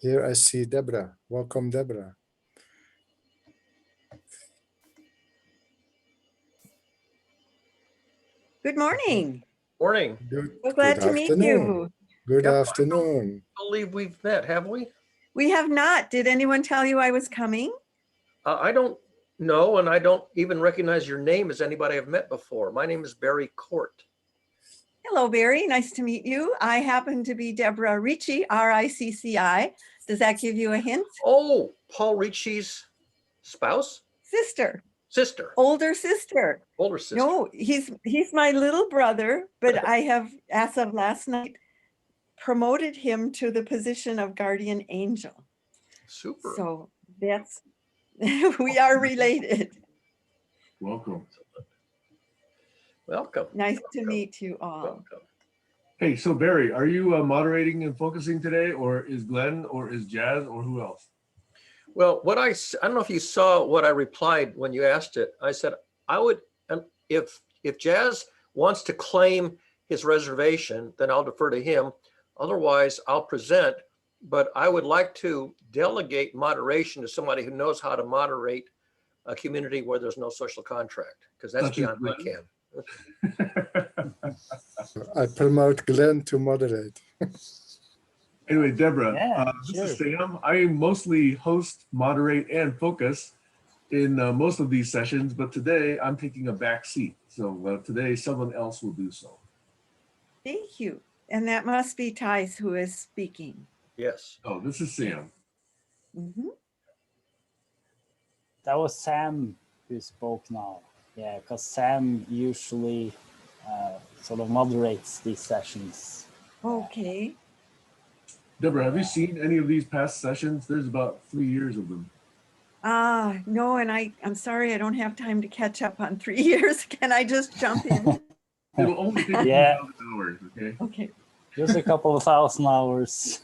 Here I see Deborah. Welcome, Deborah. Good morning. Morning. So glad to meet you. Good Yep, afternoon. I believe we've met, have we? We have not. Did anyone tell you I was coming? I don't know, and I don't even recognize your name as anybody I've met before. My name is Barry Court. Hello, Barry. Nice to meet you. I happen to be Deborah Ricci, R-I-C-C-I. Does that give you a hint? Oh, Paul Ricci's spouse? Sister. Sister. Older sister. Older sister. No, he's my little brother, but I have, as of last night, promoted him to the position of guardian angel. Super. So that's, we are related. Welcome. Welcome. Nice to meet you all. Welcome. Hey, so Barry, are you moderating and focusing today, or is Glenn, or is Jazz, or who else? Well, I don't know if you saw what I replied when you asked it. I said, I would, if Jazz wants to claim his reservation, then I'll defer to him. Otherwise, I'll present, but I would like to delegate moderation to somebody who knows how to moderate a community where there's no social contract, because that's beyond my ken. I promote Glenn to moderate. Anyway, Deborah, Sure. this is Sam. I mostly host, moderate, and focus in most of these sessions, but today I'm taking a back seat. So today someone else will do so. Thank you. And that must be Thais who is speaking. Yes. Oh, this is Sam. Mhm. That was Sam who spoke now. Yeah, because Sam usually sort of moderates these sessions. Okay. Deborah, have you seen any of these past sessions? There's about 3 years of them. No, and I'm sorry I don't have time to catch up on 3 years. Can I just jump in? It'll only take Yeah. 2,000 hours, okay? Okay. Just a couple of 1,000 hours.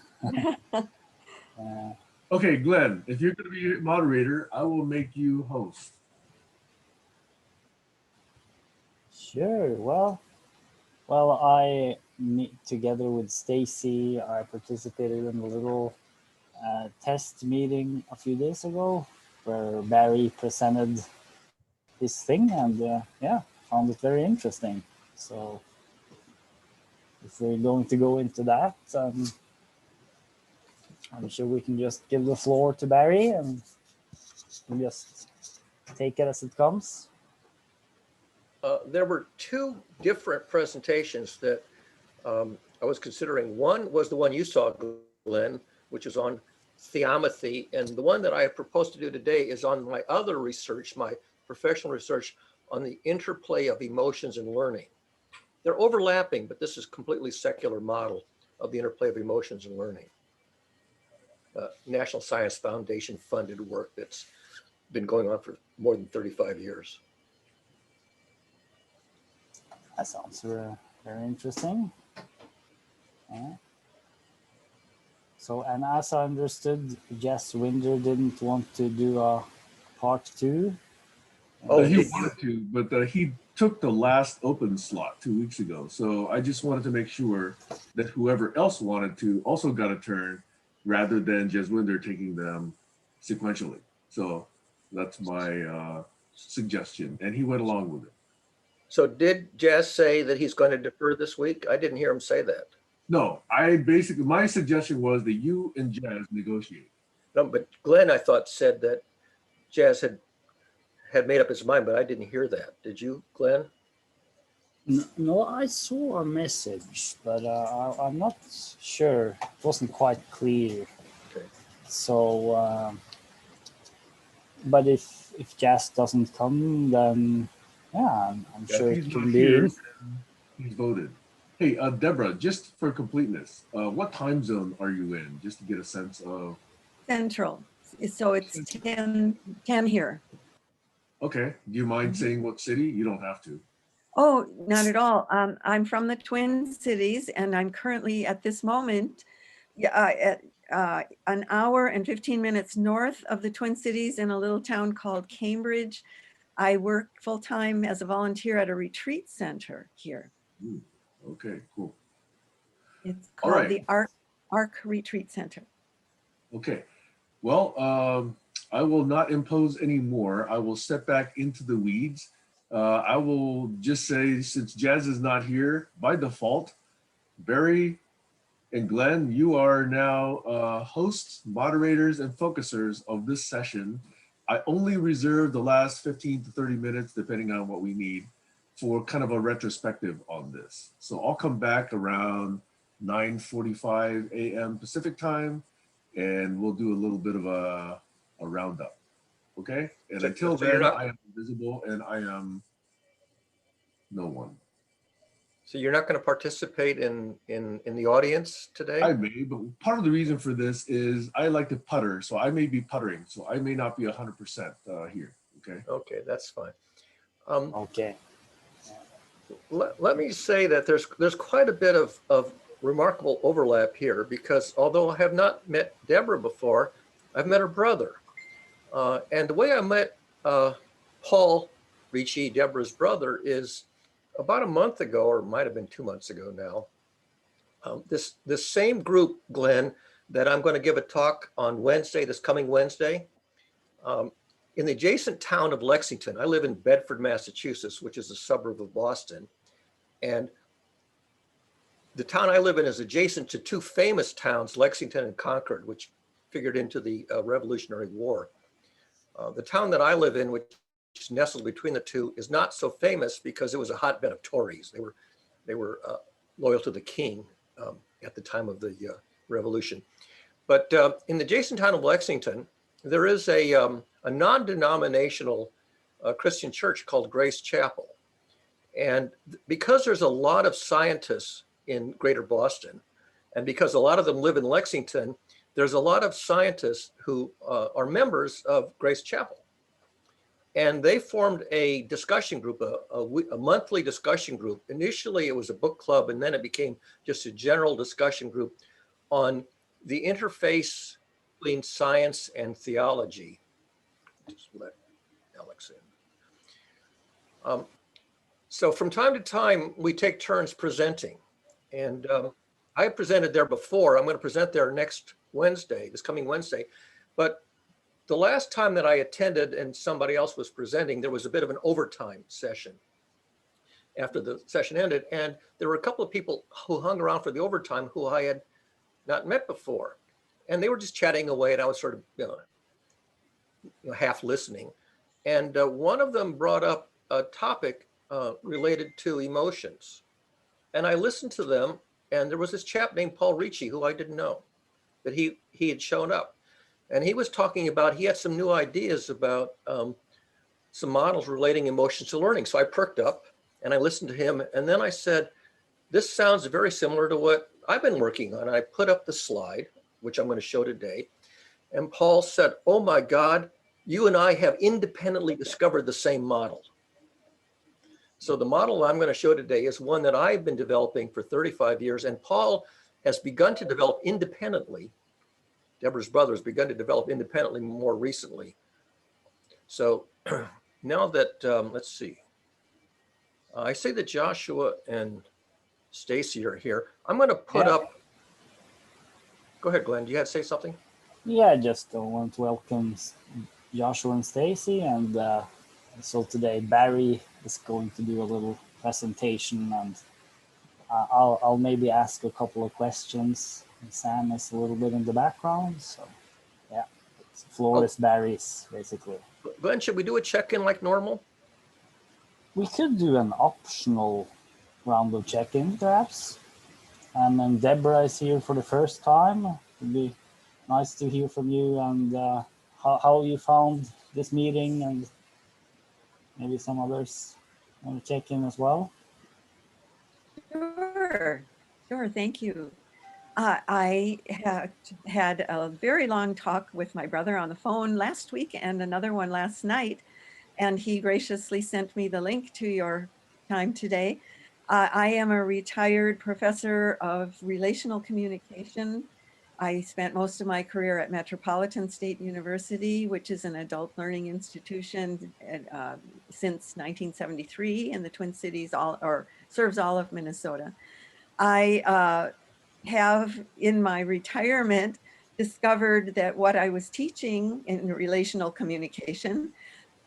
Okay, Glenn, if you're going to be moderator, I will make you host. Sure. Well, I meet together with Stacy. I participated in a little test meeting a few days ago where Barry presented his thing, and yeah, found it very interesting. So if we're going to go into that, I'm sure we can just give the floor to Barry and just take it as it comes. There were two different presentations that I was considering. One was the one you saw, Glenn, which is on theomethy. And the one that I have proposed to do today is on my other research, my professional research on the interplay of emotions and learning. They're overlapping, but this is a completely secular model of the interplay of emotions and learning. National Science Foundation funded work that's been going on for more than 35 years. That sounds very interesting. Yeah. So, and as I understood, Jess Winder didn't want to do a part 2. Oh, He did wanted to, but he took the last open slot 2 weeks ago. So I just wanted to make sure that whoever else wanted to also got a turn rather than Jeswinder taking them sequentially. So that's my suggestion. And he went along with it. So did Jess say that he's going to defer this week? I didn't hear him say that. No, my suggestion was that you and Jazz negotiate. No, but Glenn, I thought, said that Jazz had made up his mind, but I didn't hear that. Did you, Glenn? No, I saw a message, but I'm not sure. It wasn't quite clear. Okay. So, but if Jazz doesn't come, then yeah, I'm sure He's it not can here, be. he's voted. Hey, Deborah, just for completeness, what time zone are you in? Just to get a sense of. Central. So it's 10 here. Okay. Do you mind saying what city? You don't have to. Oh, not at all. I'm from the Twin Cities, and I'm currently at this moment at an hour and 15 minutes north of the Twin Cities in a little town called Cambridge. I work full-time as a volunteer at a retreat center here. Ooh, okay, cool. It's called the Arc Retreat Center. Okay. Well, I will not impose any more. I will step back into the weeds. I will just say, since Jazz is not here, by default, Barry and Glenn, you are now hosts, moderators, and focusers of this session. I only reserve the last 15 to 30 minutes, depending on what we need, for kind of a retrospective on this. So I'll come back around 9:45 a.m. Pacific time, and we'll do a little bit of a roundup. Okay? And So- until so you're then, not- I am invisible and I am no one. So you're not going to participate in the audience today? I may, but part of the reason for this is I like to putter, so I may be puttering, so I may not be 100% here. Okay. Okay, that's fine. Okay. Let me say that there's quite a bit of remarkable overlap here, because although I have not met Deborah before, I've met her brother. And the way I met Paul Ricci, Deborah's brother, is about a month ago, or it might have been 2 months ago now. This same group, Glenn, that I'm going to give a talk on Wednesday, this coming Wednesday, in the adjacent town of Lexington. I live in Bedford, Massachusetts, which is a suburb of Boston. And the town I live in is adjacent to two famous towns, Lexington and Concord, which figured into the Revolutionary War. The town that I live in, which is nestled between the two, is not so famous because it was a hotbed of Tories. They were loyal to the king at the time of the Revolution. But in the adjacent town of Lexington, there is a non-denominational Christian church called Grace Chapel. And because there's a lot of scientists in Greater Boston, and because a lot of them live in Lexington, there's a lot of scientists who are members of Grace Chapel. And they formed a discussion group, a monthly discussion group. Initially, it was a book club, and then it became just a general discussion group on the interface between science and theology. Just let Alex in. So from time to time, we take turns presenting. And I presented there before. I'm going to present there next Wednesday, this coming Wednesday. But the last time that I attended and somebody else was presenting, there was a bit of an overtime session after the session ended. And there were a couple of people who hung around for the overtime who I had not met before. And they were just chatting away, and I was sort of, you know, half listening. And one of them brought up a topic related to emotions. And I listened to them, and there was this chap named Paul Ricci, who I didn't know, but he had shown up. And he was talking about, he had some new ideas about some models relating emotions to learning. So I perked up and I listened to him. And then I said, this sounds very similar to what I've been working on. I put up the slide, which I'm going to show today. And Paul said, oh my God, you and I have independently discovered the same model. So the model I'm going to show today is one that I've been developing for 35 years. And Paul has begun to develop independently. Deborah's brother has begun to develop independently more recently. So now that, let's see. I say that Joshua and Stacy are here. I'm going to put up. Go ahead, Glenn. Do you have to say something? Yeah, I just want to welcome Joshua and Stacy, and so today Barry is going to do a little presentation, and I'll maybe ask a couple of questions. And Sam is a little bit in the background, so yeah, it's floor is Barry's basically. Glenn, should we do a check-in like normal? We could do an optional round of check-in, perhaps. And then Deborah is here for the first time. It'd be nice to hear from you and how you found this meeting, and maybe some others want to check in as well. Sure, thank you. I had a very long talk with my brother on the phone last week and another one last night, and he graciously sent me the link to your time today. I am a retired professor of relational communication. I spent most of my career at Metropolitan State University, which is an adult learning institution since 1973 in the Twin Cities, serves all of Minnesota. I have in my retirement discovered that what I was teaching in relational communication,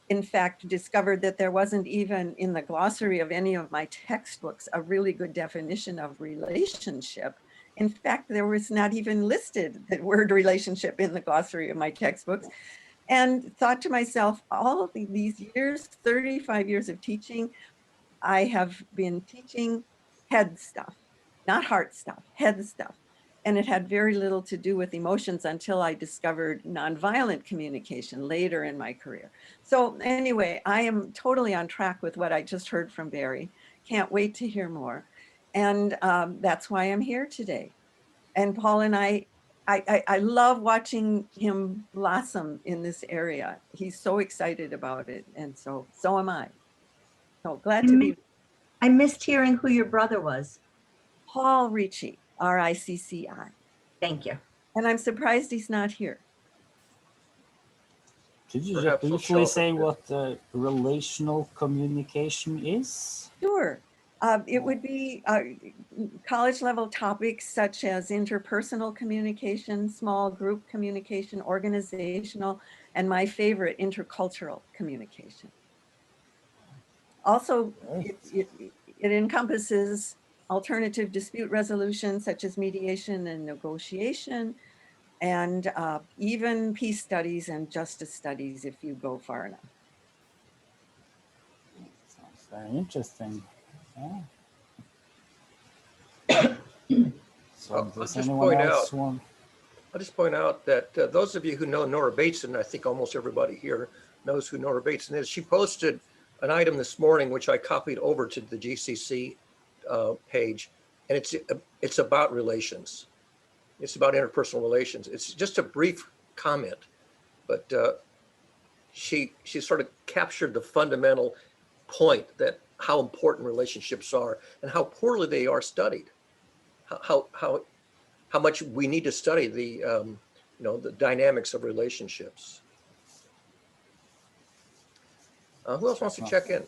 in fact, discovered that there wasn't even in the glossary of any of my textbooks a really good definition of relationship. In fact, there was not even listed the word relationship in the glossary of my textbooks. And thought to myself, all of these years, 35 years of teaching, I have been teaching head stuff, not heart stuff, head stuff. And it had very little to do with emotions until I discovered nonviolent communication later in my career. So anyway, I am totally on track with what I just heard from Barry. Can't wait to hear more. And that's why I'm here today. And Paul and I love watching him blossom in this area. He's so excited about it. And so am I. So glad to be. I missed hearing who your brother was. Paul Ricci, R-I-C-C-I. Thank you. And I'm surprised he's not here. Could you just Perhaps he'll briefly show up say here. what relational communication is? Sure. It would be college level topics such as interpersonal communication, small group communication, organizational, and my favorite, intercultural communication. Also, it encompasses alternative dispute resolution such as mediation and negotiation, and even peace studies and justice studies if you go far enough. Sounds very interesting. Yeah. So I'll does just anyone point else out- want? I'll just point out that those of you who know Nora Bateson, I think almost everybody here knows who Nora Bateson is. She posted an item this morning, which I copied over to the GCC page, and it's about relations. It's about interpersonal relations. It's just a brief comment, but she sort of captured the fundamental point that how important relationships are and how poorly they are studied. How much we need to study the the dynamics of relationships. Who else wants to check in?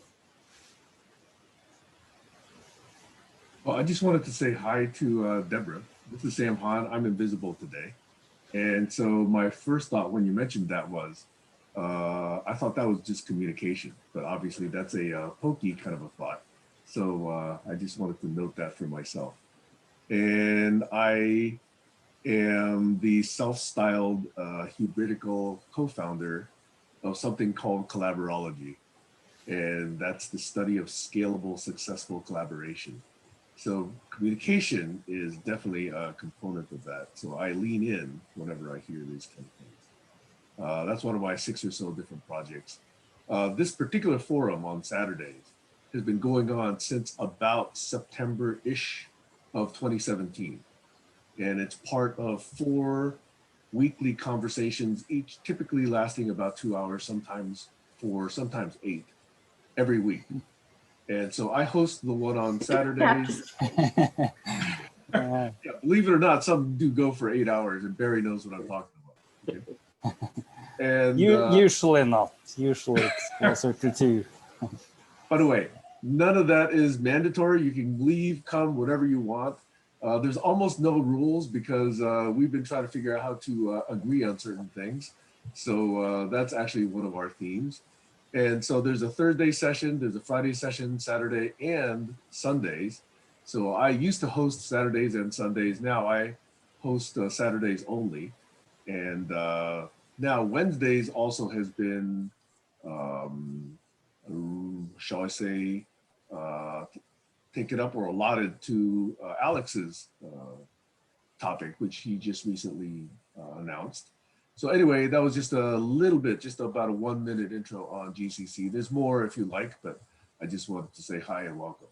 Well, I just wanted to say hi to Deborah. This is Sam Hahn. I'm invisible today. And so my first thought when you mentioned that was, I thought that was just communication, but obviously that's a pokey kind of a thought. So I just wanted to note that for myself. And I am the self-styled hybridical co-founder of something called Collaborology. And that's the study of scalable, successful collaboration. So communication is definitely a component of that. So I lean in whenever I hear these kind of things. That's one of my 6 or so different projects. This particular forum on Saturdays has been going on since about September-ish of 2017. And it's part of 4 weekly conversations, each typically lasting about 2 hours, sometimes 4, sometimes 8, every week. And so I host the one on Saturdays. Yeah, believe it or not, some do go for 8 hours, and Barry knows what I'm talking about. Okay? And Usually not. Usually it's closer to 2. by the way, none of that is mandatory. You can leave, come, whatever you want. There's almost no rules because we've been trying to figure out how to agree on certain things. So that's actually one of our themes. And so there's a Thursday session, there's a Friday session, Saturday and Sundays. So I used to host Saturdays and Sundays. Now I host Saturdays only. And now Wednesdays also has been, shall I say, taken up or allotted to Alex's topic, which he just recently announced. So anyway, that was just a little bit, just about a 1-minute intro on GCC. There's more if you like, but I just wanted to say hi and welcome.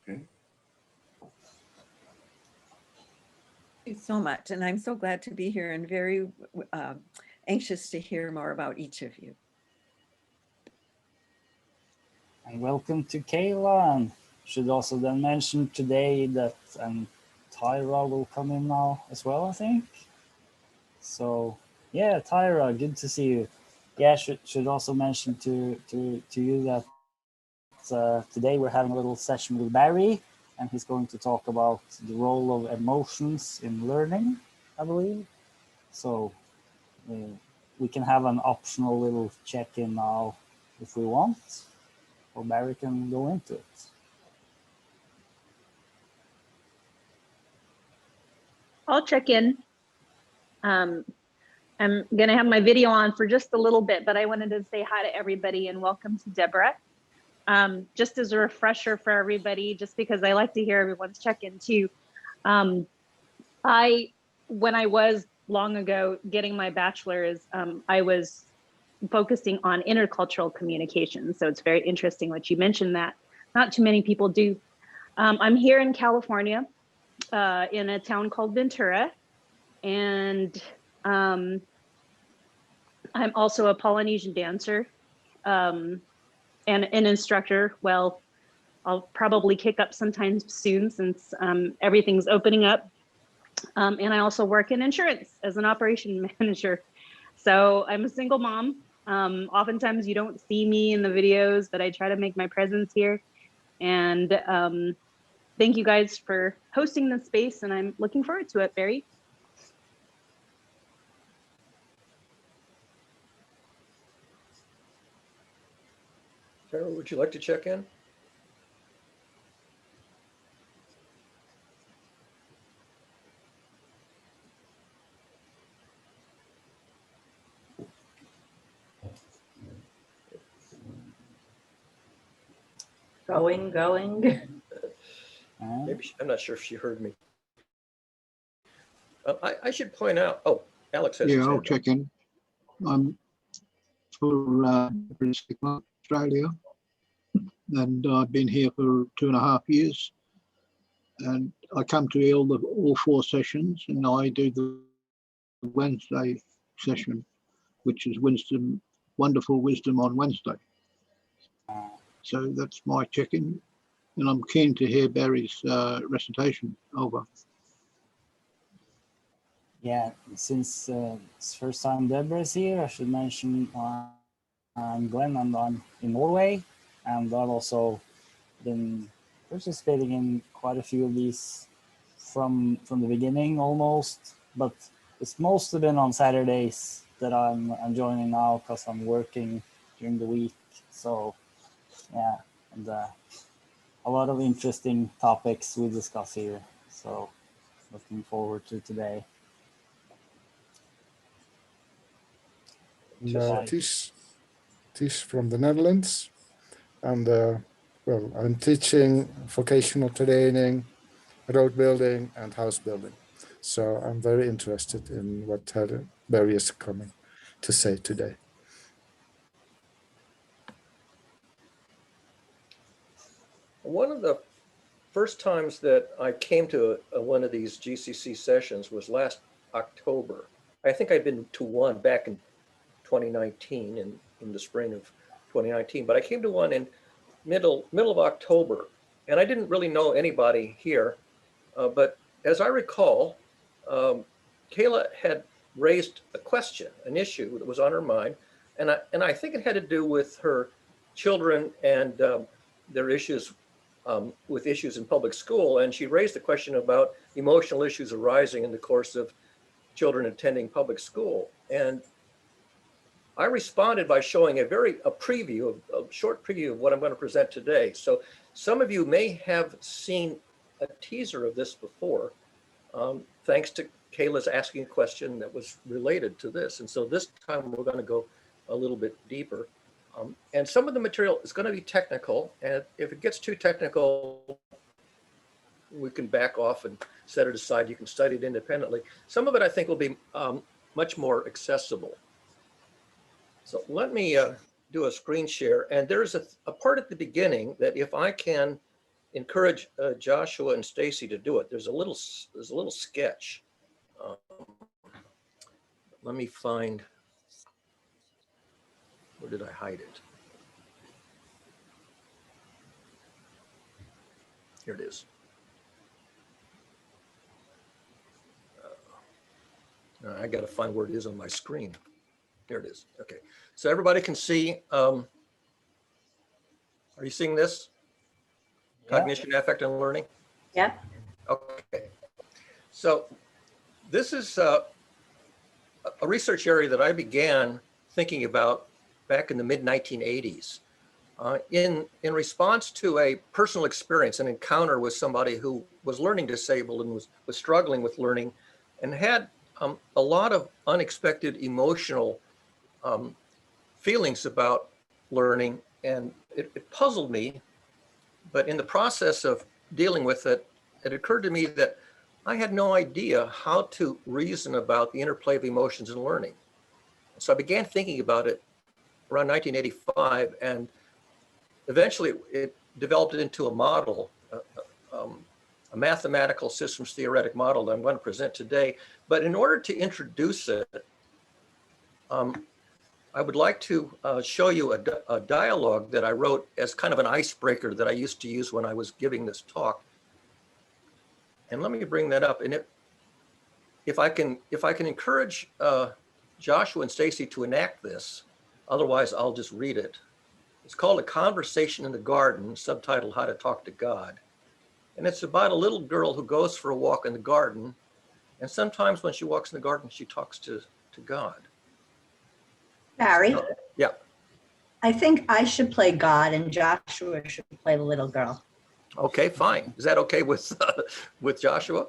Okay. Thank you so much. And I'm so glad to be here and very anxious to hear more about each of you. And welcome to Kayla. And should also then mention today that Tyra will come in now as well, I think. So yeah, Tyra, good to see you. Yeah, should also mention to you that today we're having a little session with Barry, and he's going to talk about the role of emotions in learning. I believe. So we can have an optional little check-in now if we want, or Barry can go into it. I'll check in. I'm going to have my video on for just a little bit, but I wanted to say hi to everybody and welcome to Deborah. Just as a refresher for everybody, just because I like to hear everyone's check-in too. When I was long ago getting my bachelor's, I was focusing on intercultural communication. So it's very interesting what you mentioned that not too many people do. I'm here in California, in a town called Ventura, and I'm also a Polynesian dancer and an instructor. Well, I'll probably kick up sometime soon since everything's opening up. And I also work in insurance as an operation manager. So I'm a single mom. Oftentimes you don't see me in the videos, but I try to make my presence here. And thank you guys for hosting this space, and I'm looking forward to it, Barry. Tara, would you like to check in? Going. Maybe I'm not sure if she heard me. I should point out. Oh, Alex has his Yeah, I'll hand up. check in. I'm for British Australia, and I've been here for 2.5 years. And I come to all 4 sessions, and I do the Wednesday session, which is Wonderful Wisdom on Wednesday. So that's my check-in, and I'm keen to hear Barry's recitation. Over. Yeah, since it's first time Deborah's here, I should mention I'm Glenn and I'm in Norway, and I've also been participating in quite a few of these from the beginning almost, but it's mostly been on Saturdays that I'm joining now because I'm working during the week. So yeah, and a lot of interesting topics we discuss here. So looking forward to today. Ties from the Netherlands, and well, I'm teaching vocational training, road building, and house building. So I'm very interested in what Barry is coming to say today. One of the first times that I came to one of these GCC sessions was last October. I think I'd been to one back in 2019, in the spring of 2019, but I came to one in middle of October, and I didn't really know anybody here. But as I recall, Kayla had raised a question, an issue that was on her mind, and I think it had to do with her children and their issues with issues in public school. And she raised the question about emotional issues arising in the course of children attending public school. And I responded by showing a short preview of what I'm going to present today. So some of you may have seen a teaser of this before, thanks to Kayla's asking a question that was related to this. And so this time we're going to go a little bit deeper. And some of the material is going to be technical. And if it gets too technical, we can back off and set it aside. You can study it independently. Some of it I think will be much more accessible. So let me do a screen share. And there's a part at the beginning that if I can encourage Joshua and Stacy to do it, there's a little sketch. Let me find, where did I hide it? Here it is. I got to find where it is on my screen. There it is. Okay. So everybody can see. Are you seeing this? Yeah. Cognition, affect, and learning? Yep. Okay. So This is a research area that I began thinking about back in the mid 1980s. In response to a personal experience, an encounter with somebody who was learning disabled and was struggling with learning and had a lot of unexpected emotional feelings about learning. And it puzzled me, but in the process of dealing with it, it occurred to me that I had no idea how to reason about the interplay of emotions and learning. So I began thinking about it around 1985, and eventually it developed into a model, a mathematical systems theoretic model that I'm going to present today. But in order to introduce it, I would like to show you a dialogue that I wrote as kind of an icebreaker that I used to use when I was giving this talk. And let me bring that up. And if I can encourage Joshua and Stacy to enact this, otherwise I'll just read it. It's called A Conversation in the Garden, subtitled How to Talk to God. And it's about a little girl who goes for a walk in the garden. And sometimes when she walks in the garden, she talks to God. Barry, Yeah. I think I should play God and Joshua should play the little girl. Okay, fine. Is that okay with Joshua?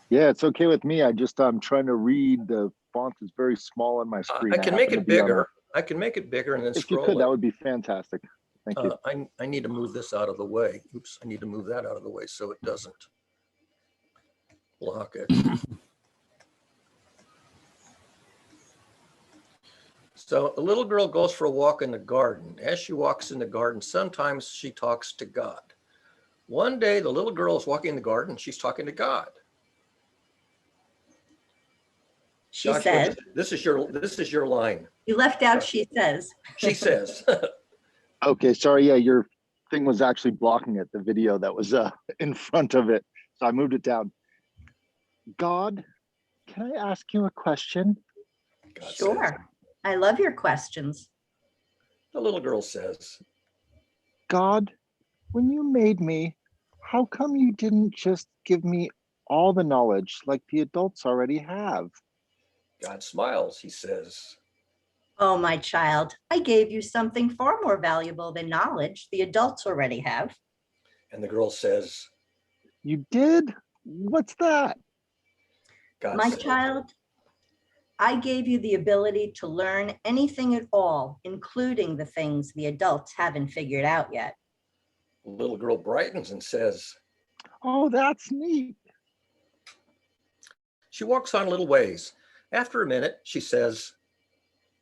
Yeah, it's okay with me. I'm trying to read. The font is very small on my screen. I can make it bigger. I can make it bigger and then If scroll you could, it. that would be fantastic. Thank you. I need to move this out of the way. Oops, I need to move that out of the way so it doesn't block it. So a little girl goes for a walk in the garden. As she walks in the garden, sometimes she talks to God. One day, the little girl is walking in the garden. She's talking to God. She Joshua, says, this is your line. you left out she says. She says. Okay, sorry. Yeah, your thing was actually blocking it, the video that was in front of it. So I moved it down. God, can I ask you a question? God Sure. says. I love your questions. The little girl says. God, when you made me, how come you didn't just give me all the knowledge like the adults already have? God smiles. He says. Oh, my child, I gave you something far more valuable than knowledge the adults already have. And the girl says. You did? What's that? God My says. child, I gave you the ability to learn anything at all, including the things the adults haven't figured out yet. The little girl brightens and says. Oh, that's neat. She walks on a little ways. After a minute, she says.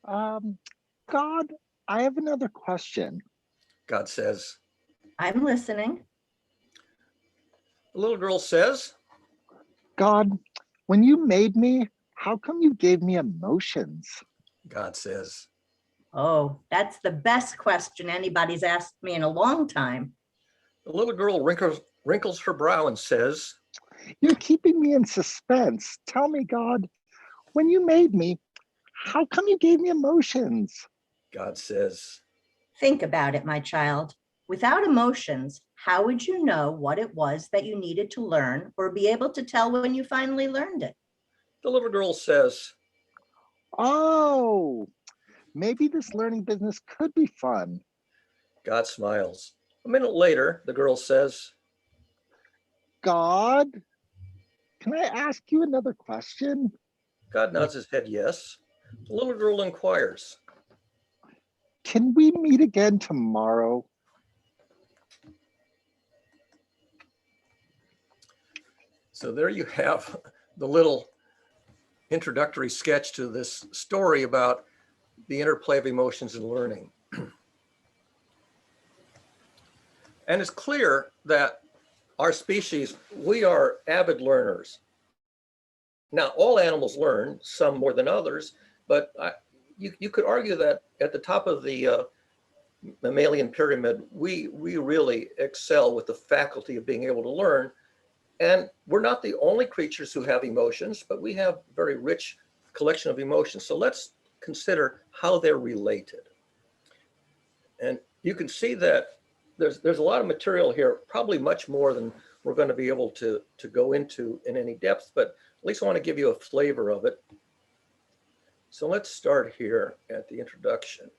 God, I have another question. God says. I'm listening. The little girl says. God, when you made me, how come you gave me emotions? God says. Oh, that's the best question anybody's asked me in a long time. The little girl wrinkles her brow and says. You're keeping me in suspense. Tell me, God, when you made me, how come you gave me emotions? God says. Think about it, my child. Without emotions, how would you know what it was that you needed to learn or be able to tell when you finally learned it? The little girl says. Oh, maybe this learning business could be fun. God smiles. A minute later, the girl says. God, can I ask you another question? God nods his head yes. The little girl inquires. Can we meet again tomorrow? So there you have the little introductory sketch to this story about the interplay of emotions and learning. And it's clear that our species, we are avid learners. Now, all animals learn, some more than others, but you could argue that at the top of the mammalian pyramid, we really excel with the faculty of being able to learn. And we're not the only creatures who have emotions, but we have a very rich collection of emotions. So let's consider how they're related. And you can see that there's a lot of material here, probably much more than we're going to be able to go into in any depth, but least I want to give you a flavor of it. So let's start here at the introduction.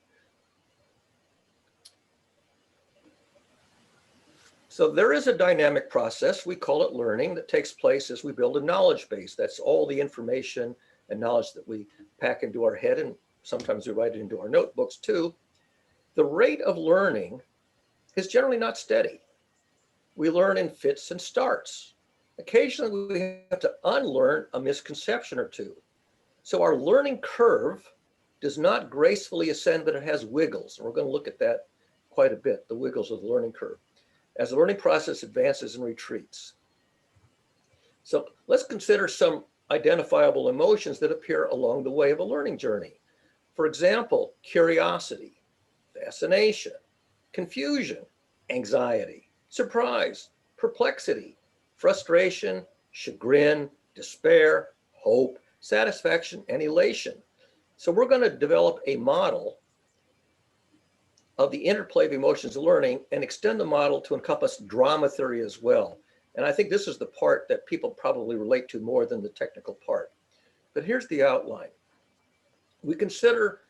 So there is a dynamic process, we call it learning, that takes place as we build a knowledge base. That's all the information and knowledge that we pack into our head, and sometimes we write it into our notebooks too. The rate of learning is generally not steady. We learn in fits and starts. Occasionally we have to unlearn a misconception or two. So our learning curve does not gracefully ascend, but it has wiggles. And we're going to look at that quite a bit, the wiggles of the learning curve, as the learning process advances and retreats. So let's consider some identifiable emotions that appear along the way of a learning journey. For example, curiosity, fascination, confusion, anxiety, surprise, perplexity, frustration, chagrin, despair, hope, satisfaction, and elation. So we're going to develop a model of the interplay of emotions and learning and extend the model to encompass drama theory as well. And I think this is the part that people probably relate to more than the technical part. But here's the outline. We consider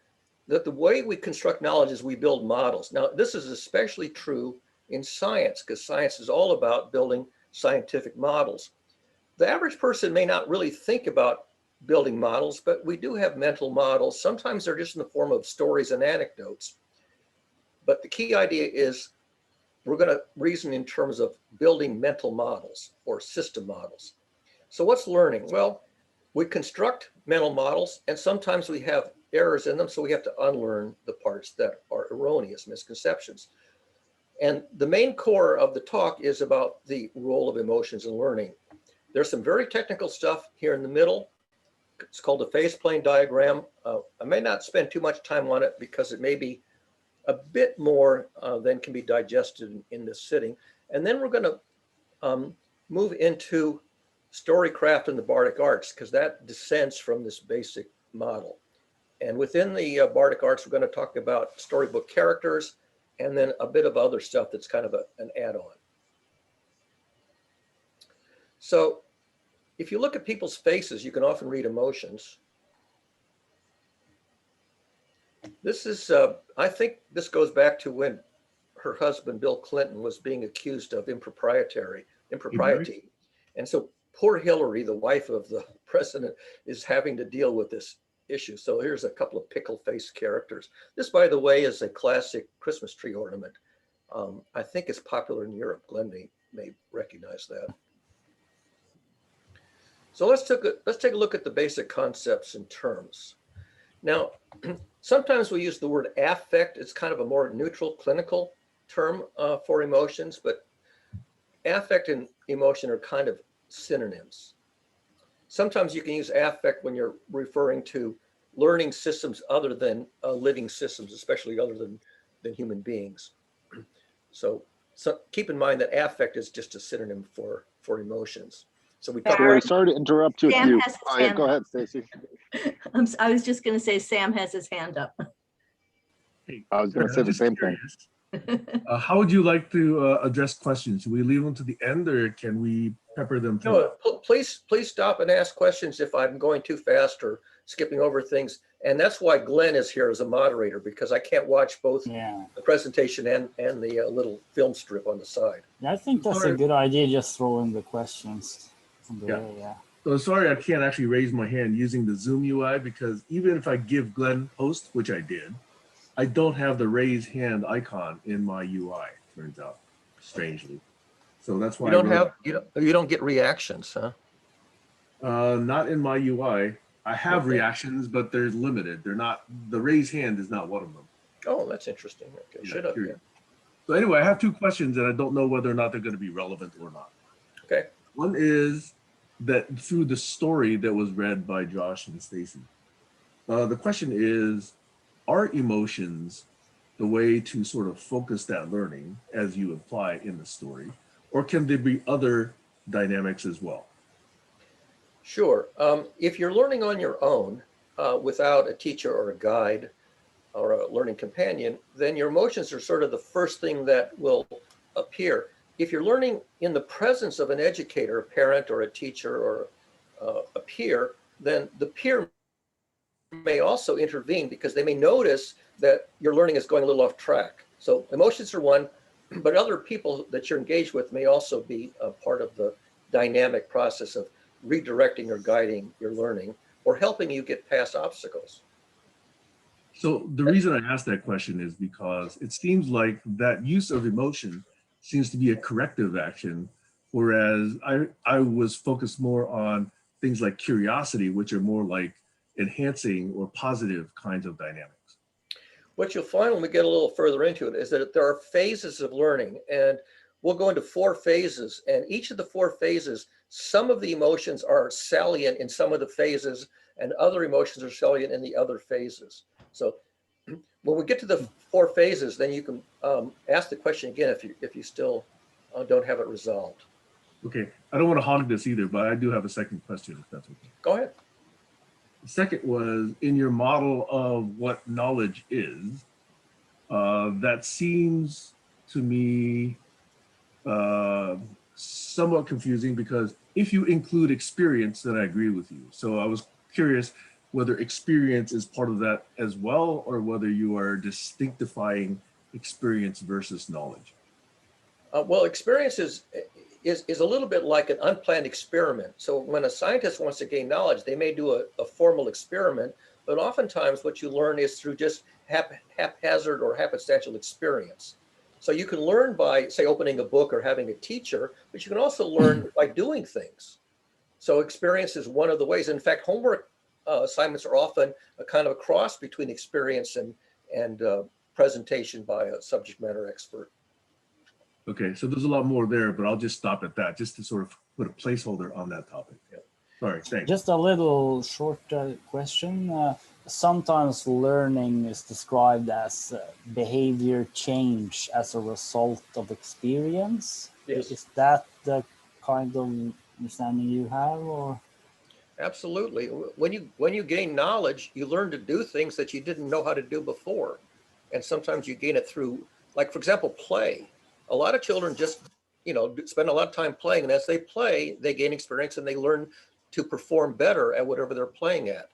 that the way we construct knowledge is we build models. Now, this is especially true in science, because science is all about building scientific models. The average person may not really think about building models, but we do have mental models. Sometimes they're just in the form of stories and anecdotes. But the key idea is we're going to reason in terms of building mental models or system models. So what's learning? Well, we construct mental models, and sometimes we have errors in them, so we have to unlearn the parts that are erroneous, misconceptions. And the main core of the talk is about the role of emotions in learning. There's some very technical stuff here in the middle. It's called the phase plane diagram. I may not spend too much time on it because it may be a bit more than can be digested in this sitting. And then we're going to move into storycraft and the Bardic arts, because that descends from this basic model. And within the Bardic arts, we're going to talk about storybook characters and then a bit of other stuff that's kind of an add-on. So if you look at people's faces, you can often read emotions. This is, I think this goes back to when her husband, Bill Clinton, was being accused of impropriety. And so poor Hillary, the wife of the president, is having to deal with this issue. So here's a couple of pickle-faced characters. This, by the way, is a classic Christmas tree ornament. I think it's popular in Europe. Glenn may recognize that. So let's take a look at the basic concepts and terms. Now, sometimes we use the word affect. It's kind of a more neutral clinical term for emotions, but affect and emotion are kind of synonyms. Sometimes you can use affect when you're referring to learning systems other than living systems, especially other than human beings. So keep in mind that affect is just a synonym for emotions. So we talk Sorry to interrupt you. Sam has his Oh, yeah, hand go up. ahead, Stacy. I was just going to say Sam has his hand up. Hey, I was going to say the just same thing. curious. How would you like to address questions? Should we leave them to the end, or can we pepper them through? No, please stop and ask questions if I'm going too fast or skipping over things. And that's why Glenn is here as a moderator, because I can't watch both the presentation and the little film strip on the side. Yeah, I think that's a good idea. Just throw in the questions. Yeah. So sorry, I can't actually raise my hand using the Zoom UI, because even if I give Glenn host, which I did, I don't have the raise hand icon in my UI. Turns out, strangely. So that's why you don't get reactions, huh? Not in my UI. I have reactions, but they're limited. They're not. The raise hand is not one of them. Oh, that's interesting. Okay, should have. Yeah. So anyway, I have two questions, and I don't know whether or not they're going to be relevant or not. Okay. One is that through the story that was read by Josh and Stacy, the question is, are emotions the way to sort of focus that learning as you apply in the story, or can there be other dynamics as well? Sure. If you're learning on your own without a teacher or a guide or a learning companion, then your emotions are sort of the first thing that will appear. If you're learning in the presence of an educator, a parent or a teacher or appear, then the peer may also intervene because they may notice that your learning is going a little off track. So emotions are one, but other people that you're engaged with may also be a part of the dynamic process of redirecting or guiding your learning or helping you get past obstacles. So the reason I asked that question is because it seems like that use of emotion seems to be a corrective action, whereas I was focused more on things like curiosity, which are more like enhancing or positive kinds of dynamics. What you'll find when we get a little further into it is that there are phases of learning, and we'll go into 4 phases, and each of the 4 phases, some of the emotions are salient in some of the phases and other emotions are salient in the other phases. So when we get to the 4 phases, then you can ask the question again if you still don't have it resolved. Okay, I don't want to hog this either, but I do have a second question, if that's okay. Go ahead. The second was, in your model of what knowledge is, that seems to me somewhat confusing, because if you include experience, then I agree with you. So I was curious whether experience is part of that as well, or whether you are distinctifying experience versus knowledge. Well, experience is a little bit like an unplanned experiment. So when a scientist wants to gain knowledge, they may do a formal experiment, but oftentimes what you learn is through just haphazard or happenstantial experience. So you can learn by, say, opening a book or having a teacher, but you can also learn by doing things. So experience is one of the ways. In fact, homework assignments are often a kind of a cross between experience and presentation by a subject matter expert. Okay, so there's a lot more there, but I'll just stop at that, just to sort of put a placeholder on that topic. Yeah. Sorry, thanks. Just a little short question. Sometimes learning is described as behavior change as a result of experience. Yes. Is that the kind of understanding you have, or? Absolutely. When you gain knowledge, you learn to do things that you didn't know how to do before. And sometimes you gain it through, like, for example, play. A lot of children just, spend a lot of time playing, and as they play, they gain experience and they learn to perform better at whatever they're playing at.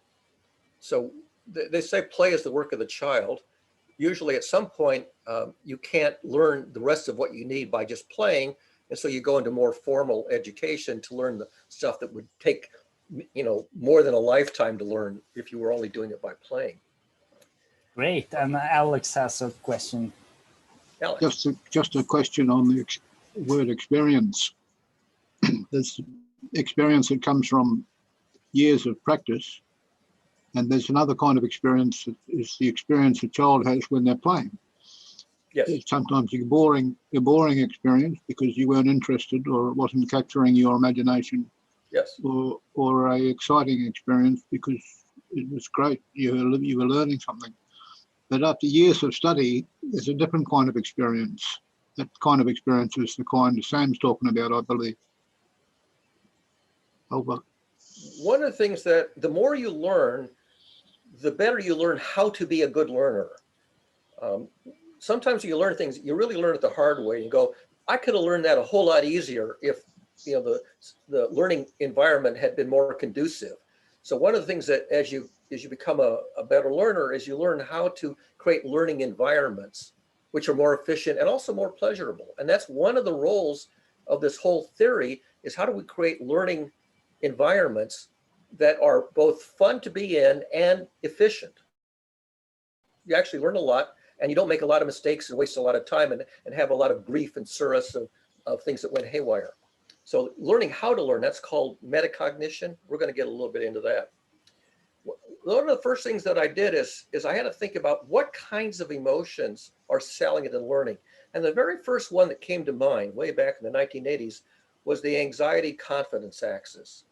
So they say play is the work of the child. Usually at some point, you can't learn the rest of what you need by just playing. And so you go into more formal education to learn the stuff that would take, more than a lifetime to learn if you were only doing it by playing. Great. And Alex has a question. Alex. Just a question on the word experience. There's experience that comes from years of practice, and there's another kind of experience that is the experience a child has when they're playing. Yes. It's sometimes a boring experience because you weren't interested or it wasn't capturing your imagination. Yes. Or a exciting experience because it was great. You were learning something. But after years of study, there's a different kind of experience. That kind of experience is the kind Sam's talking about, I believe. Over. One of the things that the more you learn, the better you learn how to be a good learner. Sometimes you learn things, you really learn it the hard way. You go, I could have learned that a whole lot easier if the learning environment had been more conducive. So one of the things that as you become a better learner is you learn how to create learning environments which are more efficient and also more pleasurable. And that's one of the roles of this whole theory, is how do we create learning environments that are both fun to be in and efficient. You actually learn a lot and you don't make a lot of mistakes and waste a lot of time and have a lot of grief and sorrows of things that went haywire. So learning how to learn, that's called metacognition. We're going to get a little bit into that. One of the first things that I did is I had to think about what kinds of emotions are salient in learning. And the very first one that came to mind way back in the 1980s was the anxiety confidence axis.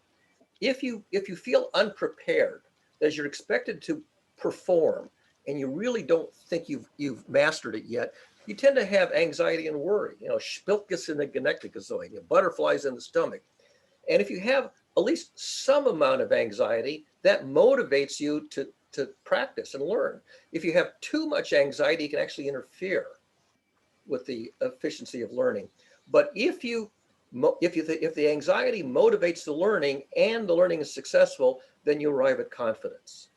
If you feel unprepared, as you're expected to perform, and you really don't think you've mastered it yet, you tend to have anxiety and worry. Spilkus in the Genecticazoid, butterflies in the stomach. And if you have at least some amount of anxiety, that motivates you to practice and learn. If you have too much anxiety, it can actually interfere with the efficiency of learning. But if you if the anxiety motivates the learning and the learning is successful, then you arrive at confidence.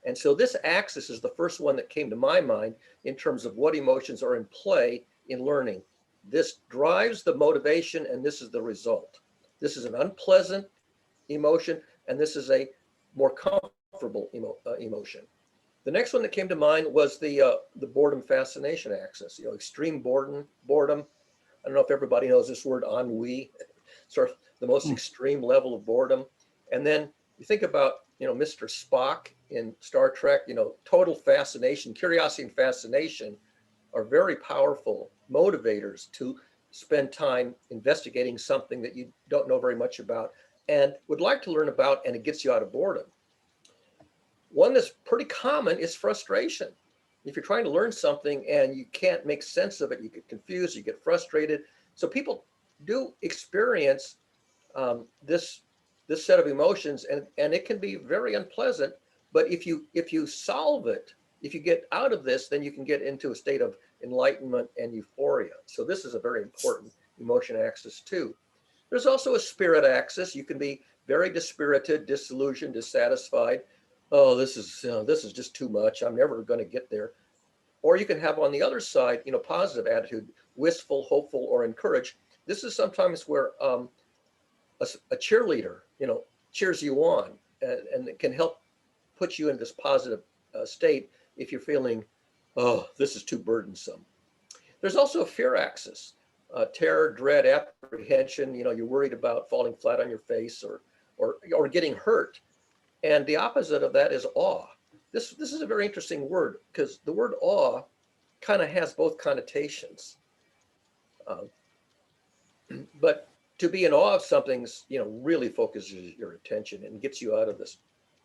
And so this axis is the first one that came to my mind in terms of what emotions are in play in learning. This drives the motivation, and this is the result. This is an unpleasant emotion, and this is a more comfortable emotion. The next one that came to mind was the boredom fascination axis. You know, extreme boredom. I don't know if everybody knows this word, ennui, sort of the most extreme level of boredom. And then you think about, you know, Mr. Spock in Star Trek. You know, total fascination, curiosity, and fascination are very powerful motivators to spend time investigating something that you don't know very much about and would like to learn about, and it gets you out of boredom. One that's pretty common is frustration. If you're trying to learn something and you can't make sense of it, you get confused, you get frustrated. So people do experience this set of emotions, and it can be very unpleasant. But if you solve it, if you get out of this, then you can get into a state of enlightenment and euphoria. So this is a very important emotion axis too. There's also a spirit axis. You can be very dispirited, disillusioned, dissatisfied. Oh, this is just too much. I'm never going to get there. Or you can have on the other side, you know, positive attitude, wistful, hopeful, or encouraged. This is sometimes where a cheerleader, you know, cheers you on, and it can help put you in this positive state if you're feeling, oh, this is too burdensome. There's also a fear axis, terror, dread, apprehension. You know, you're worried about falling flat on your face or getting hurt. And the opposite of that is awe. This is a very interesting word, because the word awe kind of has both connotations. But to be in awe of something's, you know, really focuses your attention and gets you out of this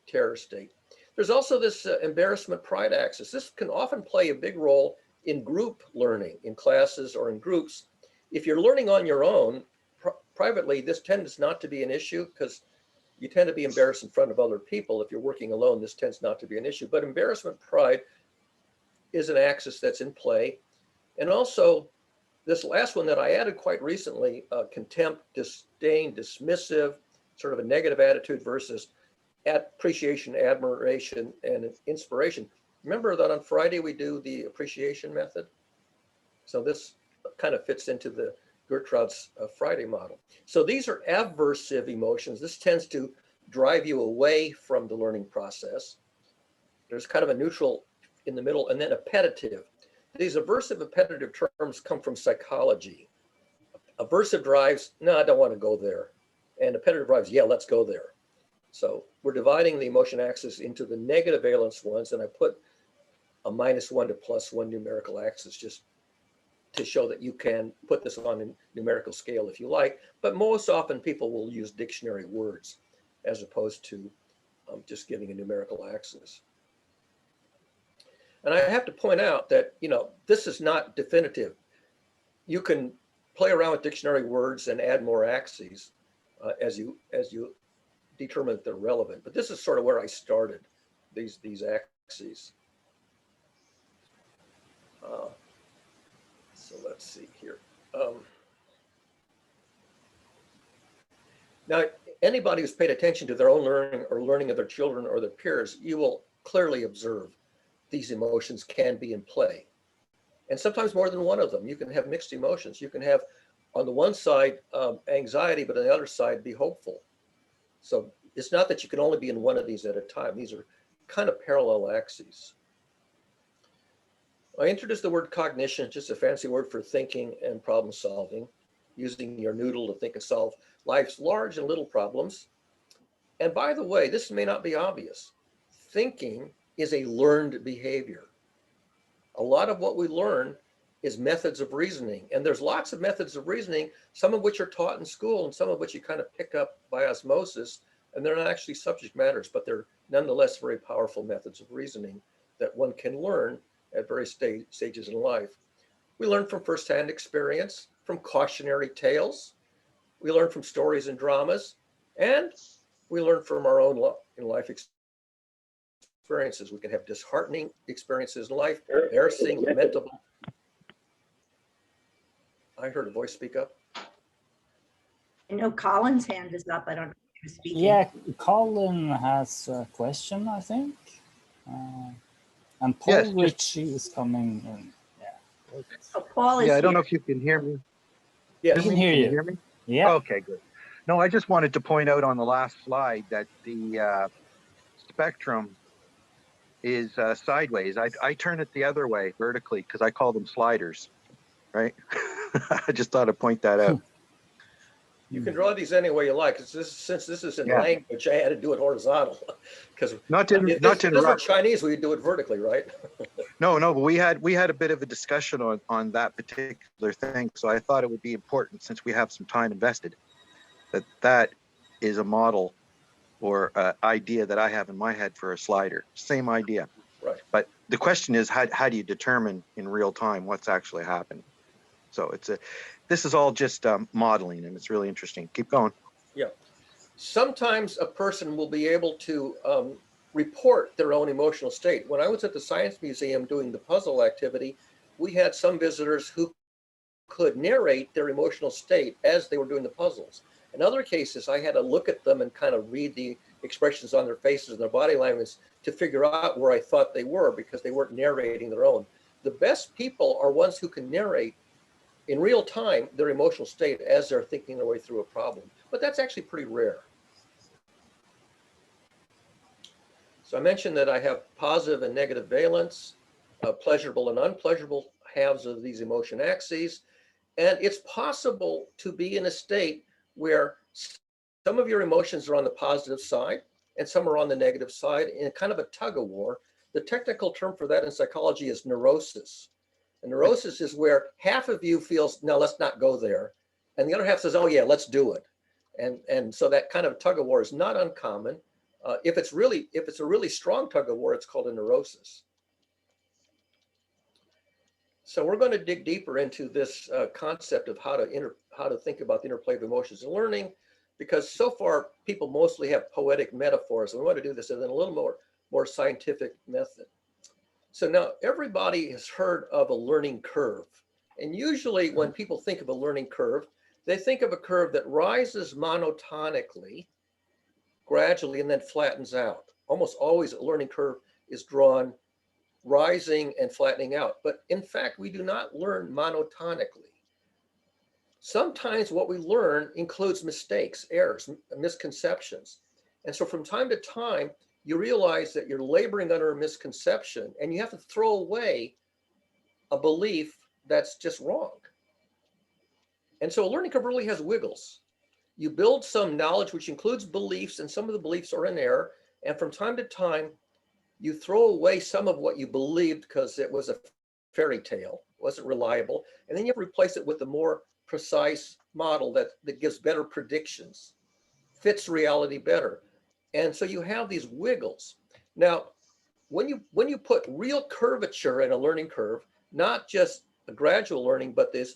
terror state. There's also this embarrassment pride axis. This can often play a big role in group learning, in classes or in groups. If you're learning on your own, privately, this tends not to be an issue, because you tend to be embarrassed in front of other people. If you're working alone, this tends not to be an issue. But embarrassment pride is an axis that's in play. And also, this last one that I added quite recently, contempt, disdain, dismissive, sort of a negative attitude versus appreciation, admiration, and inspiration. Remember that on Friday we do the appreciation method? So this kind of fits into the Gertrude's Friday model. So these are aversive emotions. This tends to drive you away from the learning process. There's kind of a neutral in the middle, and then appetitive. These aversive appetitive terms come from psychology. Aversive drives, no, I don't want to go there. And appetitive drives, yeah, let's go there. So we're dividing the emotion axis into the negative valence ones, and I put a -1 to +1 numerical axis just to show that you can put this on a numerical scale if you like, but most often people will use dictionary words as opposed to just giving a numerical axis. And I have to point out that, you know, this is not definitive. You can play around with dictionary words and add more axes as you determine that they're relevant. But this is sort of where I started, these axes. So let's see here. Now, anybody who's paid attention to their own learning or learning of their children or their peers, you will clearly observe these emotions can be in play. And sometimes more than one of them. You can have mixed emotions. You can have, on the one side, anxiety, but on the other side, be hopeful. So it's not that you can only be in one of these at a time. These are kind of parallel axes. I introduced the word cognition, just a fancy word for thinking and problem solving, using your noodle to think and solve life's large and little problems. And by the way, this may not be obvious. Thinking is a learned behavior. A lot of what we learn is methods of reasoning. And there's lots of methods of reasoning, some of which are taught in school and some of which you kind of pick up by osmosis. And they're not actually subject matters, but they're nonetheless very powerful methods of reasoning that one can learn at various stages in life. We learn from firsthand experience, from cautionary tales. We learn from stories and dramas, and we learn from our own life experiences. We can have disheartening experiences in life, embarrassing, lamentable. I heard a voice speak up. I know Colin's hand is up. I don't know if you're speaking. Yeah, Colin has a question, I think. And Paul Yes, just- Ritchie is coming in. Yeah. Oh, Paul is Yeah, I don't here. know if you can hear me. Yes. We can hear Can you. you hear me? Yeah. Okay, good. No, I just wanted to point out on the last slide that the spectrum is sideways. I turn it the other way vertically because I call them sliders, right? I just thought I'd point that out. You can draw these any way you like. Since this is in Yeah. language, I had to do it horizontal. Because Not to if not to this were interrupt. Chinese, we'd do it vertically, right? No, but we had a bit of a discussion on that particular thing. So I thought it would be important, since we have some time invested, that is a model or idea that I have in my head for a slider. Same idea. Right. But the question is, how do you determine in real time what's actually happening? So this is all just modeling, and it's really interesting. Keep going. Yeah. Sometimes a person will be able to report their own emotional state. When I was at the Science Museum doing the puzzle activity, we had some visitors who could narrate their emotional state as they were doing the puzzles. In other cases, I had to look at them and kind of read the expressions on their faces and their body language to figure out where I thought they were, because they weren't narrating their own. The best people are ones who can narrate in real time their emotional state as they're thinking their way through a problem. But that's actually pretty rare. So I mentioned that I have positive and negative valence, pleasurable and unpleasurable halves of these emotion axes. And it's possible to be in a state where some of your emotions are on the positive side and some are on the negative side, in kind of a tug of war. The technical term for that in psychology is neurosis. And neurosis is where half of you feels, no, let's not go there. And the other half says, oh yeah, let's do it. And so that kind of tug of war is not uncommon. If it's a really strong tug of war, it's called a neurosis. So we're going to dig deeper into this concept of how to think about the interplay of emotions and learning, because so far people mostly have poetic metaphors, and we want to do this in a little more scientific method. So now everybody has heard of a learning curve, and usually when people think of a learning curve, they think of a curve that rises monotonically, gradually, and then flattens out. Almost always a learning curve is drawn rising and flattening out. But in fact, we do not learn monotonically. Sometimes what we learn includes mistakes, errors, misconceptions. And so from time to time, you realize that you're laboring under a misconception and you have to throw away a belief that's just wrong. And so a learning curve really has wiggles. You build some knowledge, which includes beliefs, and some of the beliefs are in error. And from time to time, you throw away some of what you believed because it was a fairy tale, wasn't reliable. And then you have to replace it with a more precise model that gives better predictions, fits reality better. And so you have these wiggles. Now, when you put real curvature in a learning curve, not just a gradual learning, but this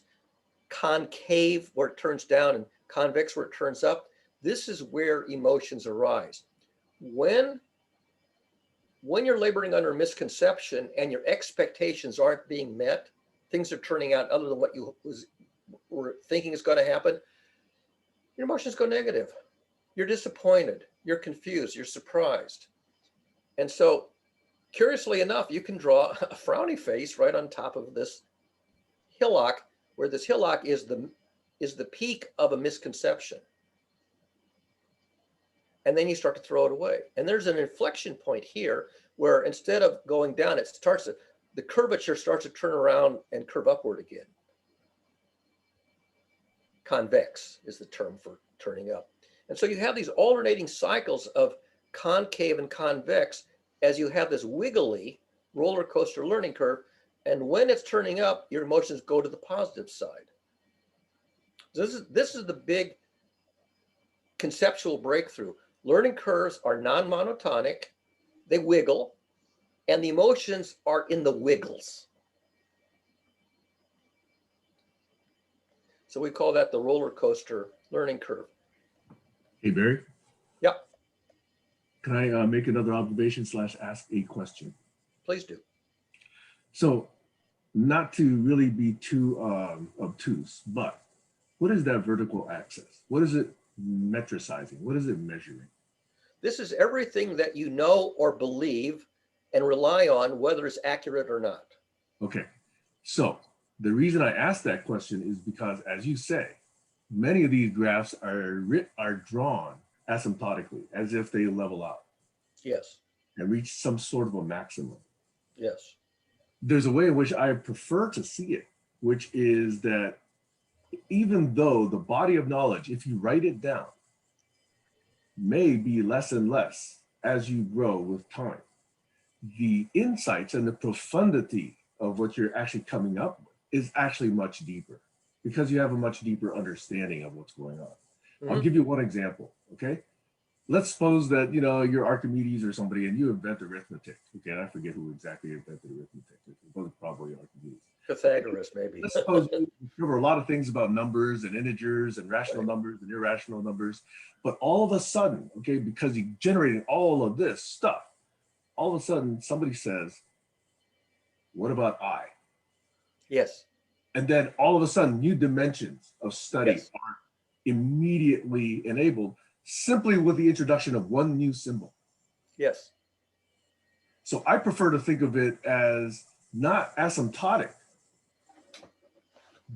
concave where it turns down and convex where it turns up, this is where emotions arise. When you're laboring under a misconception and your expectations aren't being met, things are turning out other than what you were thinking is going to happen, your emotions go negative. You're disappointed, you're confused, you're surprised. And so, curiously enough, you can draw a frowny face right on top of this hillock, where this hillock is the peak of a misconception. And then you start to throw it away. And there's an inflection point here where instead of going down, the curvature starts to turn around and curve upward again. Convex is the term for turning up. And so you have these alternating cycles of concave and convex as you have this wiggly roller coaster learning curve. And when it's turning up, your emotions go to the positive side. This is the big conceptual breakthrough. Learning curves are non-monotonic, they wiggle, and the emotions are in the wiggles. So we call that the roller coaster learning curve. Hey, Barry? Yeah. Can I make another observation / ask a question? Please do. So not to really be too obtuse, but What is that vertical axis? What is it metricizing? What is it measuring? This is everything that you know or believe and rely on, whether it's accurate or not. Okay, so the reason I asked that question is because, as you say, many of these graphs are drawn asymptotically, as if they level out Yes, and reach some sort of a maximum. yes, There's a way in which I prefer to see it, which is that even though the body of knowledge, if you write it down, may be less and less as you grow with time, the insights and the profundity of what you're actually coming up with is actually much deeper because you have a much deeper understanding of what's going on. I'll give you one example, okay? Let's suppose that, you're Archimedes or somebody and you invent arithmetic, okay? And I forget who exactly invented arithmetic. It was probably Archimedes. Pythagoras, maybe. Let's suppose you discover a lot of things about numbers and integers and rational numbers and irrational numbers, but all of a sudden, okay, because you generated all of this stuff, all of a sudden somebody says, what about I? Yes. And then all of a sudden new dimensions of study Yes. are immediately enabled simply with the introduction of one new symbol. Yes. So I prefer to think of it as not asymptotic,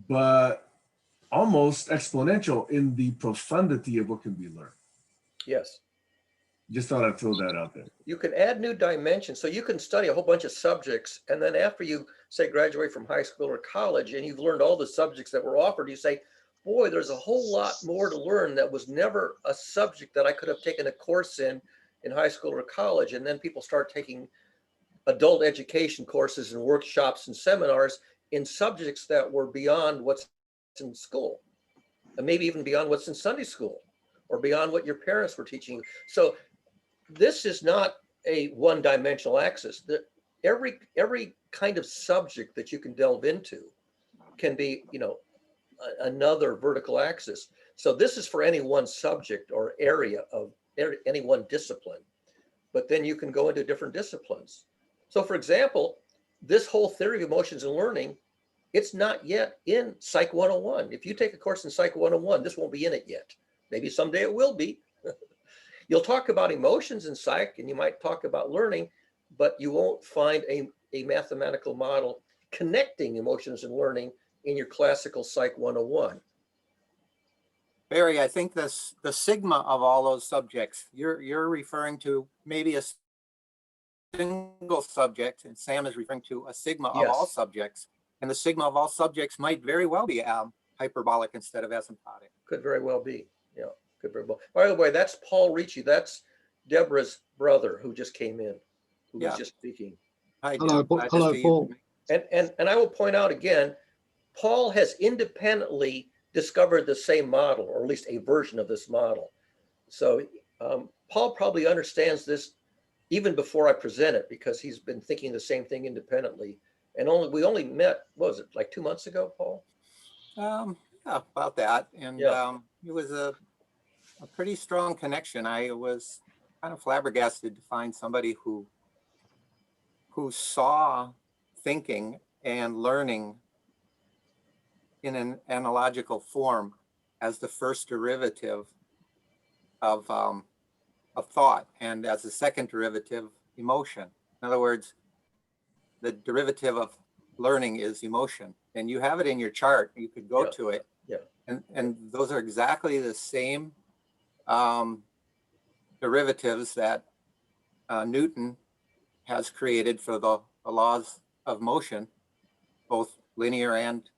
but almost exponential in the profundity of what can be learned. Yes. Just thought I'd throw that out there. You can add new dimensions. So you can study a whole bunch of subjects. And then after you say graduate from high school or college and you've learned all the subjects that were offered, you say, boy, there's a whole lot more to learn that was never a subject that I could have taken a course in high school or college. And then people start taking adult education courses and workshops and seminars in subjects that were beyond what's in school, and maybe even beyond what's in Sunday school or beyond what your parents were teaching you. So this is not a one-dimensional axis. Every kind of subject that you can delve into can be, another vertical axis. So this is for any one subject or area of any one discipline, but then you can go into different disciplines. So for example, this whole theory of emotions and learning, it's not yet in Psych 101. If you take a course in Psych 101, this won't be in it yet. Maybe someday it will be. You'll talk about emotions in psych and you might talk about learning, but you won't find a mathematical model connecting emotions and learning in your classical Psych 101. Barry, I think the sigma of all those subjects, you're referring to maybe a single subject, and Sam is referring to a sigma of all Yes. subjects. And the sigma of all subjects might very well be hyperbolic instead of asymptotic. Could very well be. Yeah, could very well. By the way, that's Paul Ricci. That's Deborah's brother who just came in, who was just speaking. Hi, Hello, Deb. Glad to hello, see you. Paul. And I will point out again, Paul has independently discovered the same model, or at least a version of this model. So Paul probably understands this even before I present it, because he's been thinking the same thing independently. And we only met, what was it, like 2 months ago, Paul? Yeah, about that. And Yeah. it was a pretty strong connection. I was kind of flabbergasted to find somebody who saw thinking and learning in an analogical form as the first derivative of thought, and as a second derivative, emotion. In other words, the derivative of learning is emotion, and you have it in your chart. You could go to it. Yeah. And those are exactly the same derivatives that Newton has created for the laws of motion, both linear and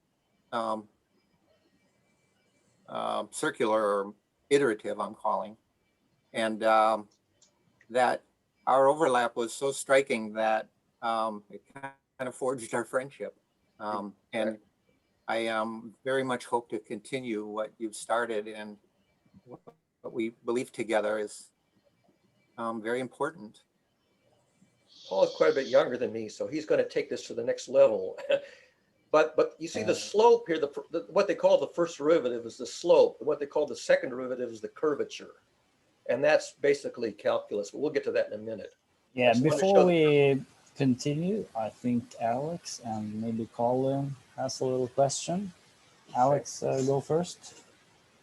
circular or iterative, I'm calling. And that our overlap was so striking that it kind of forged our friendship. And I very much hope to continue what you've started, and what we believe together is very important. Paul is quite a bit younger than me, so he's going to take this to the next level. But you see the slope here, what they call the first derivative is the slope, and what they call the second derivative is the curvature. And that's basically calculus, but we'll get to that in a minute. Yeah, just wanted to before show we continue, I think Alex and maybe Colin has a little question. Alex go first?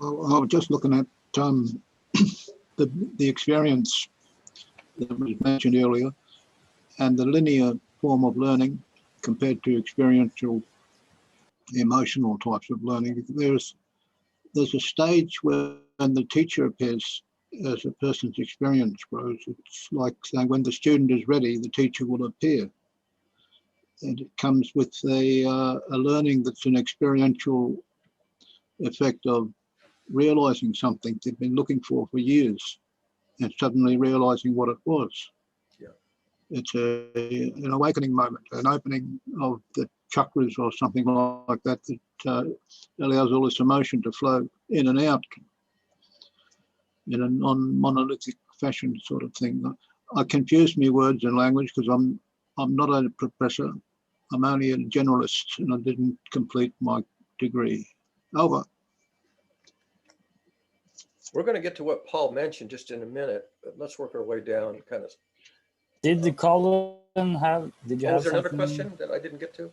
Well, I was just looking at the experience that was mentioned earlier and the linear form of learning compared to experiential, emotional types of learning. There's a stage where the teacher appears as a person's experience grows. It's like saying when the student is ready, the teacher will appear. And it comes with a learning that's an experiential effect of realizing something they've been looking for years and suddenly realizing what it was. Yeah. It's an awakening moment, an opening of the chakras or something like that that allows all this emotion to flow in and out in a non-monolithic fashion sort of thing. I confuse me words and language because I'm not a professor. I'm only a generalist and I didn't complete my degree. Over. We're going to get to what Paul mentioned just in a minute, but let's work our way down. Kind of. Did the Colin have? Did you have Was there another something? question that I didn't get to?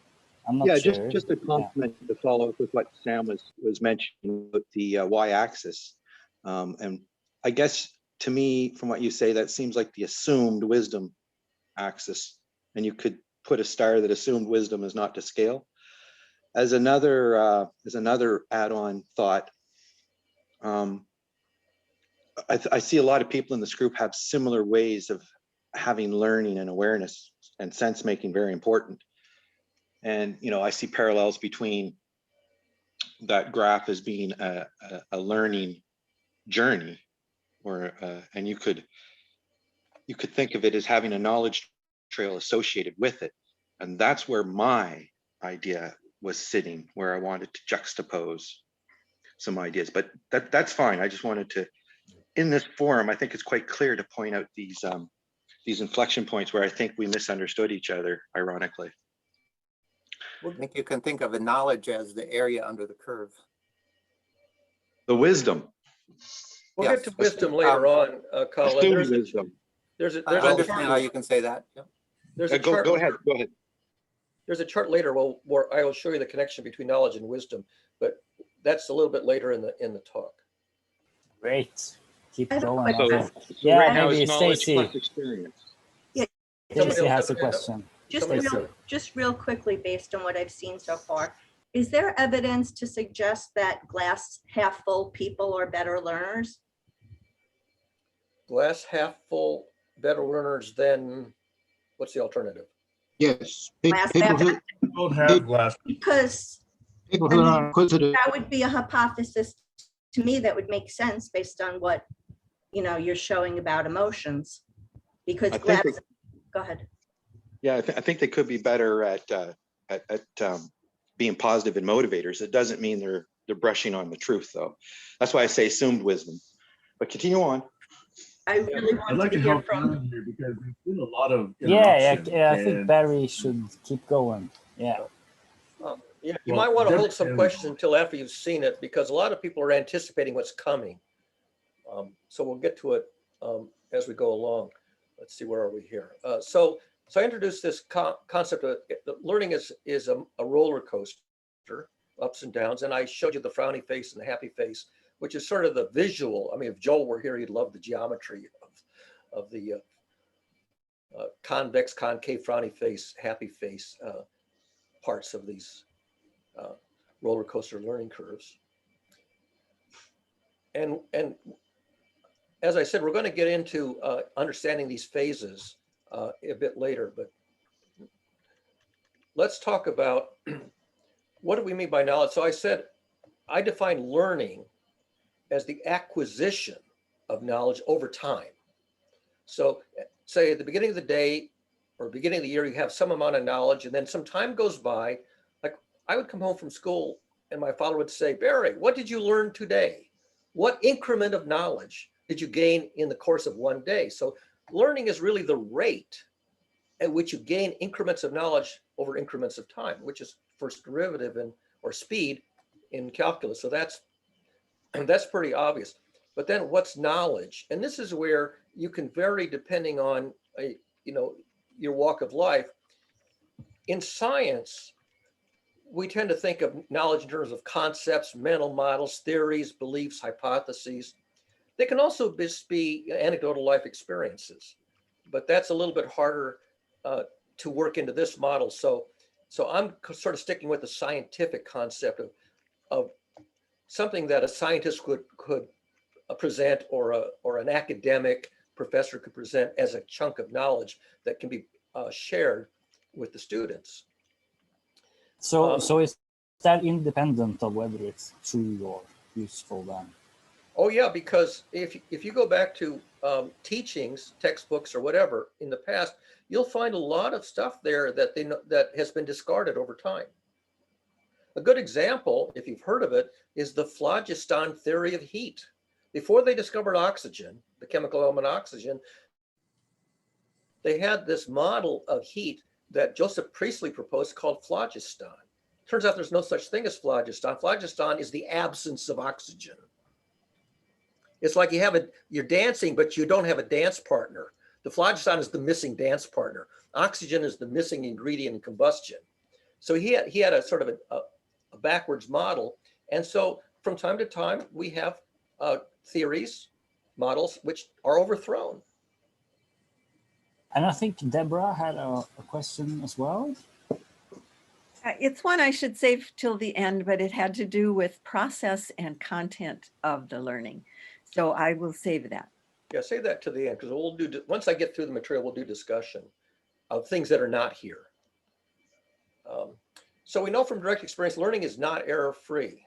I'm not Yeah, sure. just a compliment to follow up with what Sam was mentioning about the y-axis. And I guess to me, from what you say, that seems like the assumed wisdom axis. And you could put a star that assumed wisdom is not to scale. As another add-on thought, I see a lot of people in this group have similar ways of having learning and awareness and sense making very important. And, you know, I see parallels between that graph as being a learning journey, or and you could think of it as having a knowledge trail associated with it. And that's where my idea was sitting, where I wanted to juxtapose some ideas. But that's fine. I just wanted to, in this forum, I think it's quite clear to point out these inflection points where I think we misunderstood each other, ironically. I think you can think of the knowledge as the area under the curve. The wisdom. We'll Yes. get to wisdom later on, Colin. Assumed wisdom. There's I a understand how chart. you can say that. Yeah. There's a Go chart. ahead. Go ahead. There's a chart later where I will show you the connection between knowledge and wisdom, but that's a little bit later in the talk. Great. Keep I have a going. question. Alfred. So Yeah, right now maybe it's knowledge Stacy. plus experience. Somebody Stacy else has have a a hand up? question. Somebody Just real quickly, based on what I've seen so far, is there evidence to suggest that glass half full people are better learners? Glass half full, better learners than, what's the alternative? Yes. Glass People half- who Don't have glass. Because people who are inquisitive. that would be a hypothesis to me that would make sense based on what, you know, you're showing about emotions. Because I think glass, they- go ahead. Yeah, I think they could be better at being positive and motivators. It doesn't mean they're brushing on the truth, though. That's why I say assumed wisdom. But continue on. I really I'd want like to to hear help from. Aaron here because there's been a lot of Yeah, interruption. I think and- Barry should keep going. Yeah. Yeah, you Well, might want to Deb hold some can- questions until after you've seen it, because a lot of people are anticipating what's coming. So we'll get to it as we go along. Let's see, where are we here? So I introduced this concept of learning is a roller coaster, ups and downs. And I showed you the frowny face and the happy face, which is sort of the visual. I mean, if Joel were here, he'd love the geometry of the convex, concave, frowny face, happy face parts of these roller coaster learning curves. And as I said, we're going to get into understanding these phases a bit later, but let's talk about what do we mean by knowledge? So I said, I define learning as the acquisition of knowledge over time. So say at the beginning of the day or beginning of the year, you have some amount of knowledge, and then some time goes by. Like I would come home from school and my father would say, Barry, what did you learn today? What increment of knowledge did you gain in the course of one day? So learning is really the rate at which you gain increments of knowledge over increments of time, which is first derivative or speed in calculus. So that's pretty obvious. But then what's knowledge? And this is where you can vary depending on your walk of life. In science, we tend to think of knowledge in terms of concepts, mental models, theories, beliefs, hypotheses. They can also just be anecdotal life experiences, but that's a little bit harder to work into this model. So I'm sort of sticking with the scientific concept of something that a scientist could present, or an academic professor could present as a chunk of knowledge that can be shared with the students. So is that independent of whether it's true or useful then? Oh yeah, because if you go back to teachings, textbooks, or whatever in the past, you'll find a lot of stuff there that that has been discarded over time. A good example, if you've heard of it, is the phlogiston theory of heat. Before they discovered oxygen, the chemical element oxygen, they had this model of heat that Joseph Priestley proposed called phlogiston. Turns out there's no such thing as phlogiston. Phlogiston is the absence of oxygen. It's like you're dancing, but you don't have a dance partner. The phlogiston is the missing dance partner. Oxygen is the missing ingredient in combustion. So he had a sort of a backwards model. And so from time to time, we have theories, models, which are overthrown. And I think Deborah had a question as well. It's one I should save till the end, but it had to do with process and content of the learning. So I will save that. Yeah, save that to the end, because we'll do, once I get through the material, we'll do discussion of things that are not here. So we know from direct experience, learning is not error-free.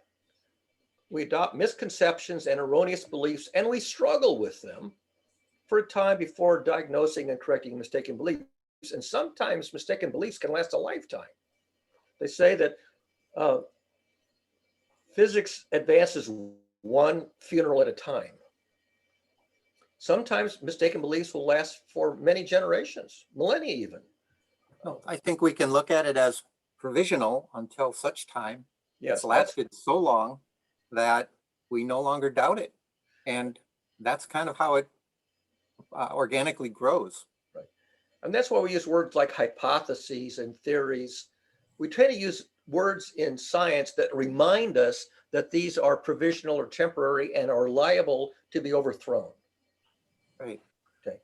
We adopt misconceptions and erroneous beliefs, and we struggle with them for a time before diagnosing and correcting mistaken beliefs. And sometimes mistaken beliefs can last a lifetime. They say that physics advances one funeral at a time. Sometimes mistaken beliefs will last for many generations, millennia even. Well, I think we can look at it as provisional until such time. Yes, it's lasted so long that we no longer doubt it. And that's kind of how it organically grows. Right. And that's why we use words like hypotheses and theories. We try to use words in science that remind us that these are provisional or temporary and are liable to be overthrown. Right. Okay.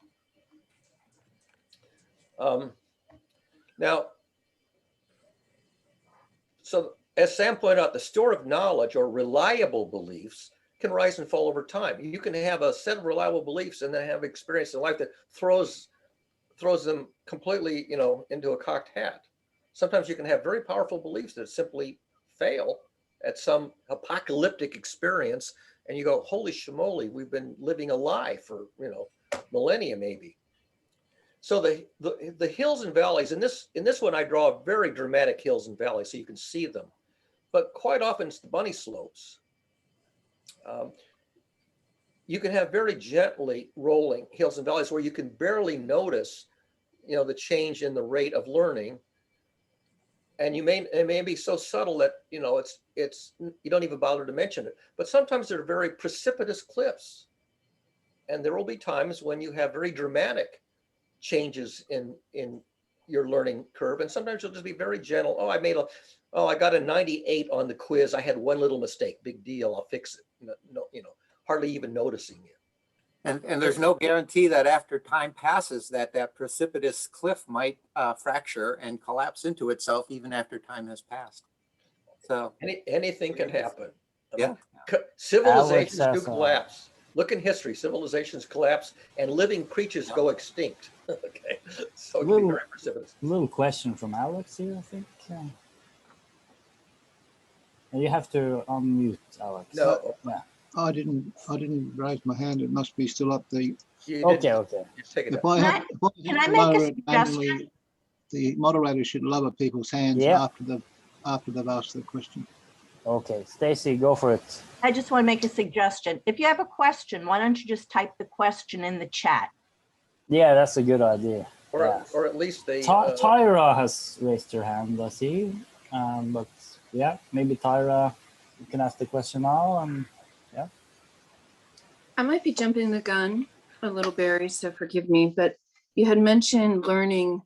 Now, so as Sam pointed out, the store of knowledge or reliable beliefs can rise and fall over time. You can have a set of reliable beliefs and then have experience in life that throws them completely, into a cocked hat. Sometimes you can have very powerful beliefs that simply fail at some apocalyptic experience, and you go, holy shmoly, we've been living a lie for millennia maybe. So the hills and valleys, in this one I draw very dramatic hills and valleys so you can see them, but quite often it's the bunny slopes. You can have very gently rolling hills and valleys where you can barely notice, the change in the rate of learning. And it may be so subtle that, it's you don't even bother to mention it. But sometimes they're very precipitous cliffs. And there will be times when you have very dramatic changes in your learning curve. And sometimes you'll just be very gentle. I got a 98 on the quiz. I had one little mistake, big deal. I'll fix it. Hardly even noticing it. And there's no guarantee that after time passes that precipitous cliff might fracture and collapse into itself even after time has passed. So anything can happen. Yeah. Civilizations do collapse. Look in history, civilizations collapse and living creatures go extinct. Okay, so it can be very precipitous. Little question from Alex here, I think. You have to unmute, Alex. No. Yeah. I didn't raise my hand. It must be still up there. Okay. Just take it If up. I Can I had to make a lower it suggestion? manually, the moderator should lower people's hands Yeah. after they've asked the question. Okay, Stacy, go for it. I just want to make a suggestion. If you have a question, why don't you just type the question in the chat? Yeah, that's a good idea. Or at least they. Tyra has raised her hand, I see. But yeah, maybe Tyra, you can ask the question now. Yeah. I might be jumping the gun a little, Barry, so forgive me, but you had mentioned learning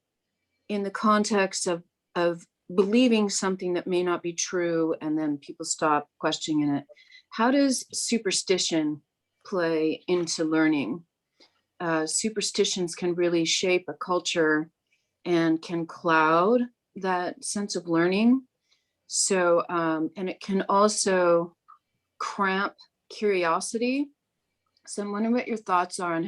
in the context of believing something that may not be true, and then people stop questioning it. How does superstition play into learning? Superstitions can really shape a culture and can cloud that sense of learning. So, and it can also cramp curiosity. So I'm wondering what your thoughts are on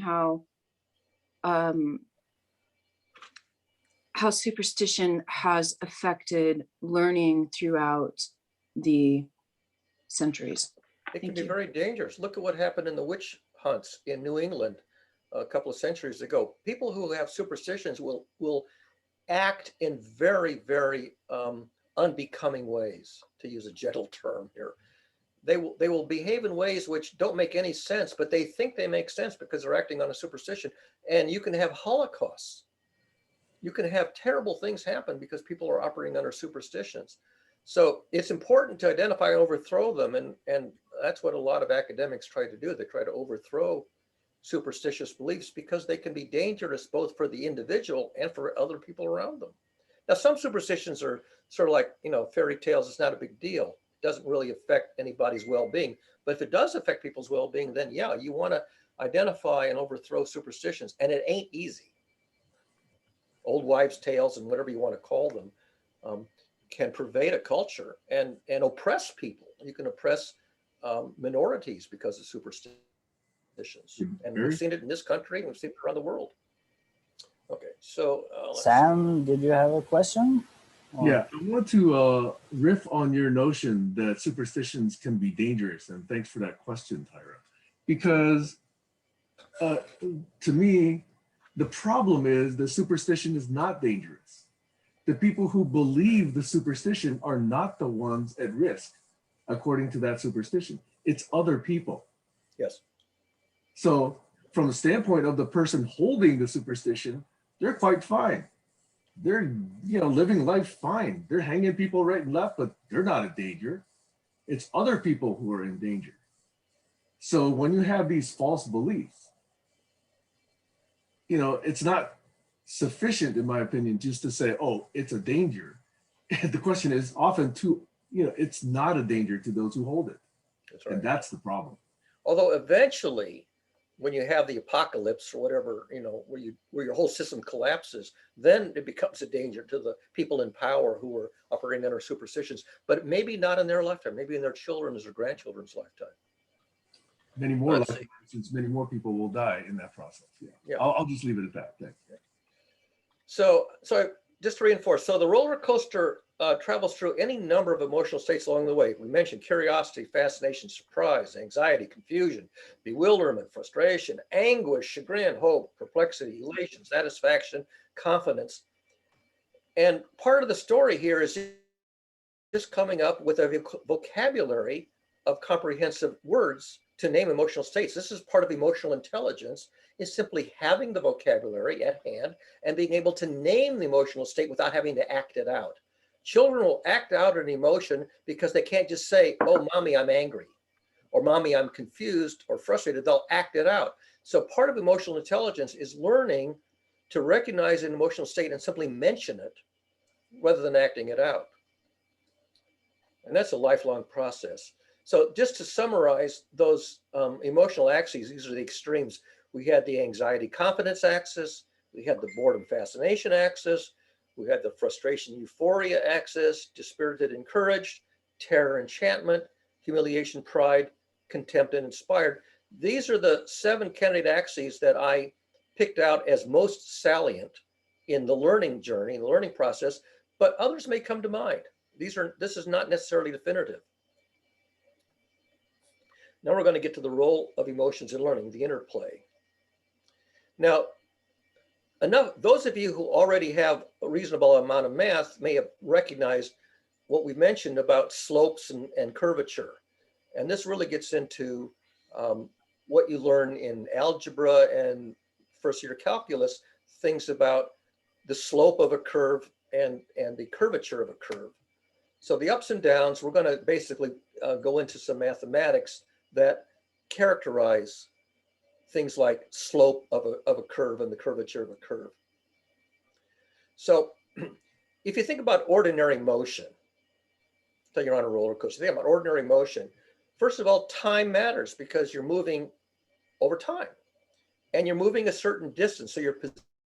how superstition has affected learning throughout the centuries. It can Thank be you. very dangerous. Look at what happened in the witch hunts in New England a couple of centuries ago. People who have superstitions will act in very, very unbecoming ways, to use a gentle term here. They will behave in ways which don't make any sense, but they think they make sense because they're acting on a superstition. And you can have holocausts. You can have terrible things happen because people are operating under superstitions. So it's important to identify and overthrow them. And that's what a lot of academics try to do. They try to overthrow superstitious beliefs because they can be dangerous both for the individual and for other people around them. Now, some superstitions are sort of like, fairy tales. It's not a big deal. It doesn't really affect anybody's well-being. But if it does affect people's well-being, then yeah, you want to identify and overthrow superstitions. And it ain't easy. Old wives' tales and whatever you want to call them can pervade a culture and oppress people. You can oppress minorities because of superstitions. And we've seen it in this country, and we've seen it around the world. Okay, so Sam, did you have a question? Yeah, I want to riff on your notion that superstitions can be dangerous, and thanks for that question, Tyra. Because to me, the problem is that superstition is not dangerous. The people who believe the superstition are not the ones at risk, according to that superstition. It's other people. Yes. So from the standpoint of the person holding the superstition, they're quite fine. They're living life fine. They're hanging people right and left, but they're not in danger. It's other people who are in danger. So when you have these false beliefs, it's not sufficient, in my opinion, just to say, oh, it's a danger. The question is often it's not a danger to those who hold it. That's right. And that's the problem. Although eventually, when you have the apocalypse or whatever, where your whole system collapses, then it becomes a danger to the people in power who are operating under superstitions, but maybe not in their lifetime, maybe in their children's or grandchildren's lifetime. Many more since many more people will die in that process. Yeah. I'll just leave it at that. Thanks. So just to reinforce, so the roller coaster travels through any number of emotional states along the way. We mentioned curiosity, fascination, surprise, anxiety, confusion, bewilderment, frustration, anguish, chagrin, hope, perplexity, elation, satisfaction, confidence. And part of the story here is just coming up with a vocabulary of comprehensive words to name emotional states. This is part of emotional intelligence, is simply having the vocabulary at hand and being able to name the emotional state without having to act it out. Children will act out an emotion because they can't just say, oh, mommy, I'm angry, or mommy, I'm confused or frustrated. They'll act it out. So part of emotional intelligence is learning to recognize an emotional state and simply mention it rather than acting it out. And that's a lifelong process. So just to summarize those emotional axes, these are the extremes. We had the anxiety confidence axis, we had the boredom fascination axis, we had the frustration euphoria axis, dispirited encouraged, terror enchantment, humiliation pride, contempt and inspired. These are the 7 candidate axes that I picked out as most salient in the learning journey, the learning process, but others may come to mind. This is not necessarily definitive. Now we're going to get to the role of emotions in learning, the interplay. Now, those of you who already have a reasonable amount of math may have recognized what we mentioned about slopes and curvature. And this really gets into what you learn in algebra and first year calculus, things about the slope of a curve and the curvature of a curve. So the ups and downs, we're going to basically go into some mathematics that characterize things like slope of a curve and the curvature of a curve. So if you think about ordinary motion, so you're on a roller coaster, think about ordinary motion. First of all, time matters because you're moving over time and you're moving a certain distance. So your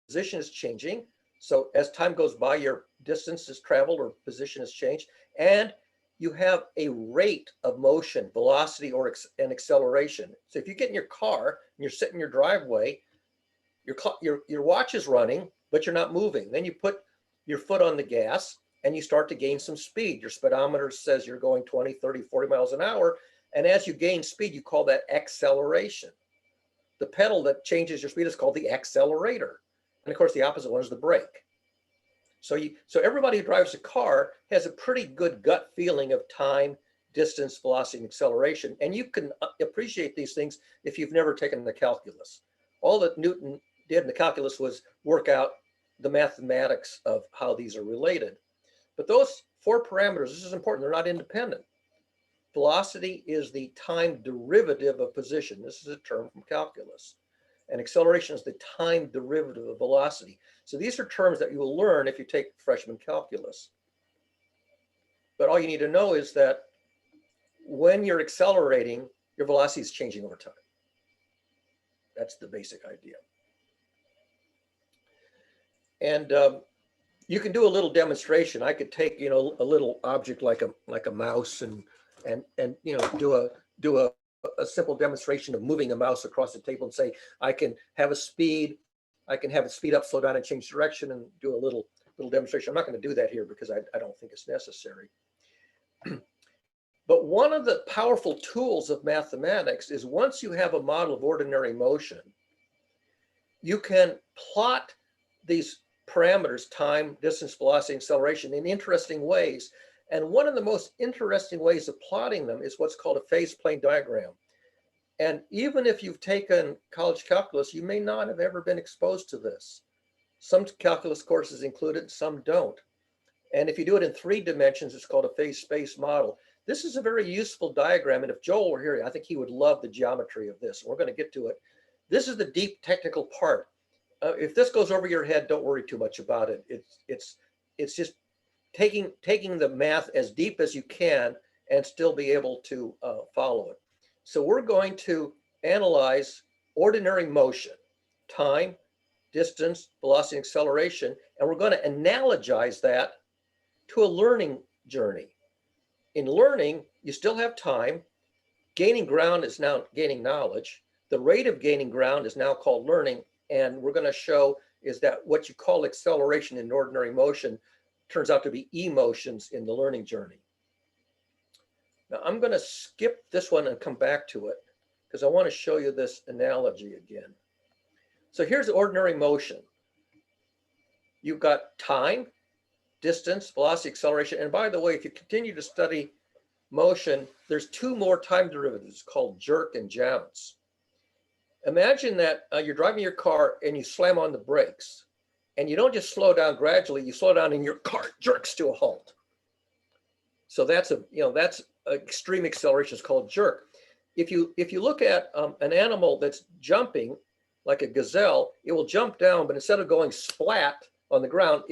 position is changing. So as time goes by, your distance is traveled or position has changed. And you have a rate of motion, velocity or an acceleration. So if you get in your car and you're sitting in your driveway, your watch is running, but you're not moving. Then you put your foot on the gas and you start to gain some speed. Your speedometer says you're going 20, 30, 40 miles an hour. And as you gain speed, you call that acceleration. The pedal that changes your speed is called the accelerator. And of course, the opposite one is the brake. So everybody who drives a car has a pretty good gut feeling of time, distance, velocity, and acceleration. And you can appreciate these things if you've never taken the calculus. All that Newton did in the calculus was work out the mathematics of how these are related. But those 4 parameters, this is important, they're not independent. Velocity is the time derivative of position. This is a term from calculus. And acceleration is the time derivative of velocity. So these are terms that you will learn if you take freshman calculus. But all you need to know is that when you're accelerating, your velocity is changing over time. That's the basic idea. And you can do a little demonstration. I could take, a little object like a mouse and do a simple demonstration of moving a mouse across the table and say, I can have a speed, I can have it speed up, slow down, and change direction, and do a little demonstration. I'm not going to do that here because I don't think it's necessary. But one of the powerful tools of mathematics is once you have a model of ordinary motion, you can plot these parameters, time, distance, velocity, acceleration, in interesting ways. And one of the most interesting ways of plotting them is what's called a phase plane diagram. And even if you've taken college calculus, you may not have ever been exposed to this. Some calculus courses include it, some don't. And if you do it in 3 dimensions, it's called a phase space model. This is a very useful diagram. And if Joel were here, I think he would love the geometry of this. We're going to get to it. This is the deep technical part. If this goes over your head, don't worry too much about it. It's just taking the math as deep as you can and still be able to follow it. So we're going to analyze ordinary motion, time, distance, velocity, and acceleration, and we're going to analogize that to a learning journey. In learning, you still have time. Gaining ground is now gaining knowledge. The rate of gaining ground is now called learning, and we're going to show is that what you call acceleration in ordinary motion turns out to be emotions in the learning journey. Now I'm going to skip this one and come back to it because I want to show you this analogy again. So here's ordinary motion. You've got time, distance, velocity, acceleration. And by the way, if you continue to study motion, there's 2 more time derivatives called jerk and jounce. Imagine that you're driving your car and you slam on the brakes. And you don't just slow down gradually, you slow down and your car jerks to a halt. So that's extreme acceleration. It's called jerk. If you look at an animal that's jumping, like a gazelle, it will jump down, but instead of going splat on the ground,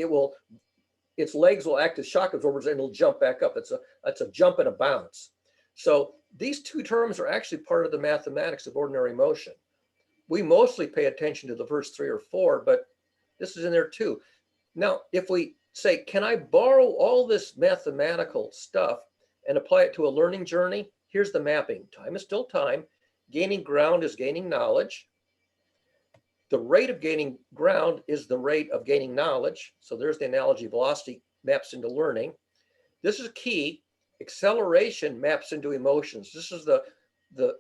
its legs will act as shock absorbers and it'll jump back up. It's a jump and a bounce. So these 2 terms are actually part of the mathematics of ordinary motion. We mostly pay attention to the first 3 or 4, but this is in there too. Now, if we say, can I borrow all this mathematical stuff and apply it to a learning journey? Here's the mapping. Time is still time. Gaining ground is gaining knowledge. The rate of gaining ground is the rate of gaining knowledge. So there's the analogy. Velocity maps into learning. This is key. Acceleration maps into emotions. This is the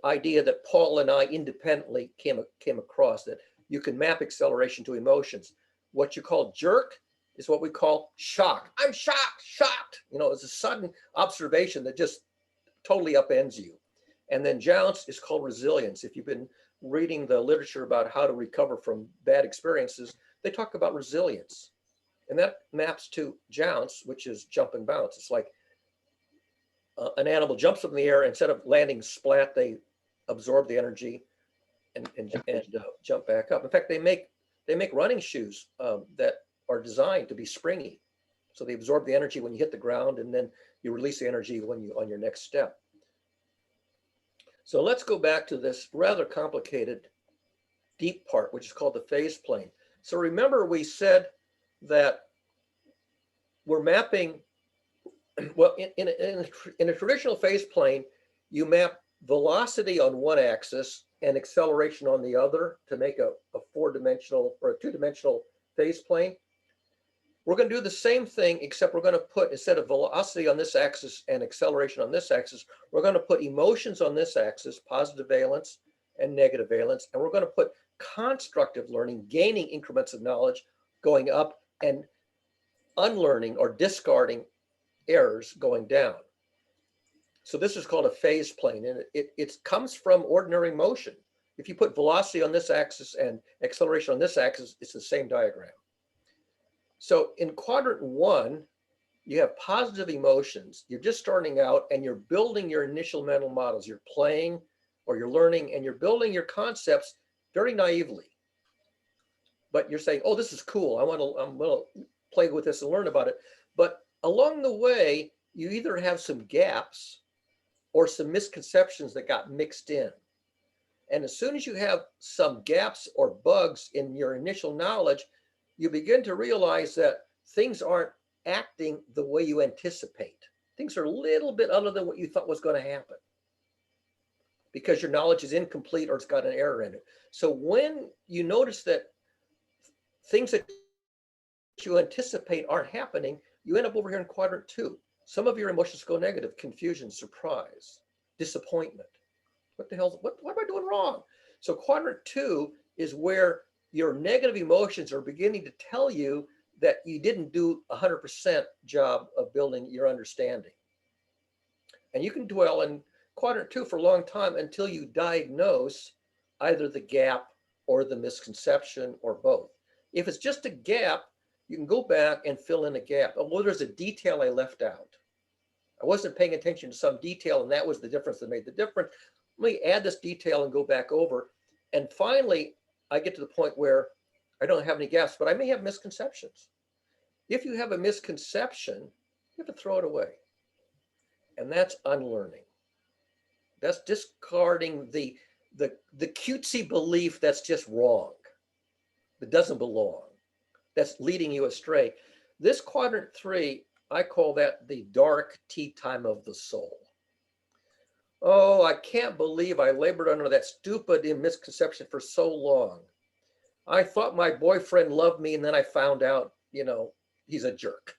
idea that Paul and I independently came across, that you can map acceleration to emotions. What you call jerk is what we call shock. I'm shocked. It's a sudden observation that just totally upends you. And then jounce is called resilience. If you've been reading the literature about how to recover from bad experiences, they talk about resilience. And that maps to jounce, which is jump and bounce. It's like an animal jumps up in the air, instead of landing splat, they absorb the energy and jump back up. In fact, they make running shoes that are designed to be springy. So they absorb the energy when you hit the ground, and then you release the energy when you on your next step. So let's go back to this rather complicated deep part, which is called the phase plane. So remember we said that we're mapping, well, in a traditional phase plane, you map velocity on one axis and acceleration on the other to make a four-dimensional or a two-dimensional phase plane. We're going to do the same thing, except we're going to put, instead of velocity on this axis and acceleration on this axis, we're going to put emotions on this axis, positive valence and negative valence, and we're going to put constructive learning, gaining increments of knowledge, going up, and unlearning or discarding errors going down. So this is called a phase plane, and it comes from ordinary motion. If you put velocity on this axis and acceleration on this axis, it's the same diagram. So in quadrant 1, you have positive emotions. You're just starting out and you're building your initial mental models. You're playing or you're learning and you're building your concepts very naively. But you're saying, oh, this is cool. I'm gonna play with this and learn about it. But along the way, you either have some gaps or some misconceptions that got mixed in. And as soon as you have some gaps or bugs in your initial knowledge, you begin to realize that things aren't acting the way you anticipate. Things are a little bit other than what you thought was going to happen because your knowledge is incomplete or it's got an error in it. So when you notice that things that you anticipate aren't happening, you end up over here in quadrant 2. Some of your emotions go negative: confusion, surprise, disappointment. What the hell, what am I doing wrong? So quadrant 2 is where your negative emotions are beginning to tell you that you didn't do 100% job of building your understanding. And you can dwell in quadrant 2 for a long time until you diagnose either the gap or the misconception or both. If it's just a gap, you can go back and fill in a gap. Oh, well, there's a detail I left out. I wasn't paying attention to some detail, and that was the difference that made the difference. Let me add this detail and go back over. And finally, I get to the point where I don't have any gaps, but I may have misconceptions. If you have a misconception, you have to throw it away. And that's unlearning. That's discarding the cutesy belief that's just wrong, that doesn't belong, that's leading you astray. This quadrant 3, I call that the dark tea time of the soul. Oh, I can't believe I labored under that stupid misconception for so long. I thought my boyfriend loved me, and then I found out, he's a jerk,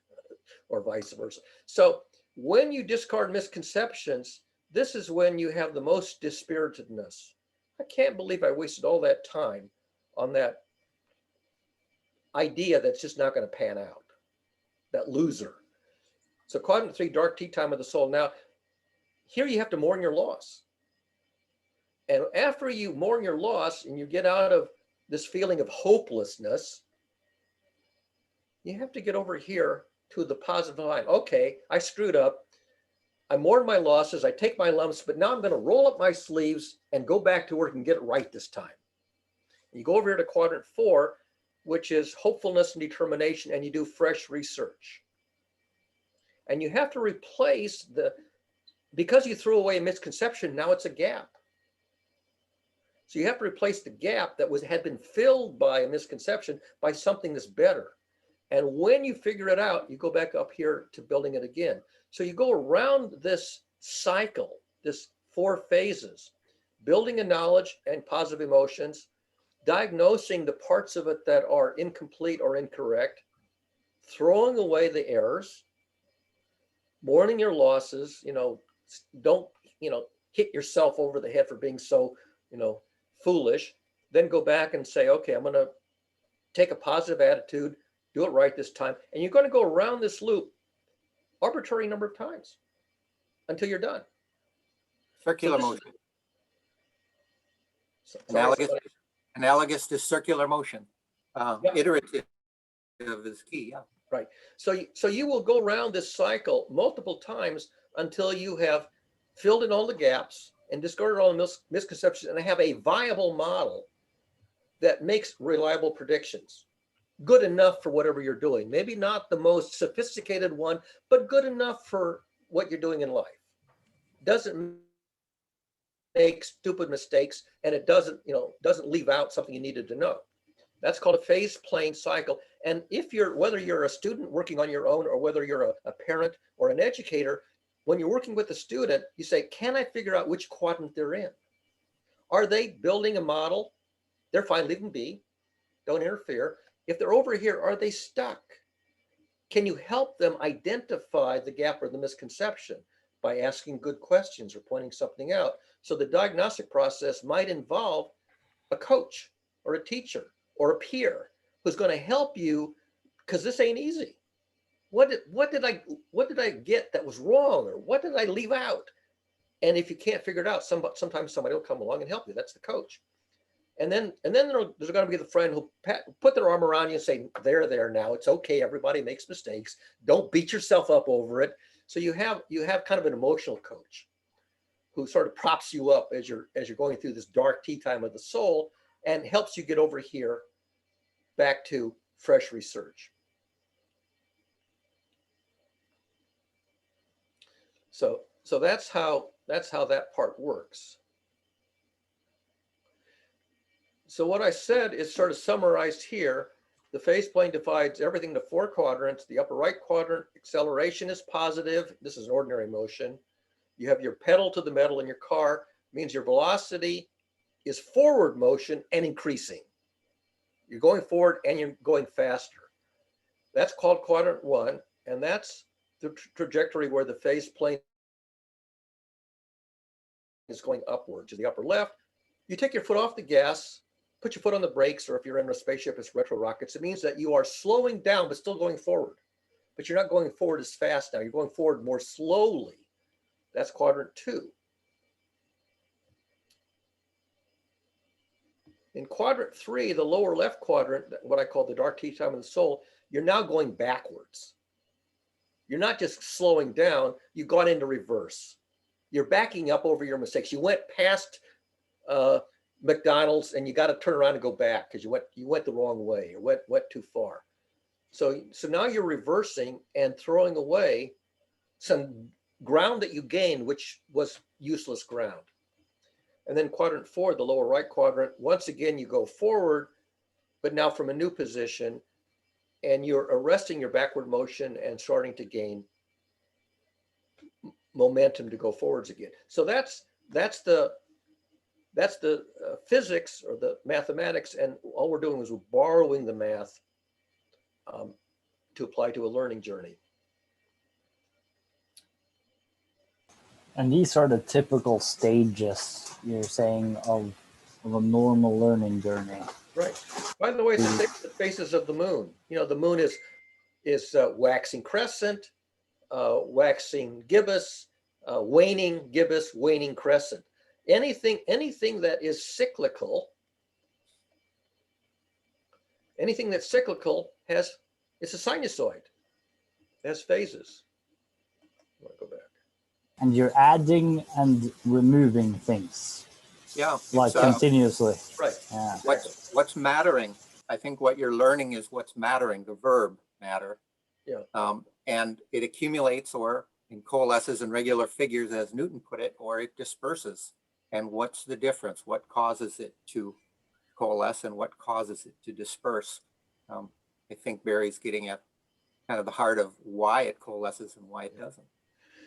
or vice versa. So when you discard misconceptions, this is when you have the most dispiritedness. I can't believe I wasted all that time on that idea that's just not going to pan out, that loser. So quadrant 3, dark tea time of the soul. Now, here you have to mourn your loss. And after you mourn your loss and you get out of this feeling of hopelessness, you have to get over here to the positive line. Okay, I screwed up. I mourn my losses. I take my lumps, but now I'm going to roll up my sleeves and go back to work and get it right this time. You go over here to quadrant 4, which is hopefulness and determination, and you do fresh research. And you have to replace because you threw away a misconception, now it's a gap. So you have to replace the gap that had been filled by a misconception by something that's better. And when you figure it out, you go back up here to building it again. So you go around this cycle, this 4 phases: building a knowledge and positive emotions, diagnosing the parts of it that are incomplete or incorrect, throwing away the errors, mourning your losses. Don't hit yourself over the head for being so foolish. Then go back and say, okay, I'm going to take a positive attitude, do it right this time. And you're going to go around this loop arbitrary number of times until you're done. Circular motion. Analogous to circular motion. Yeah. Iterative is key. Yeah. Right. So you will go around this cycle multiple times until you have filled in all the gaps and discarded all the misconceptions and have a viable model that makes reliable predictions. good enough for whatever you're doing. Maybe not the most sophisticated one, but good enough for what you're doing in life. Doesn't make stupid mistakes, and it doesn't leave out something you needed to know. That's called a phase plane cycle. And if whether you're a student working on your own or whether you're a parent or an educator, when you're working with a student, you say, can I figure out which quadrant they're in? Are they building a model? They're fine, leave them be. Don't interfere. If they're over here, are they stuck? Can you help them identify the gap or the misconception by asking good questions or pointing something out? So the diagnostic process might involve a coach or a teacher or a peer who's going to help you, because this ain't easy. What did I get that was wrong, or what did I leave out? And if you can't figure it out, sometimes somebody will come along and help you. That's the coach. And then there's going to be the friend who'll put their arm around you and say, there now, it's okay, everybody makes mistakes, don't beat yourself up over it. So you have kind of an emotional coach who sort of props you up as you're going through this dark tea time of the soul, and helps you get over here back to fresh research. So that's how that part works. So what I said is sort of summarized here. The phase plane divides everything into 4 quadrants. The upper right quadrant, acceleration is positive. This is an ordinary motion. You have your pedal to the metal in your car, means your velocity is forward motion and increasing. You're going forward and you're going faster. That's called quadrant 1, and that's the trajectory where the phase plane is going upward to the upper left. You take your foot off the gas, put your foot on the brakes, or if you're in a spaceship, it's retro rockets. It means that you are slowing down, but still going forward. But you're not going forward as fast now. You're going forward more slowly. That's quadrant 2. In quadrant 3, the lower left quadrant, what I call the dark tea time of the soul, you're now going backwards. You're not just slowing down, you've gone into reverse. You're backing up over your mistakes. You went past McDonald's and you got to turn around and go back because you went the wrong way or went too far. So now you're reversing and throwing away some ground that you gained, which was useless ground. And then quadrant 4, the lower right quadrant, once again, you go forward, but now from a new position, and you're arresting your backward motion and starting to gain momentum to go forwards again. So that's the physics or the mathematics, and all we're doing is we're borrowing the math to apply to a learning journey. And these are the typical stages, you're saying, of a normal learning journey. Right. By the way, it's the same with the phases of the moon. You know, the moon is waxing crescent, waxing gibbous, waning gibbous, waning crescent. Anything that is cyclical, anything that's cyclical it's a sinusoid. It has phases. I want to go back. And you're adding and removing things. Yeah. Like continuously. Right. Yeah. What's mattering? I think what you're learning is what's mattering, the verb matter. Yeah. And it accumulates or coalesces in regular figures, as Newton put it, or it disperses. And what's the difference? What causes it to coalesce and what causes it to disperse? I think Barry's getting at kind of the heart of why it coalesces and why it doesn't.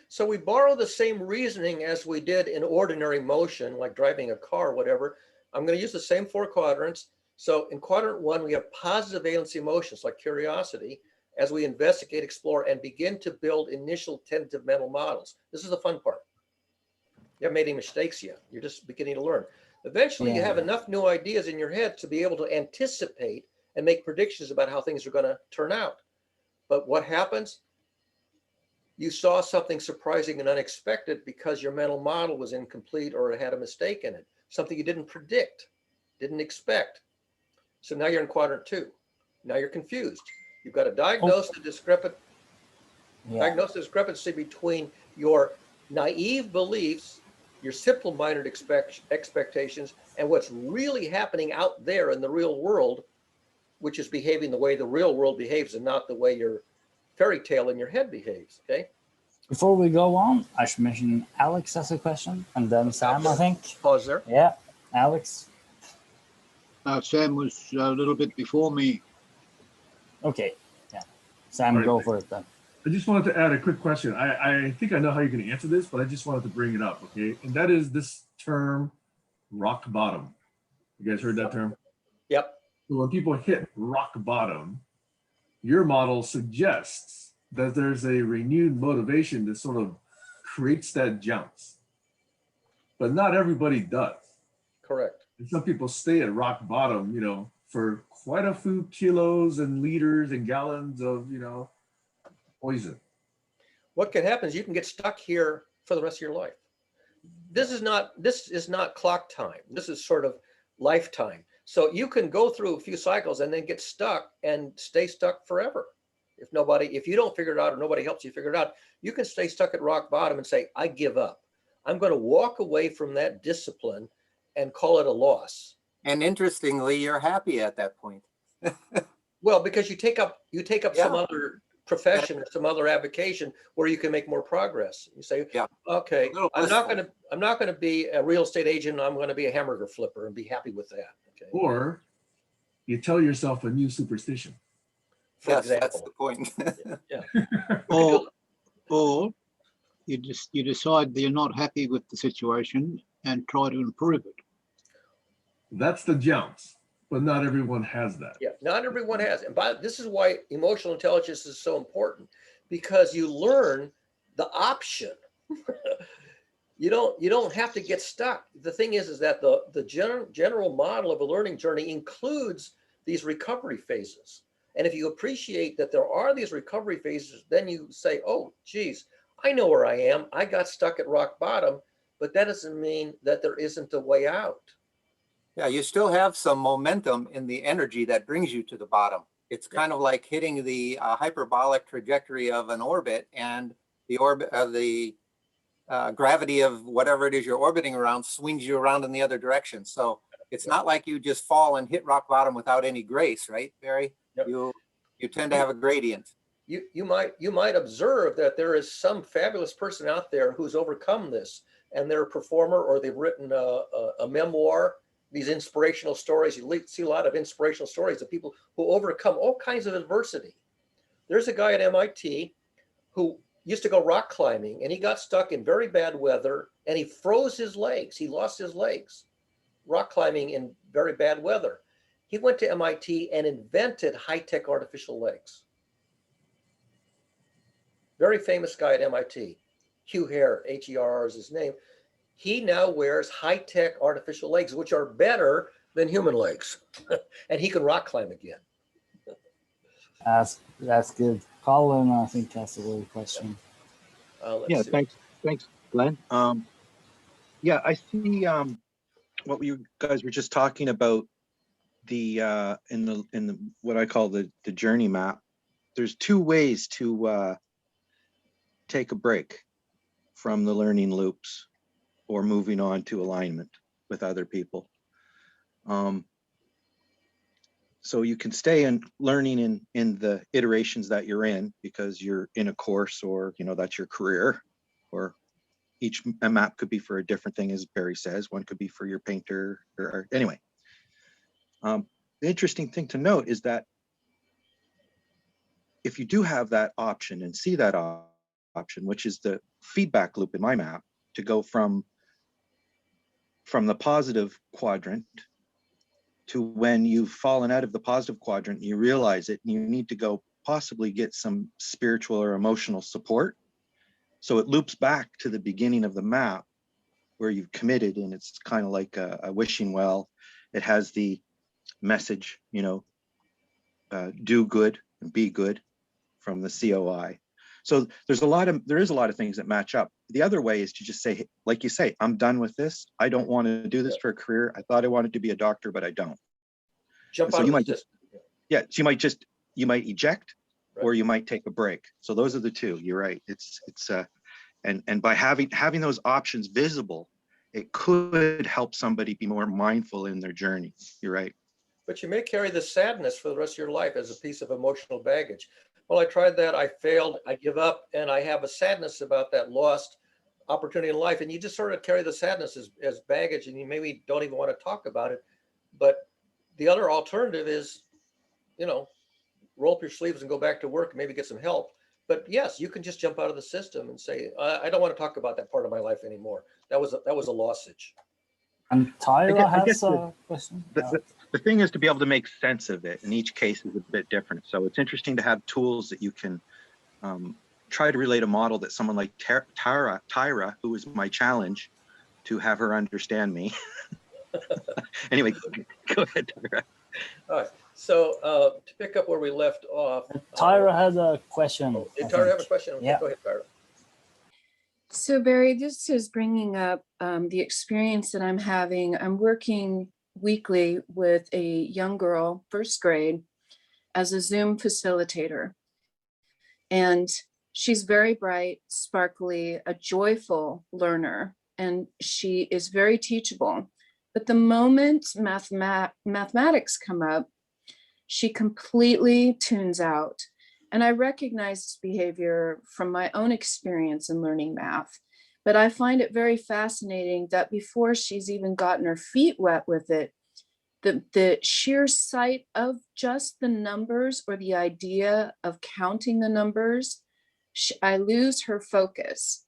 So we borrow the same reasoning as we did in ordinary motion, like driving a car or whatever. I'm going to use the same 4 quadrants. So in quadrant 1, we have positive valency emotions like curiosity as we investigate, explore, and begin to build initial tentative mental models. This is the fun part. You haven't made any mistakes yet. You're just beginning to learn. Eventually, you have enough new ideas in your head to be able to anticipate and make predictions about how things are going to turn out. But what happens? You saw something surprising and unexpected because your mental model was incomplete or it had a mistake in it. Something you didn't predict, didn't expect. So now you're in quadrant 2. Now you're confused. You've got to diagnose the discrepancy between your naive beliefs, your simple-minded expectations, and what's really happening out there in the real world which is behaving the way the real world behaves and not the way your fairy tale in your head behaves. Okay. Before we go on, I should mention Alex has a question, and then Sam, I think. Pause there. Yeah, Alex. Sam was a little bit before me. Okay, yeah. Sam, All right. go for it then. I just wanted to add a quick question. I think I know how you're going to answer this, but I just wanted to bring it up, okay? And that is this term, rock bottom. You guys heard that term? Yep. So when people hit rock bottom, your model suggests that there's a renewed motivation that sort of creates that jumps. But not everybody does. Correct. And some people stay at rock bottom, you know, for quite a few kilos and liters and gallons of, you know, poison. What can happen is you can get stuck here for the rest of your life. This is not clock time. This is sort of lifetime. So you can go through a few cycles and then get stuck and stay stuck forever. If you don't figure it out or nobody helps you figure it out, you can stay stuck at rock bottom and say, I give up. I'm going to walk away from that discipline and call it a loss. And interestingly, you're happy at that point. Well, because you take up some Yeah. other profession or some other avocation where you can make more progress. You say, Yeah. okay, A little I'm not blissful. going to be a real estate agent. I'm going to be a hamburger flipper and be happy with that. Okay. Or you tell yourself a new superstition. For Yes, that's example. the point. Or you decide that you're not happy with the situation and try to improve it. That's the jumps, but not everyone has that. Yeah, not everyone has. And this is why emotional intelligence is so important, because you learn the option. You don't have to get stuck. The thing is that the general model of a learning journey includes these recovery phases. And if you appreciate that there are these recovery phases, then you say, oh, geez, I know where I am. I got stuck at rock bottom, but that doesn't mean that there isn't a way out. Yeah, you still have some momentum in the energy that brings you to the bottom. It's kind of like hitting the hyperbolic trajectory of an orbit, and the orbit of the gravity of whatever it is you're orbiting around swings you around in the other direction. So it's not like you just fall and hit rock bottom without any grace, right, Barry? Yep. You tend to have a gradient. You might observe that there is some fabulous person out there who's overcome this, and they're a performer, or they've written a memoir. These inspirational stories, you see a lot of inspirational stories of people who overcome all kinds of adversity. There's a guy at MIT who used to go rock climbing, and he got stuck in very bad weather, and he froze his legs. He lost his legs rock climbing in very bad weather. He went to MIT and invented high-tech artificial legs. Very famous guy at MIT. Hugh Herr, H-E-R-R is his name. He now wears high-tech artificial legs, which are better than human legs. And he can rock climb again. That's good. Colin, I think that's a good question. Yeah, See. thanks, Glenn. Yeah, I see what you guys were just talking about, the in the what I call the journey map. There's two ways to take a break from the learning loops or moving on to alignment with other people. So you can stay in learning in the iterations that you're in, because you're in a course, or that's your career, or a map could be for a different thing, as Barry says. One could be for your painter, or anyway. The interesting thing to note is that if you do have that option and see that option, which is the feedback loop in my map, to go from the positive quadrant to when you've fallen out of the positive quadrant, you realize it, and you need to go possibly get some spiritual or emotional support. So it loops back to the beginning of the map where you've committed, and it's kind of like a wishing well. It has the message, do good and be good from the COI. So there is a lot of things that match up. The other way is to just say, like you say, I'm done with this. I don't want to do this for a career. I thought I wanted to be a doctor, but I don't. Jump so out you of might the just, you might eject, Right. or you might take a break. So those are the two. You're right. It's and by having those options visible, it could help somebody be more mindful in their journey. You're right. but you may carry the sadness for the rest of your life as a piece of emotional baggage. Well, I tried that, I failed, I give up, and I have a sadness about that lost opportunity in life. And you just sort of carry the sadness as baggage, and you maybe don't even want to talk about it. But the other alternative is, you know, roll up your sleeves and go back to work and maybe get some help. But yes, you can just jump out of the system and say, I don't want to talk about that part of my life anymore. That was a lossage. And Tyra I has guess a question. The thing is to be able to make sense of it, and each case is a bit different. So it's interesting to have tools that you can try to relate a model that someone like Tyra, who is my challenge, to have her understand me. Anyway, go ahead, Tyra. All right. So to pick up where we left off. Tyra has a question. Oh, did Tyra have a question? Okay, yeah. Go ahead, Tyra. So Barry, this is bringing up the experience that I'm having. I'm working weekly with a young girl, first grade, as a Zoom facilitator. And she's very bright, sparkly, a joyful learner, and she is very teachable. But the moment mathematics come up, she completely tunes out. And I recognize this behavior from my own experience in learning math. But I find it very fascinating that before she's even gotten her feet wet with it, the sheer sight of just the numbers or the idea of counting the numbers, I lose her focus.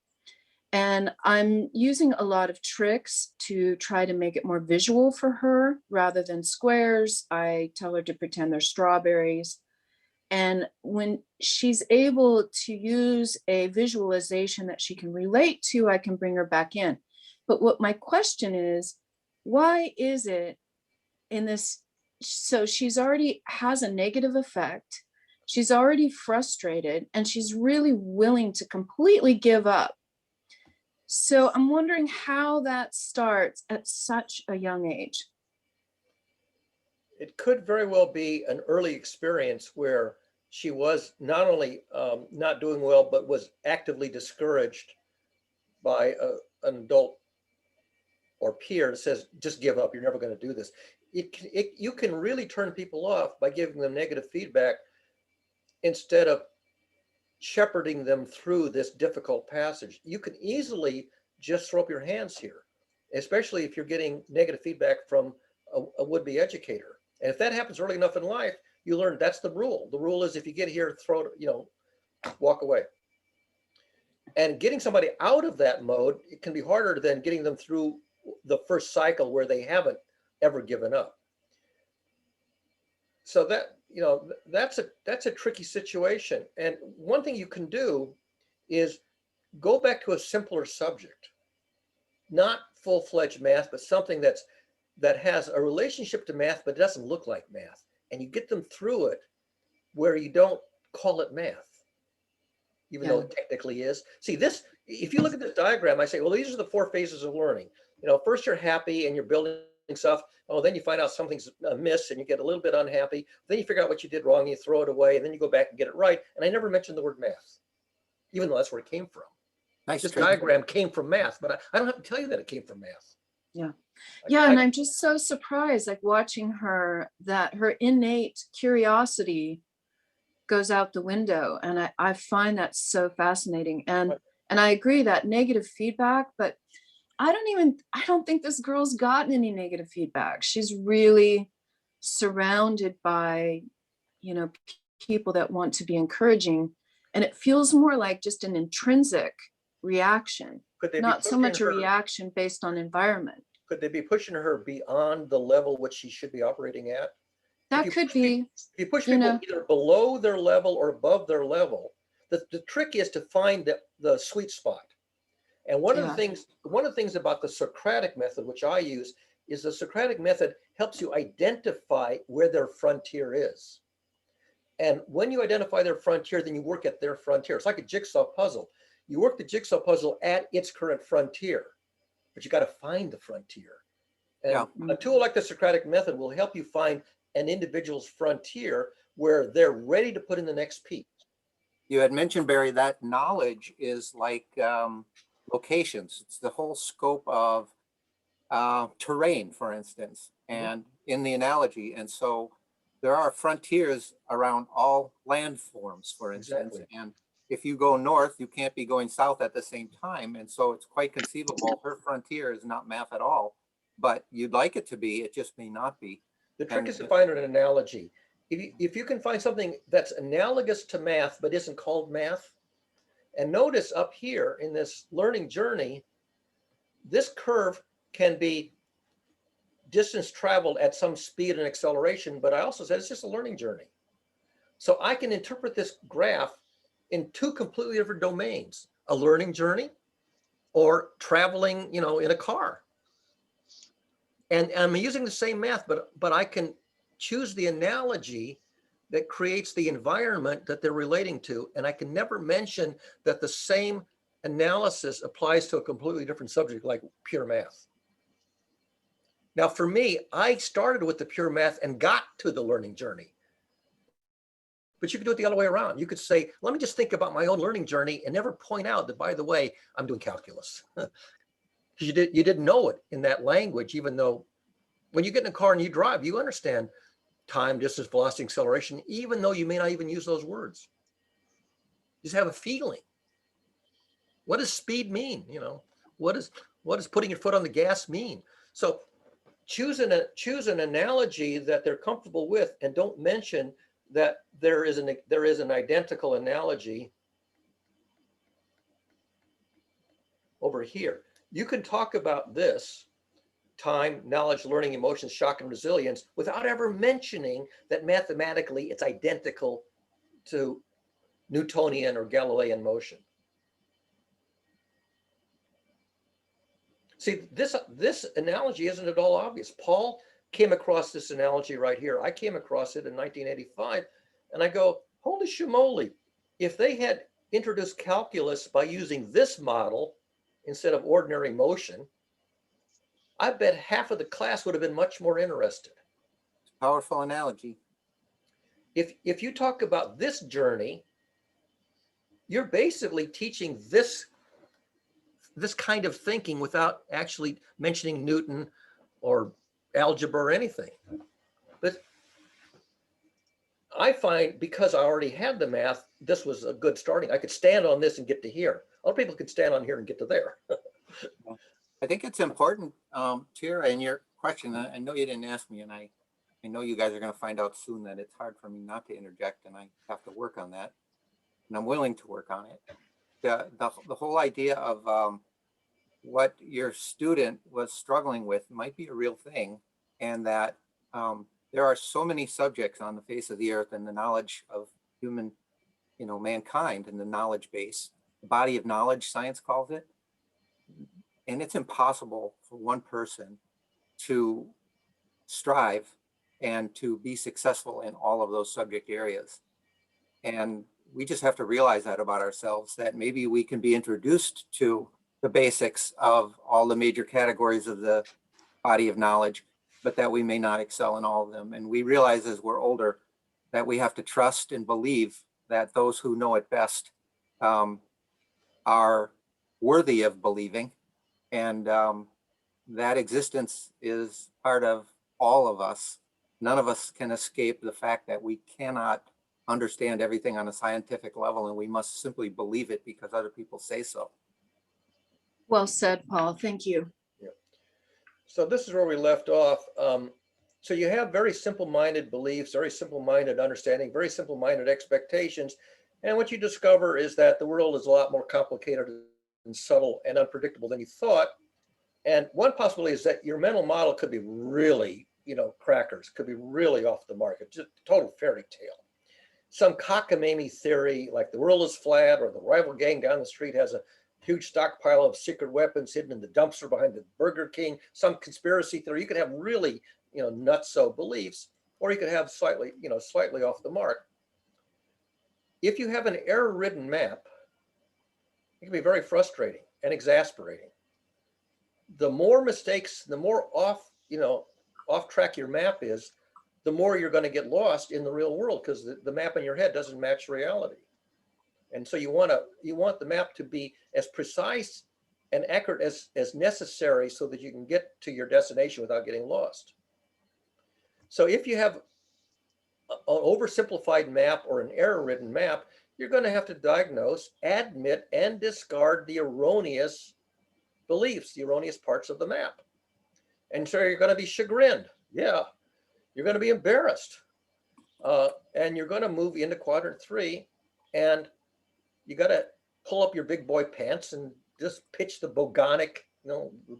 And I'm using a lot of tricks to try to make it more visual for her rather than squares. I tell her to pretend they're strawberries. And when she's able to use a visualization that she can relate to, I can bring her back in. But what my question is, why is it in this? So she's already has a negative effect. She's already frustrated, and she's really willing to completely give up. So I'm wondering how that starts at such a young age. It could very well be an early experience where she was not only not doing well, but was actively discouraged by an adult or peer that says, just give up, you're never going to do this. You can really turn people off by giving them negative feedback instead of shepherding them through this difficult passage. You can easily just throw up your hands here, especially if you're getting negative feedback from a would-be educator. And if that happens early enough in life, you learn that's the rule. The rule is if you get here, throw it, walk away. And getting somebody out of that mode, it can be harder than getting them through the first cycle where they haven't ever given up. So that, that's a tricky situation. And one thing you can do is go back to a simpler subject, not full-fledged math, but something that has a relationship to math, but it doesn't look like math. And you get them through it where you don't call it math, even though it technically is. See this, if you look at this diagram, I say, well, these are the 4 phases of learning. First you're happy and you're building stuff. Oh, then you find out something's amiss and you get a little bit unhappy. Then you figure out what you did wrong, and you throw it away, and then you go back and get it right. And I never mentioned the word math, even though that's where it came from. Nice. This diagram came from math, but I don't have to tell you that it came from math. Yeah. Yeah, and I'm just so surprised, like watching her, that her innate curiosity goes out the window. And I find that so fascinating. And I agree that negative feedback, but I don't think this girl's gotten any negative feedback. She's really surrounded by, people that want to be encouraging. And it feels more like just an intrinsic reaction, not so much a reaction based on environment. Could they be pushing her beyond the level which she should be operating at? That could be. If you push people either below their level or above their level, the trick is to find the sweet spot. And one of the things about the Socratic method, which I use, is the Socratic method helps you identify where their frontier is. And when you identify their frontier, then you work at their frontier. It's like a jigsaw puzzle. You work the jigsaw puzzle at its current frontier, but you got to find the frontier. And a tool like the Socratic method will help you find an individual's frontier where they're ready to put in the next piece. You had mentioned, Barry, that knowledge is like locations. It's the whole scope of terrain, for instance. And in the analogy. And so there are frontiers around all landforms, for instance. Exactly. And if you go north, you can't be going south at the same time. And so it's quite conceivable her frontier is not math at all, but you'd like it to be, it just may not be. The trick And is to find an analogy. If you can find something that's analogous to math but isn't called math, and notice up here in this learning journey, this curve can be distance traveled at some speed and acceleration, but I also said it's just a learning journey. So I can interpret this graph in two completely different domains, a learning journey or traveling, in a car. And I'm using the same math, but I can choose the analogy that creates the environment that they're relating to. And I can never mention that the same analysis applies to a completely different subject like pure math. Now, for me, I started with the pure math and got to the learning journey. But you could do it the other way around. You could say, let me just think about my own learning journey and never point out that, by the way, I'm doing calculus. You didn't know it in that language, even though when you get in a car and you drive, you understand time, distance, velocity, acceleration, even though you may not even use those words. You just have a feeling. What does speed mean? What does putting your foot on the gas mean? So choose an analogy that they're comfortable with, and don't mention that there is an identical analogy over here. You can talk about this, time, knowledge, learning, emotions, shock, and resilience, without ever mentioning that mathematically it's identical to Newtonian or Galilean motion. See, this analogy isn't at all obvious. Paul came across this analogy right here. I came across it in 1985, and I go, holy shmoly, if they had introduced calculus by using this model instead of ordinary motion, I bet half of the class would have been much more interested. Powerful analogy. If you talk about this journey, you're basically teaching this kind of thinking without actually mentioning Newton or algebra or anything. But I find, because I already had the math, this was a good starting. I could stand on this and get to here. Other people could stand on here and get to there. I think it's important, Tara, in your question, I know you didn't ask me, and I know you guys are going to find out soon that it's hard for me not to interject, and I have to work on that, and I'm willing to work on it. The whole idea of what your student was struggling with might be a real thing, and that there are so many subjects on the face of the earth and the knowledge of human, mankind and the knowledge base, the body of knowledge, science calls it. And it's impossible for one person to strive and to be successful in all of those subject areas. And we just have to realize that about ourselves, that maybe we can be introduced to the basics of all the major categories of the body of knowledge, but that we may not excel in all of them. And we realize as we're older that we have to trust and believe that those who know it best are worthy of believing. And that existence is part of all of us. None of us can escape the fact that we cannot understand everything on a scientific level, and we must simply believe it because other people say so. Well said, Paul. Thank you. Yeah. So this is where we left off. So you have very simple-minded beliefs, very simple-minded understanding, very simple-minded expectations. And what you discover is that the world is a lot more complicated and subtle and unpredictable than you thought. And one possibility is that your mental model could be really, crackers, could be really off the market, just total fairy tale. Some cockamamie theory, like the world is flat, or the rival gang down the street has a huge stockpile of secret weapons hidden in the dumpster behind the Burger King, some conspiracy theory. You could have really, nutso beliefs, or you could have slightly off the mark. If you have an error-ridden map, it can be very frustrating and exasperating. The more mistakes, the more off track your map is, the more you're going to get lost in the real world, because the map in your head doesn't match reality. And so you want the map to be as precise and accurate as necessary so that you can get to your destination without getting lost. So if you have an oversimplified map or an error-ridden map, you're going to have to diagnose, admit, and discard the erroneous beliefs, the erroneous parts of the map. And so you're going to be chagrined. Yeah. You're going to be embarrassed. And you're going to move into quadrant 3, and you got to pull up your big boy pants and just pitch the bogonic,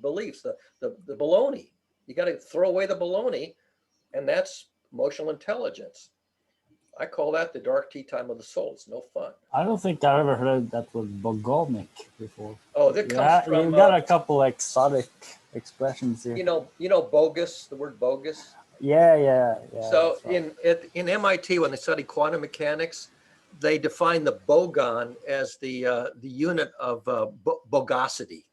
beliefs, the baloney. You got to throw away the baloney, and that's emotional intelligence. I call that the dark tea time of the soul. It's no fun. I don't think I ever heard that word bogonic before. Oh, that comes from. You've got a couple exotic expressions here. You know, bogus. The word bogus. Yeah. So in MIT, when they study quantum mechanics, they define the bogon as the unit of bogosity.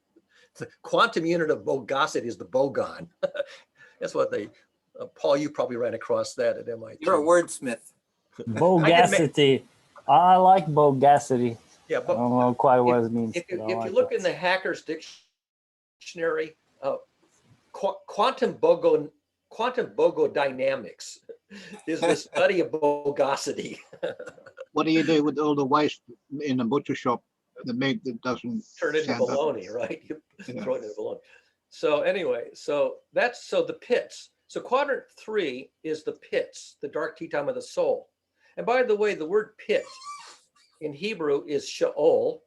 The quantum unit of bogosity is the bogon. That's what they. Paul, you probably ran across that at MIT. You're a wordsmith. Bogacity. I like bogacity. Yeah, but I don't know quite what it means. If you look in the Hacker's Dictionary, quantum bogodynamics is the study of bogosity. What do you do with all the waste in a butcher shop, the meat that doesn't turn into stand up? baloney, right? You throw it into baloney. So anyway, so the pits. So quadrant 3 is the pits, the dark tea time of the soul. And by the way, the word pit in Hebrew is Sheol,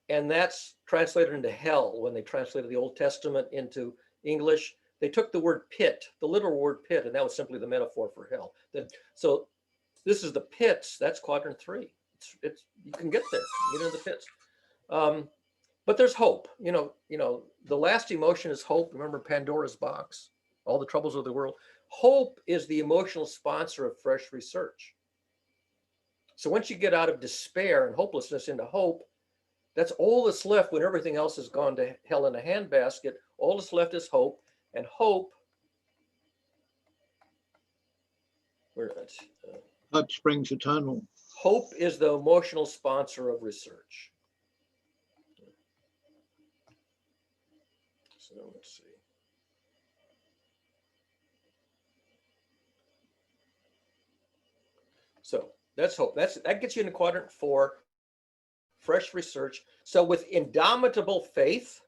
and that's translated into hell. When they translated the Old Testament into English, they took the word pit, the literal word pit, and that was simply the metaphor for hell. So this is the pits. That's quadrant 3. It's you can get there, get into the pits. But there's hope. The last emotion is hope. Remember Pandora's box, all the troubles of the world. Hope is the emotional sponsor of fresh research. So once you get out of despair and hopelessness into hope, that's all that's left when everything else has gone to hell in a handbasket. All that's left is hope. And hope, Hope springs eternal. Hope is the emotional sponsor of research. So let's see. So that's hope. That gets you into quadrant 4, fresh research. So with indomitable faith,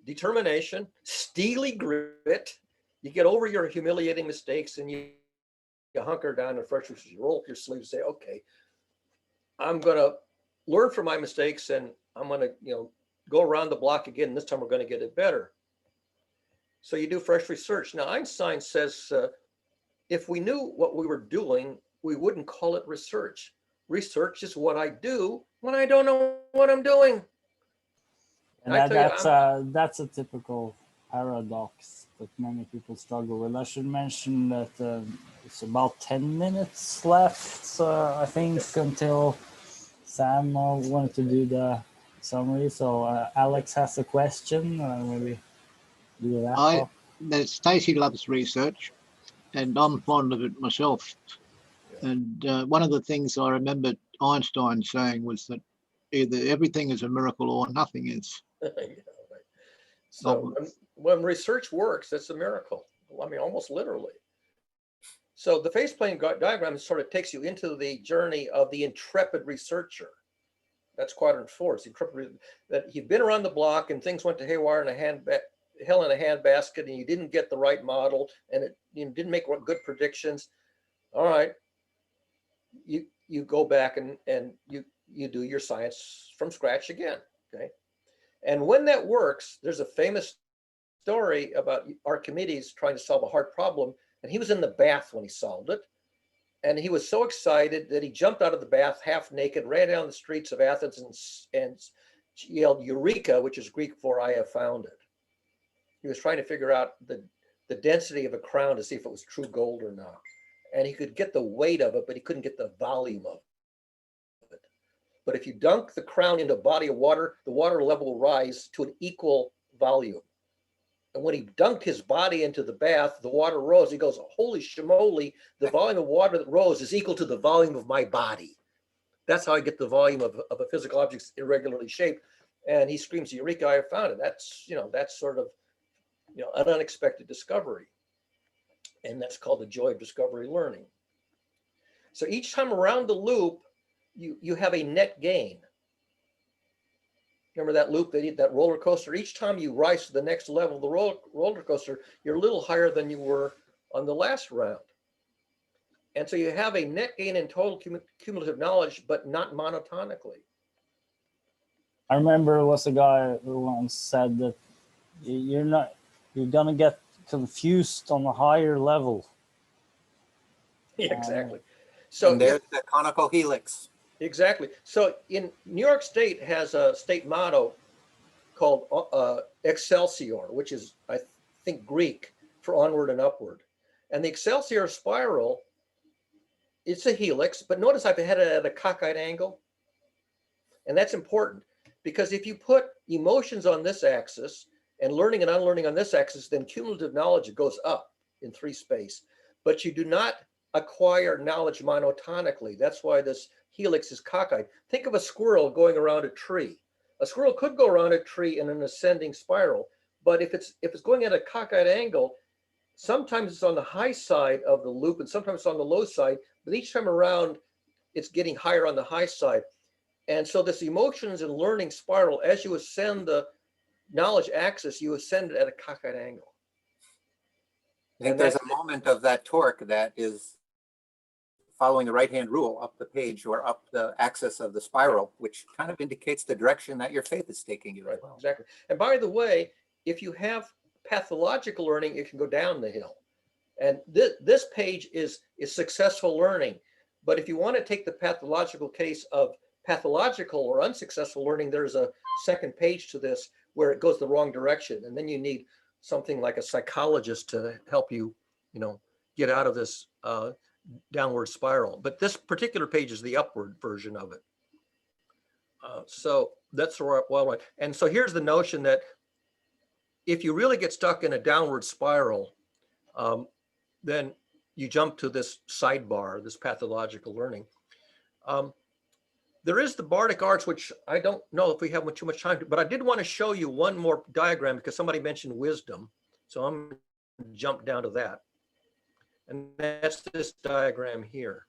determination, steely grit, you get over your humiliating mistakes and you hunker down and fresh research. You roll up your sleeves and say, okay, I'm going to learn from my mistakes and I'm going to, go around the block again. And this time we're going to get it better. So you do fresh research. Now, Einstein says, if we knew what we were doing, we wouldn't call it research. Research is what I do when I don't know what I'm doing. And that's a typical paradox that many people struggle with. I should mention that it's about 10 minutes left, I think, until Sam wanted to do the summary. So Alex has a question. Maybe do that. Stacey loves research, and I'm fond of it myself. And one of the things I remember Einstein saying was that either everything is a miracle or nothing is. Yeah, right. So when research works, it's a miracle. I mean, almost literally. So the faceplane diagram sort of takes you into the journey of the intrepid researcher. That's quadrant 4. It's intrepid, that you've been around the block and things went to haywire in hell in a handbasket, and you didn't get the right model, and you didn't make good predictions. All right, you go back and you do your science from scratch again. Okay, and when that works, there's a famous story about Archimedes trying to solve a hard problem, and he was in the bath when he solved it. And he was so excited that he jumped out of the bath half naked, ran down the streets of Athens and yelled Eureka, which is Greek for I have found it. He was trying to figure out the density of a crown to see if it was true gold or not. And he could get the weight of it, but he couldn't get the volume of it. But if you dunk the crown into a body of water, the water level will rise to an equal volume. And when he dunked his body into the bath, the water rose. He goes, holy shmoly, the volume of water that rose is equal to the volume of my body. That's how I get the volume of a physical object irregularly shaped. And he screams, Eureka, I have found it. That's, that's sort of, an unexpected discovery. And that's called the joy of discovery learning. So each time around the loop, you have a net gain. Remember that loop, that roller coaster? Each time you rise to the next level of the roller coaster, you're a little higher than you were on the last round. And so you have a net gain in total cumulative knowledge, but not monotonically. I remember there was a guy who once said that you're gonna get confused on a higher level. Exactly. So And there's the conical helix. exactly. So in New York State has a state motto called Excelsior, which is, I think, Greek for onward and upward. And the Excelsior spiral, it's a helix, but notice I've had it at a cockeyed angle. And that's important because if you put emotions on this axis and learning and unlearning on this axis, then cumulative knowledge goes up in 3 space. But you do not acquire knowledge monotonically. That's why this helix is cockeyed. Think of a squirrel going around a tree. A squirrel could go around a tree in an ascending spiral, but if it's going at a cockeyed angle, sometimes it's on the high side of the loop and sometimes it's on the low side, but each time around, it's getting higher on the high side. And so this emotions and learning spiral, as you ascend the knowledge axis, you ascend at a cockeyed angle. I think there's a moment of that torque that is following the right-hand rule up the page or up the axis of the spiral, which kind of indicates the direction that your faith is taking you as well. Exactly. And by the way, if you have pathological learning, it can go down the hill. And this page is successful learning. But if you want to take the pathological case of pathological or unsuccessful learning, there's a second page to this where it goes the wrong direction. And then you need something like a psychologist to help you, get out of this downward spiral. But this particular page is the upward version of it. So that's well right. And so here's the notion that if you really get stuck in a downward spiral, then you jump to this sidebar, this pathological learning. There is the Bardic arts, which I don't know if we have too much time to, but I did want to show you one more diagram because somebody mentioned wisdom. So I'm going to jump down to that. And that's this diagram here.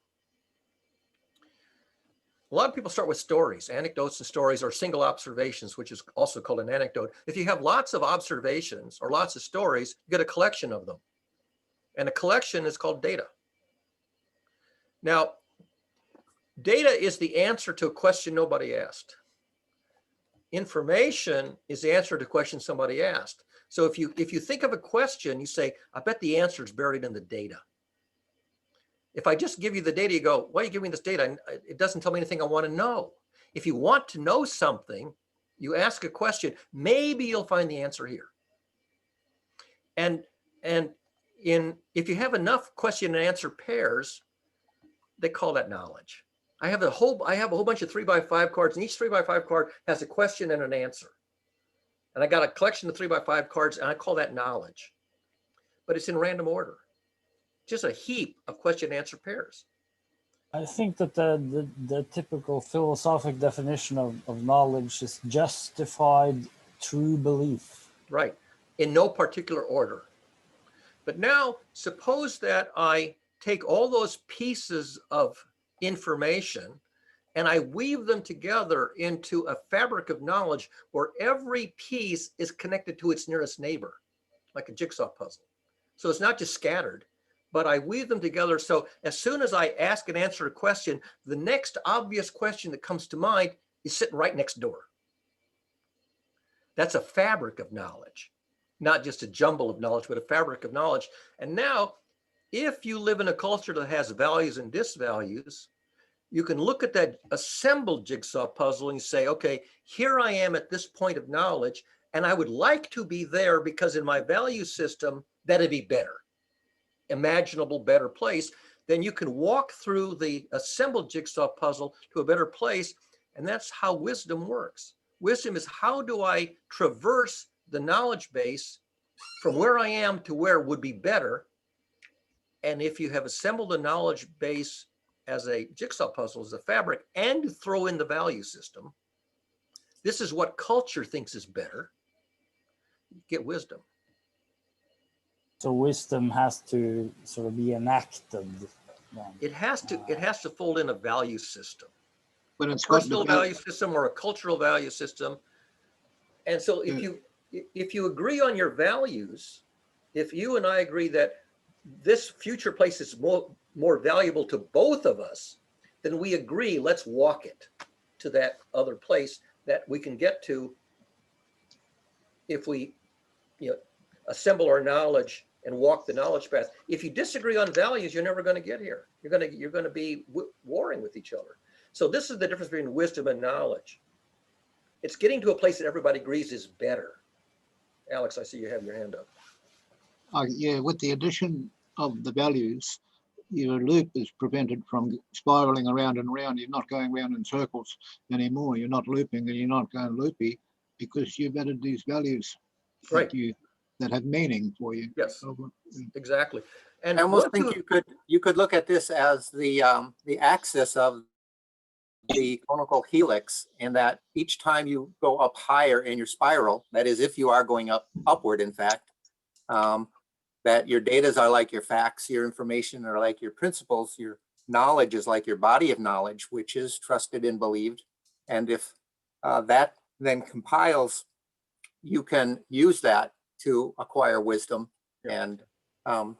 A lot of people start with stories, anecdotes and stories, or single observations, which is also called an anecdote. If you have lots of observations or lots of stories, you get a collection of them. And a collection is called data. Now, data is the answer to a question nobody asked. Information is the answer to a question somebody asked. So if you think of a question, you say, I bet the answer is buried in the data. If I just give you the data, you go, why are you giving me this data? It doesn't tell me anything I want to know. If you want to know something, you ask a question, maybe you'll find the answer here. And if you have enough question and answer pairs, they call that knowledge. I have a whole bunch of 3x5 cards, and each 3x5 card has a question and an answer. And I got a collection of 3x5 cards, and I call that knowledge. But it's in random order. Just a heap of question and answer pairs. I think that the typical philosophic definition of knowledge is justified true belief. Right, in no particular order. But now suppose that I take all those pieces of information and I weave them together into a fabric of knowledge where every piece is connected to its nearest neighbor, like a jigsaw puzzle. So it's not just scattered, but I weave them together. So as soon as I ask and answer a question, the next obvious question that comes to mind is sitting right next door. That's a fabric of knowledge, not just a jumble of knowledge, but a fabric of knowledge. And now, if you live in a culture that has values and disvalues, you can look at that assembled jigsaw puzzle and say, okay, here I am at this point of knowledge, and I would like to be there because in my value system, that'd be better, imaginable better place. Then you can walk through the assembled jigsaw puzzle to a better place. And that's how wisdom works. Wisdom is how do I traverse the knowledge base from where I am to where would be better. And if you have assembled a knowledge base as a jigsaw puzzle, as a fabric, and you throw in the value system, this is what culture thinks is better, you get wisdom. So wisdom has to sort of be enacted. Then. It has to fold in a value system, But it's got personal the value system or a cultural value system. And so if you agree on your values, if you and I agree that this future place is more valuable to both of us, then we agree, let's walk it to that other place that we can get to if we, assemble our knowledge and walk the knowledge path. If you disagree on values, you're never going to get here. You're going to be warring with each other. So this is the difference between wisdom and knowledge. It's getting to a place that everybody agrees is better. Alex, I see you have your hand up. yeah, with the addition of the values, your loop is prevented from spiraling around and around. You're not going around in circles anymore. You're not looping and you're not going loopy because you've added these values Right. that have meaning for you. Yes, exactly. And I almost think you could look at this as the axis of the conical helix, in that each time you go up higher in your spiral, that is, if you are going upward, in fact, that your datas are like your facts, your information are like your principles, your knowledge is like your body of knowledge, which is trusted and believed. And if that then compiles, you can use that to acquire wisdom. Yeah. And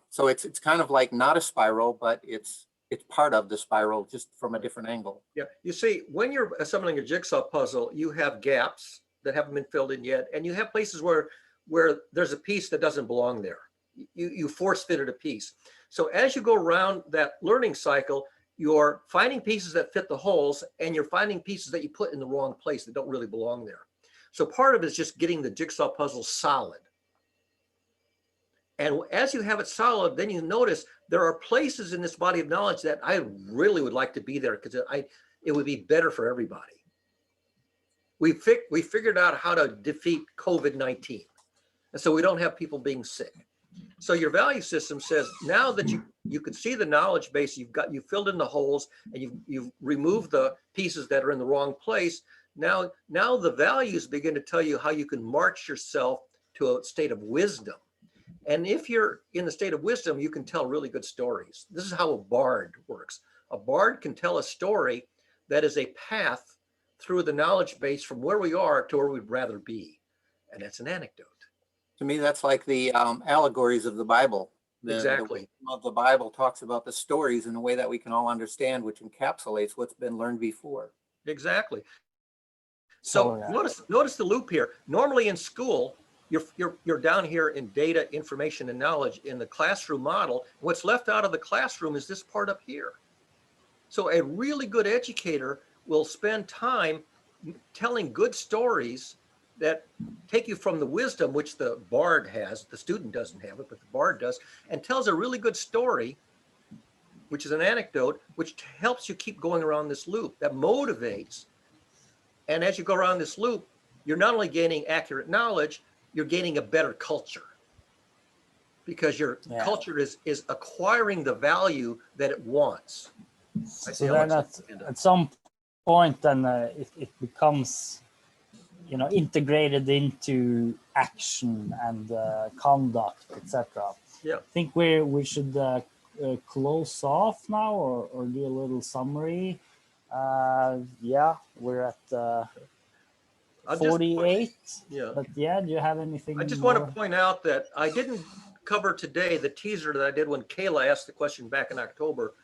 so it's kind of like not a spiral, but it's part of the spiral, just from a different angle. Yeah, you see, when you're assembling a jigsaw puzzle, you have gaps that haven't been filled in yet, and you have places where there's a piece that doesn't belong there. You force fitted a piece. So as you go around that learning cycle, you're finding pieces that fit the holes, and you're finding pieces that you put in the wrong place that don't really belong there. So part of it is just getting the jigsaw puzzle solid. And as you have it solid, then you notice there are places in this body of knowledge that I really would like to be there because it would be better for everybody. We figured out how to defeat COVID-19. And so we don't have people being sick. So your value system says, now that you can see the knowledge base, you filled in the holes and you've removed the pieces that are in the wrong place. Now the values begin to tell you how you can march yourself to a state of wisdom. And if you're in the state of wisdom, you can tell really good stories. This is how a bard works. A bard can tell a story that is a path through the knowledge base from where we are to where we'd rather be. And that's an anecdote. To me, that's like the allegories of the Bible. Exactly. The Bible talks about the stories in a way that we can all understand, which encapsulates what's been learned before. Exactly. So notice the loop here. Normally in school, you're down here in data, information, and knowledge in the classroom model. What's left out of the classroom is this part up here. So a really good educator will spend time telling good stories that take you from the wisdom, which the bard has. The student doesn't have it, but the bard does, and tells a really good story, which is an anecdote, which helps you keep going around this loop, that motivates. And as you go around this loop, you're not only gaining accurate knowledge, you're gaining a better culture, because your culture is acquiring the value that it wants. So then at some point, then it becomes, integrated into action and conduct, etc. Yeah. I think we should close off now, or do a little summary. We're at 48. But do you have anything? I just more? want to point out that I didn't cover today the teaser that I did when Kayla asked the question back in October,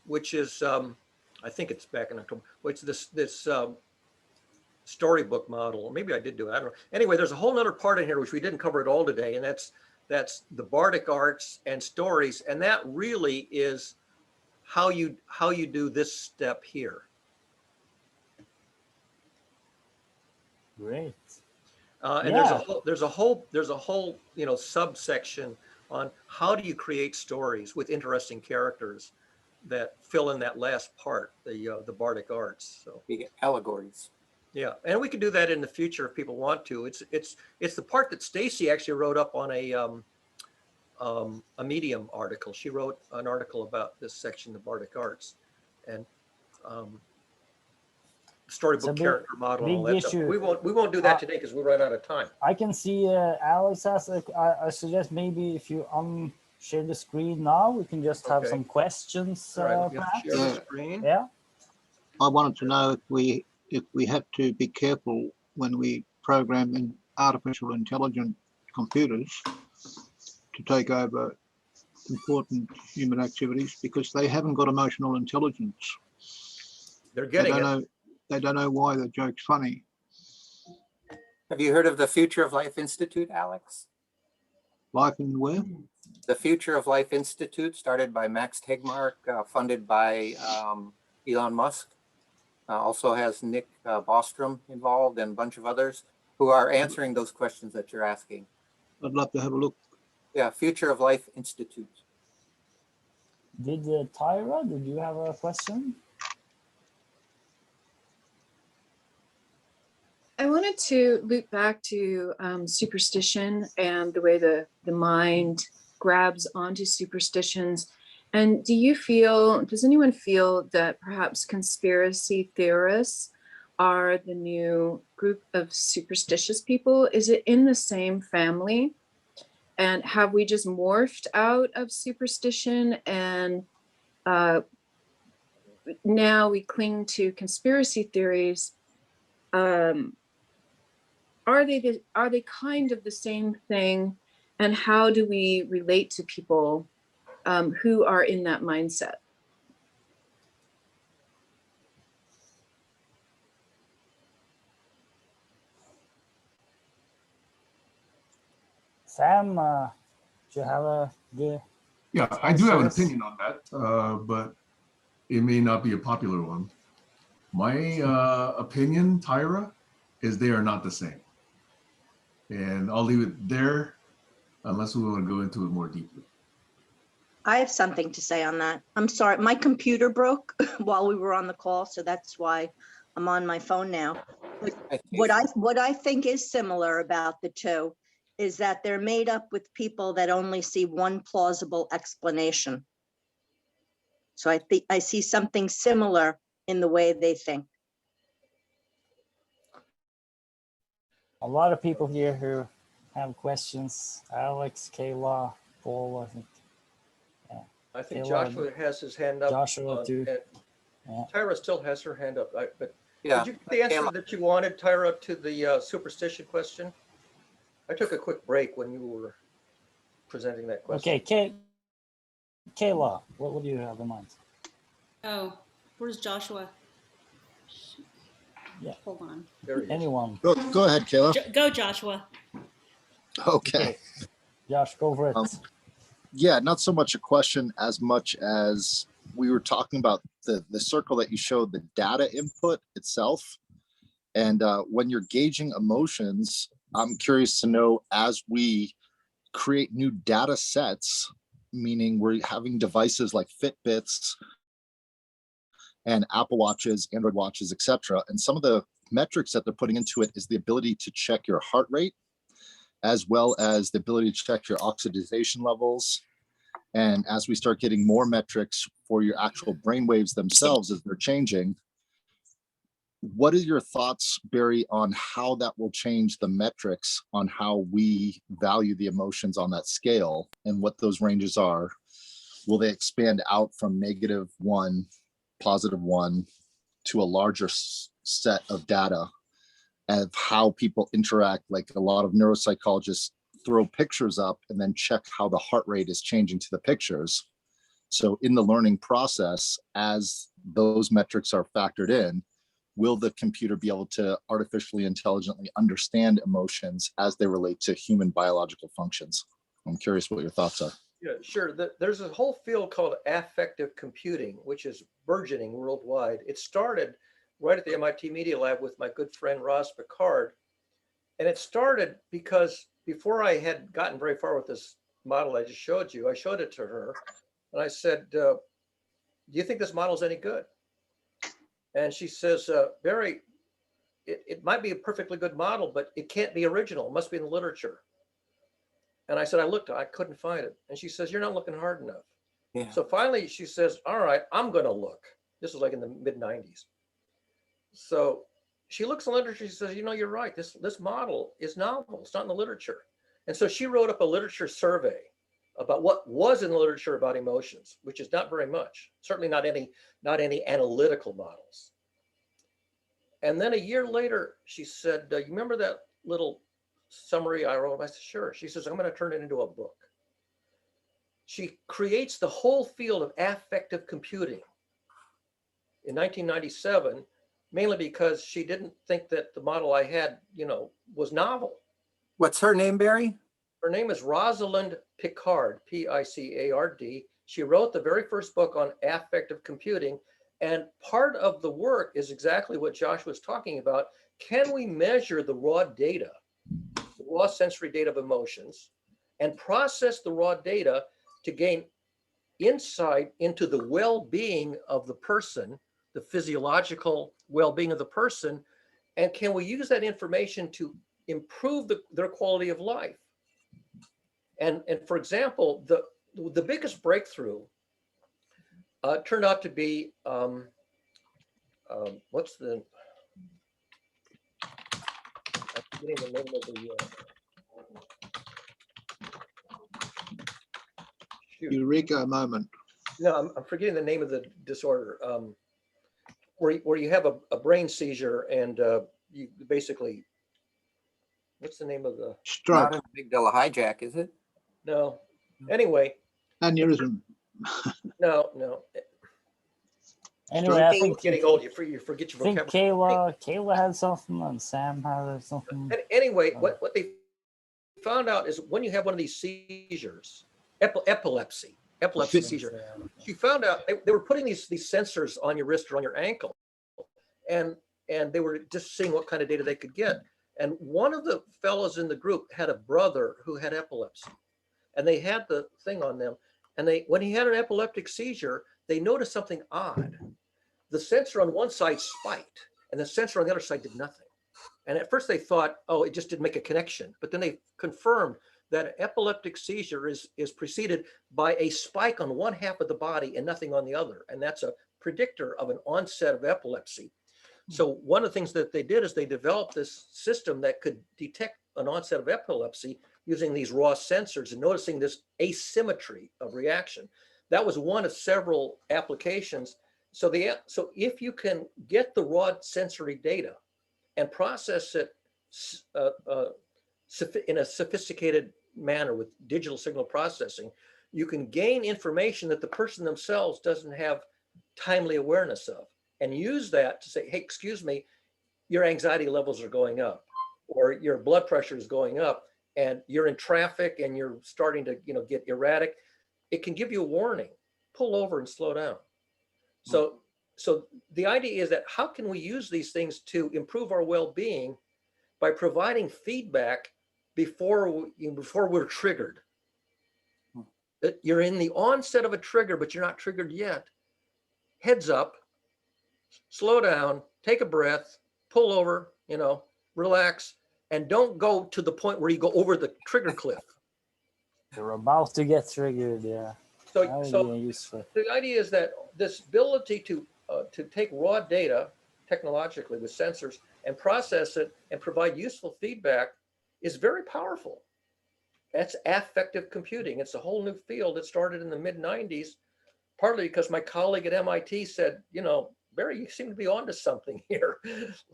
which is, I think it's back in October, which is this storybook model. Maybe I did do it, I don't know. Anyway, there's a whole other part in here which we didn't cover at all today, and that's the bardic arts and stories, and that really is how you do this step here. Great. And there's a whole subsection on how do you create stories with interesting characters that fill in that last part, the bardic arts. So you get allegories. Yeah, and we can do that in the future if people want to. It's the part that Stacy actually wrote up on a Medium article. She wrote an article about this section of bardic arts, and storybook big- character model and all big that stuff. issue. We won't do that today because we run out of time. I can see Alex has I suggest maybe if you share the screen now, we can just have Okay. some questions. All right, let me Perhaps. share the Yeah. screen. Yeah. I wanted to know if we have to be careful when we program in artificial intelligent computers to take over important human activities because they haven't got emotional intelligence. They're They getting don't it. know. They don't know why the joke's funny. Have you heard of the Future of Life Institute, Alex? Life in where? The Future of Life Institute, started by Max Tegmark, funded by Elon Musk. Also has Nick Bostrom involved and a bunch of others who are answering those questions that you're asking. I'd love to have a look. Yeah, Future of Life Institute. Did Tyra? Did you have a question? I wanted to loop back to superstition and the way the mind grabs onto superstitions. And does anyone feel that perhaps conspiracy theorists are the new group of superstitious people? Is it in the same family? And have we just morphed out of superstition and now we cling to conspiracy theories? Are they kind of the same thing? And how do we relate to people who are in that mindset? Sam, do you have a good? Yeah, I do have an Answers? opinion on that, but it may not be a popular one. My opinion, Tyra, is they are not the same. And I'll leave it there unless we want to go into it more deeply. I have something to say on that. I'm sorry, my computer broke while we were on the call, so that's why I'm on my phone now. What I think is similar about the two is that they're made up with people that only see one plausible explanation. So I think I see something similar in the way they think. A lot of people here who have questions. Alex, Kayla, Paul, I think. I think Kayla, Joshua has his hand up. Joshua too. And Yeah. Tyra still has her hand up. But Yeah, did you get the answer that you wanted, Tyra, to the superstition question? I took a quick break when you were presenting that question. Okay, Kayla, what do you have in mind? Oh, where's Joshua? Yeah. Hold on. There he is. Anyone? Go ahead, Kayla. Go, Joshua. Okay. Josh, go for it. Yeah, not so much a question as much as we were talking about the circle that you showed, the data input itself. And when you're gauging emotions, I'm curious to know, as we create new data sets, meaning we're having devices like Fitbits and Apple Watches, Android Watches, etc. And some of the metrics that they're putting into it is the ability to check your heart rate, as well as the ability to check your oxidation levels. And as we start getting more metrics for your actual brain waves themselves as they're changing, what are your thoughts, Barry, on how that will change the metrics on how we value the emotions on that scale and what those ranges are? Will they expand out from -1, +1 to a larger set of data of how people interact? Like a lot of neuropsychologists throw pictures up and then check how the heart rate is changing to the pictures. So in the learning process, as those metrics are factored in, will the computer be able to artificially intelligently understand emotions as they relate to human biological functions? I'm curious what your thoughts are. Yeah, sure. There's a whole field called affective computing, which is burgeoning worldwide. It started right at the MIT Media Lab with my good friend Ross Picard. And it started because before I had gotten very far with this model I just showed you, I showed it to her and I said, do you think this model is any good? And she says, Barry, it might be a perfectly good model, but it can't be original. It must be in the literature. And I said, I looked, I couldn't find it. And she says, you're not looking hard enough. Yeah. So finally she says, all right, I'm going to look. This was like in the mid 90s. So she looks in the literature, she says, you know, you're right. This model is novel. It's not in the literature. And so she wrote up a literature survey about what was in the literature about emotions, which is not very much, certainly not any analytical models. And then a year later, she said, you remember that little summary I wrote? I said, sure. She says, I'm going to turn it into a book. She creates the whole field of affective computing in 1997, mainly because she didn't think that the model I had, was novel. What's her name, Barry? Her name is Rosalind Picard, Picard. She wrote the very first book on affective computing. And part of the work is exactly what Josh was talking about. Can we measure the raw data, the raw sensory data of emotions, and process the raw data to gain insight into the well-being of the person, the physiological well-being of the person, and can we use that information to improve their quality of life? And for example, the biggest breakthrough turned out to be what's the? I'm forgetting the name of the. Eureka moment. No, I'm forgetting the name of the disorder. Where you have a brain seizure and you basically, what's the name of the? Stroke. Not a big deal of hijack, is it? No. Anyway. Aneurysm. No. Anyway, I think getting old, you forget your I think vocabulary. Kayla had something and Sam had something. Anyway, what they found out is when you have one of these seizures, epilepsy seizure, she found out they were putting these sensors on your wrist or on your ankle, and they were just seeing what kind of data they could get. And one of the fellows in the group had a brother who had epilepsy, and they had the thing on them. And when he had an epileptic seizure, they noticed something odd. The sensor on one side spiked, and the sensor on the other side did nothing. And at first they thought, oh, it just didn't make a connection. But then they confirmed that an epileptic seizure is preceded by a spike on one half of the body and nothing on the other. And that's a predictor of an onset of epilepsy. So one of the things that they did is they developed this system that could detect an onset of epilepsy using these raw sensors and noticing this asymmetry of reaction. That was one of several applications. So if you can get the raw sensory data and process it in a sophisticated manner with digital signal processing, you can gain information that the person themselves doesn't have timely awareness of, and use that to say, hey, excuse me, your anxiety levels are going up, or your blood pressure is going up, and you're in traffic and you're starting to get erratic. It can give you a warning, pull over and slow down. So the idea is that how can we use these things to improve our well-being by providing feedback before we're triggered. You're in the onset of a trigger, but you're not triggered yet. Heads up, slow down, take a breath, pull over, relax, and don't go to the point where you go over the trigger cliff. You're about to get triggered, yeah. So the idea is that this ability to take raw data technologically with sensors and process it and provide useful feedback is very powerful. That's affective computing. It's a whole new field that started in the mid-90s, partly because my colleague at MIT said, Barry, you seem to be onto something here.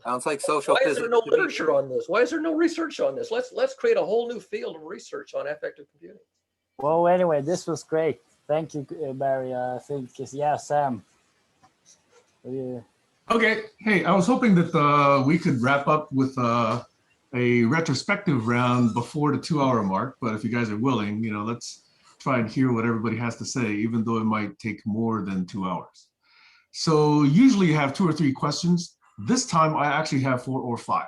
Sounds like social physics. Why is there no literature on this? Why is there no research on this? Let's create a whole new field of research on affective computing. Well, anyway, this was great. Thank you, Barry. I think, yeah, Sam. Yeah. Okay. Hey, I was hoping that we could wrap up with a retrospective round before the 2-hour mark, but if you guys are willing, let's try and hear what everybody has to say, even though it might take more than 2 hours. So usually you have 2 or 3 questions. This time I actually have 4 or 5.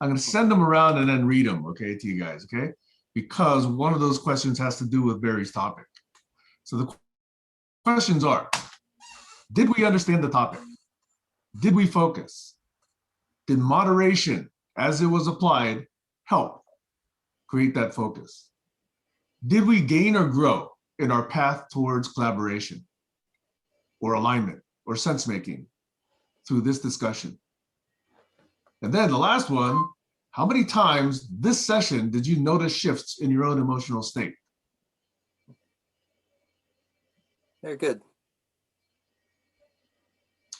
I'm going to send them around and then read them, okay, to you guys, okay? Because one of those questions has to do with Barry's topic. So the questions are, did we understand the topic? Did we focus? Did moderation, as it was applied, help create that focus? Did we gain or grow in our path towards collaboration or alignment or sense-making through this discussion? And then the last one, how many times this session did you notice shifts in your own emotional state? Very good.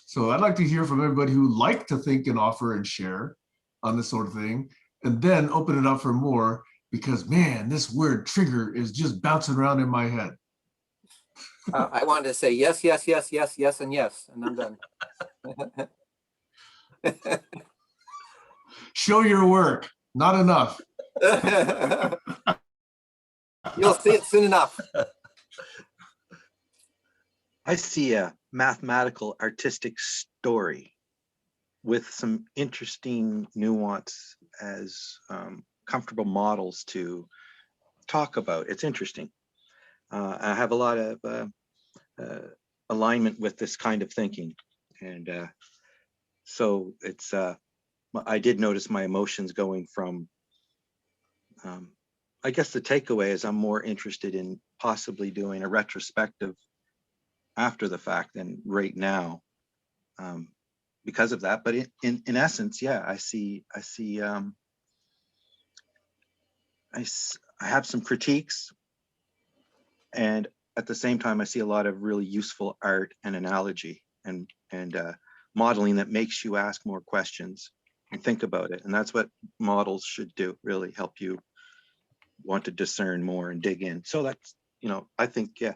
So I'd like to hear from everybody who like to think and offer and share on this sort of thing, and then open it up for more, because man, this word trigger is just bouncing around in my head. I wanted to say yes, yes, yes, yes, yes, and yes, and I'm done. Show your work, not enough. You'll see it soon enough. I see a mathematical artistic story with some interesting nuance as comfortable models to talk about. It's interesting. I have a lot of alignment with this kind of thinking. And so it's, I did notice my emotions going from, I guess the takeaway is I'm more interested in possibly doing a retrospective after the fact than right now, because of that. But in essence, yeah, I have some critiques, and at the same time, I see a lot of really useful art and analogy and modeling that makes you ask more questions and think about it. And that's what models should do, really help you want to discern more and dig in. So that's, I think, yeah,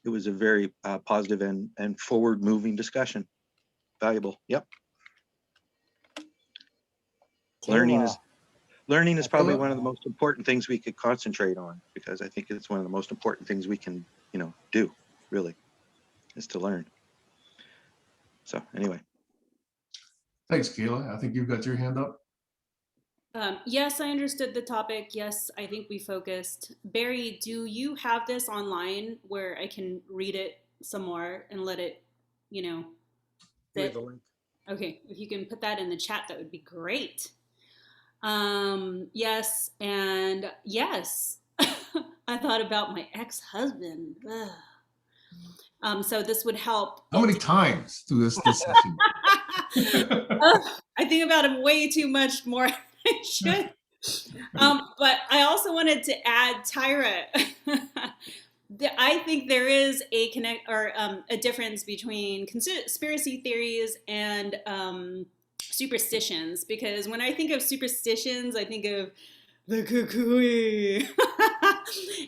it was a very positive and forward moving discussion. Valuable. Yep. Learning is probably one of the most important things we could concentrate on, because I think it's one of the most important things we can, do, really, is to learn. So anyway. Thanks, Kayla. I think you've got your hand up. Yes, I understood the topic. Yes, I think we focused. Barry, do you have this online where I can read it some more and let it, Read the link. Okay, if you can put that in the chat, that would be great. Yes, and yes, I thought about my ex-husband. So this would help. How many times through this session? I think about him way too much more than I should. But I also wanted to add, Tyra, I think there is a a difference between conspiracy theories and superstitions, because when I think of superstitions, I think of the kukui.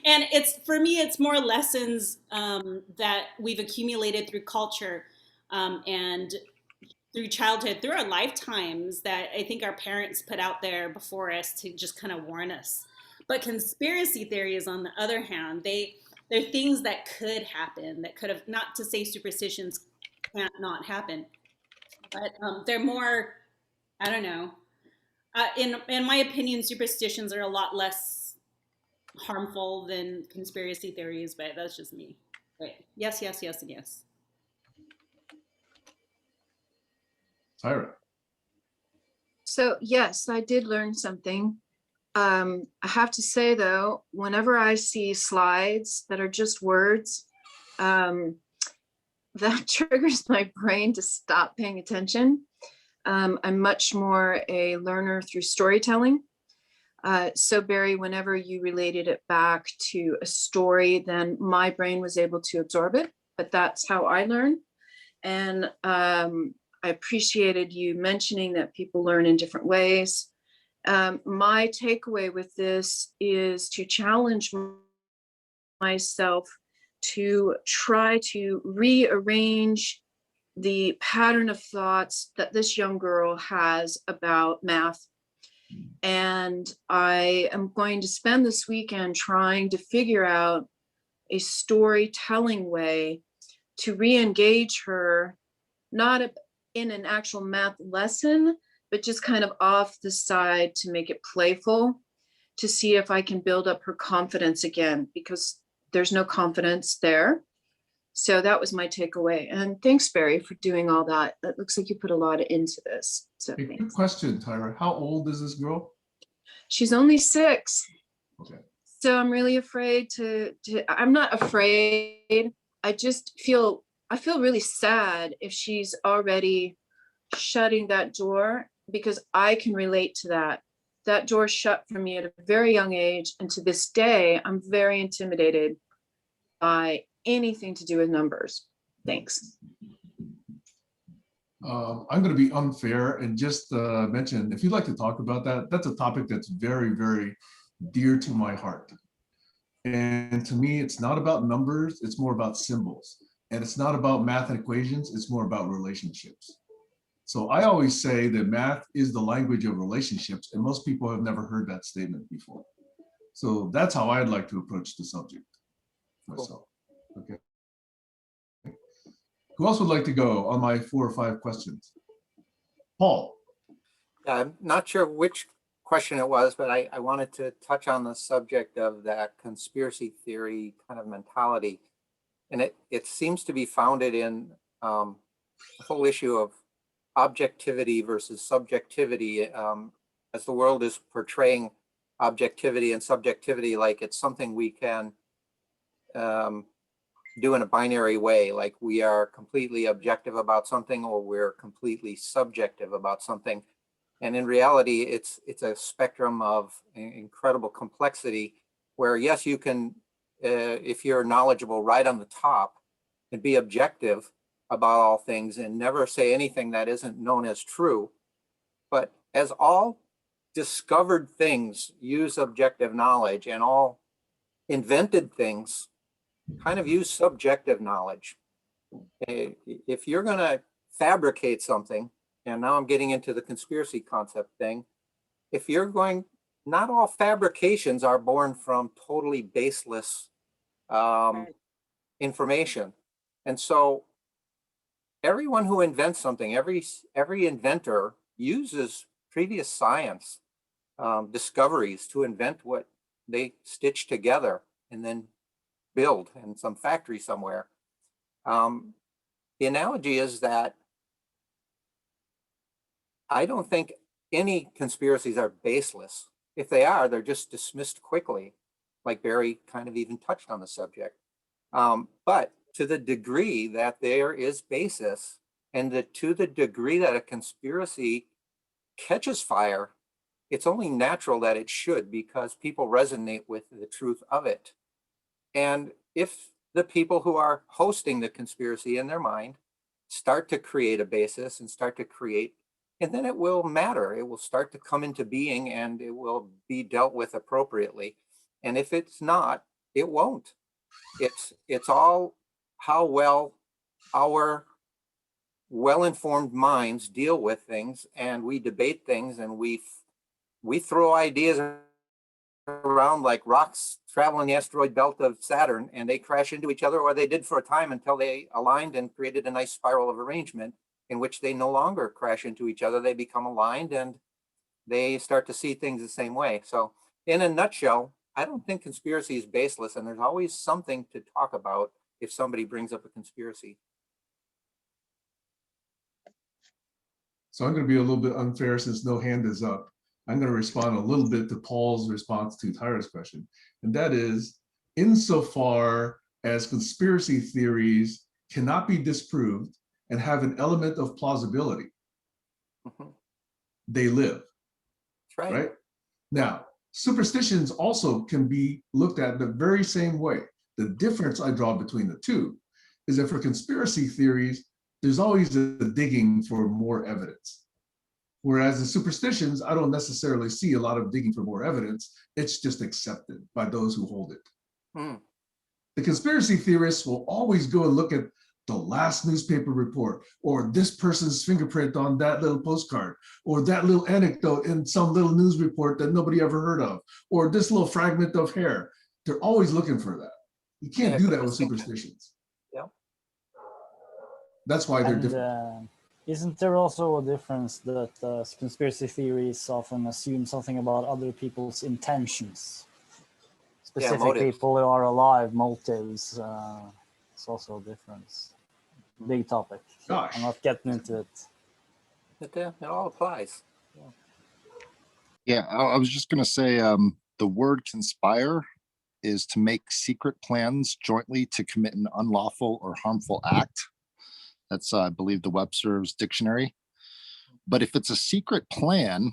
And for me, it's more lessons that we've accumulated through culture and through childhood, through our lifetimes, that I think our parents put out there before us to just kind of warn us. But conspiracy theories, on the other hand, they're things that could happen, that could have, not to say superstitions can't not happen, but they're more, I don't know. In my opinion, superstitions are a lot less harmful than conspiracy theories, but that's just me. Right. Yes, yes, yes, and yes. Tyra. So yes, I did learn something. I have to say though, whenever I see slides that are just words, that triggers my brain to stop paying attention. I'm much more a learner through storytelling. So Barry, whenever you related it back to a story, then my brain was able to absorb it, but that's how I learn. And I appreciated you mentioning that people learn in different ways. My takeaway with this is to challenge myself to try to rearrange the pattern of thoughts that this young girl has about math. And I am going to spend this weekend trying to figure out a storytelling way to re-engage her, not in an actual math lesson, but just kind of off the side to make it playful, to see if I can build up her confidence again, because there's no confidence there. So that was my takeaway. And thanks, Barry, for doing all that. It looks like you put a lot into this. So Hey, quick question, Tyra. How old is this girl? She's only 6. Okay. So I'm really afraid I'm not afraid. I just I feel really sad if she's already shutting that door because I can relate to that. That door shut for me at a very young age. And to this day, I'm very intimidated by anything to do with numbers. Thanks. I'm going to be unfair and just mention, if you'd like to talk about that, that's a topic that's very, very dear to my heart. And to me, it's not about numbers, it's more about symbols. And it's not about math and equations, it's more about relationships. So I always say that math is the language of relationships, and most people have never heard that statement before. So that's how I'd like to approach the subject myself. Okay. Who else would like to go on my 4 or 5 questions? Paul. I'm not sure which question it was, but I wanted to touch on the subject of that conspiracy theory kind of mentality. And it seems to be founded in the whole issue of objectivity versus subjectivity, as the world is portraying objectivity and subjectivity like it's something we can do in a binary way, like we are completely objective about something or we're completely subjective about something. And in reality, it's a spectrum of incredible complexity where, yes, you can, if you're knowledgeable right on the top, and be objective about all things and never say anything that isn't known as true. But as all discovered things use objective knowledge, and all invented things kind of use subjective knowledge. If you're going to fabricate something, and now I'm getting into the conspiracy concept thing, if you're going, not all fabrications are born from totally baseless information. And so everyone who invents something, every inventor uses previous science discoveries to invent what they stitch together and then build in some factory somewhere. The analogy is that I don't think any conspiracies are baseless. If they are, they're just dismissed quickly, like Barry kind of even touched on the subject. But to the degree that there is basis, and to the degree that a conspiracy catches fire, it's only natural that it should, because people resonate with the truth of it. And if the people who are hosting the conspiracy in their mind start to create a basis and start to create, and then it will matter. It will start to come into being and it will be dealt with appropriately. And if it's not, it won't. It's all how well our well-informed minds deal with things, and we debate things, and we throw ideas around like rocks traveling the asteroid belt of Saturn, and they crash into each other, or they did for a time until they aligned and created a nice spiral of arrangement in which they no longer crash into each other. They become aligned and they start to see things the same way. So in a nutshell, I don't think conspiracy is baseless, and there's always something to talk about if somebody brings up a conspiracy. So I'm going to be a little bit unfair since no hand is up. I'm going to respond a little bit to Paul's response to Tyra's question. And that is, insofar as conspiracy theories cannot be disproved and have an element of plausibility, they live. That's right? Now, superstitions also can be looked at the very same way. The difference I draw between the two is that for conspiracy theories, there's always a digging for more evidence. Whereas in superstitions, I don't necessarily see a lot of digging for more evidence. It's just accepted by those who hold it. The conspiracy theorists will always go and look at the last newspaper report, or this person's fingerprint on that little postcard, or that little anecdote in some little news report that nobody ever heard of, or this little fragment of hair. They're always looking for that. You can't do that with superstitions. Yeah. That's why they're different. Isn't there also a difference that conspiracy theories often assume something about other people's intentions? Specific people who are alive, motives. It's also a difference. Big topic. Gosh. I'm not getting into it. It all applies. Yeah, I was just going to say the word conspire is to make secret plans jointly to commit an unlawful or harmful act. That's, I believe, the Webster's dictionary. But if it's a secret plan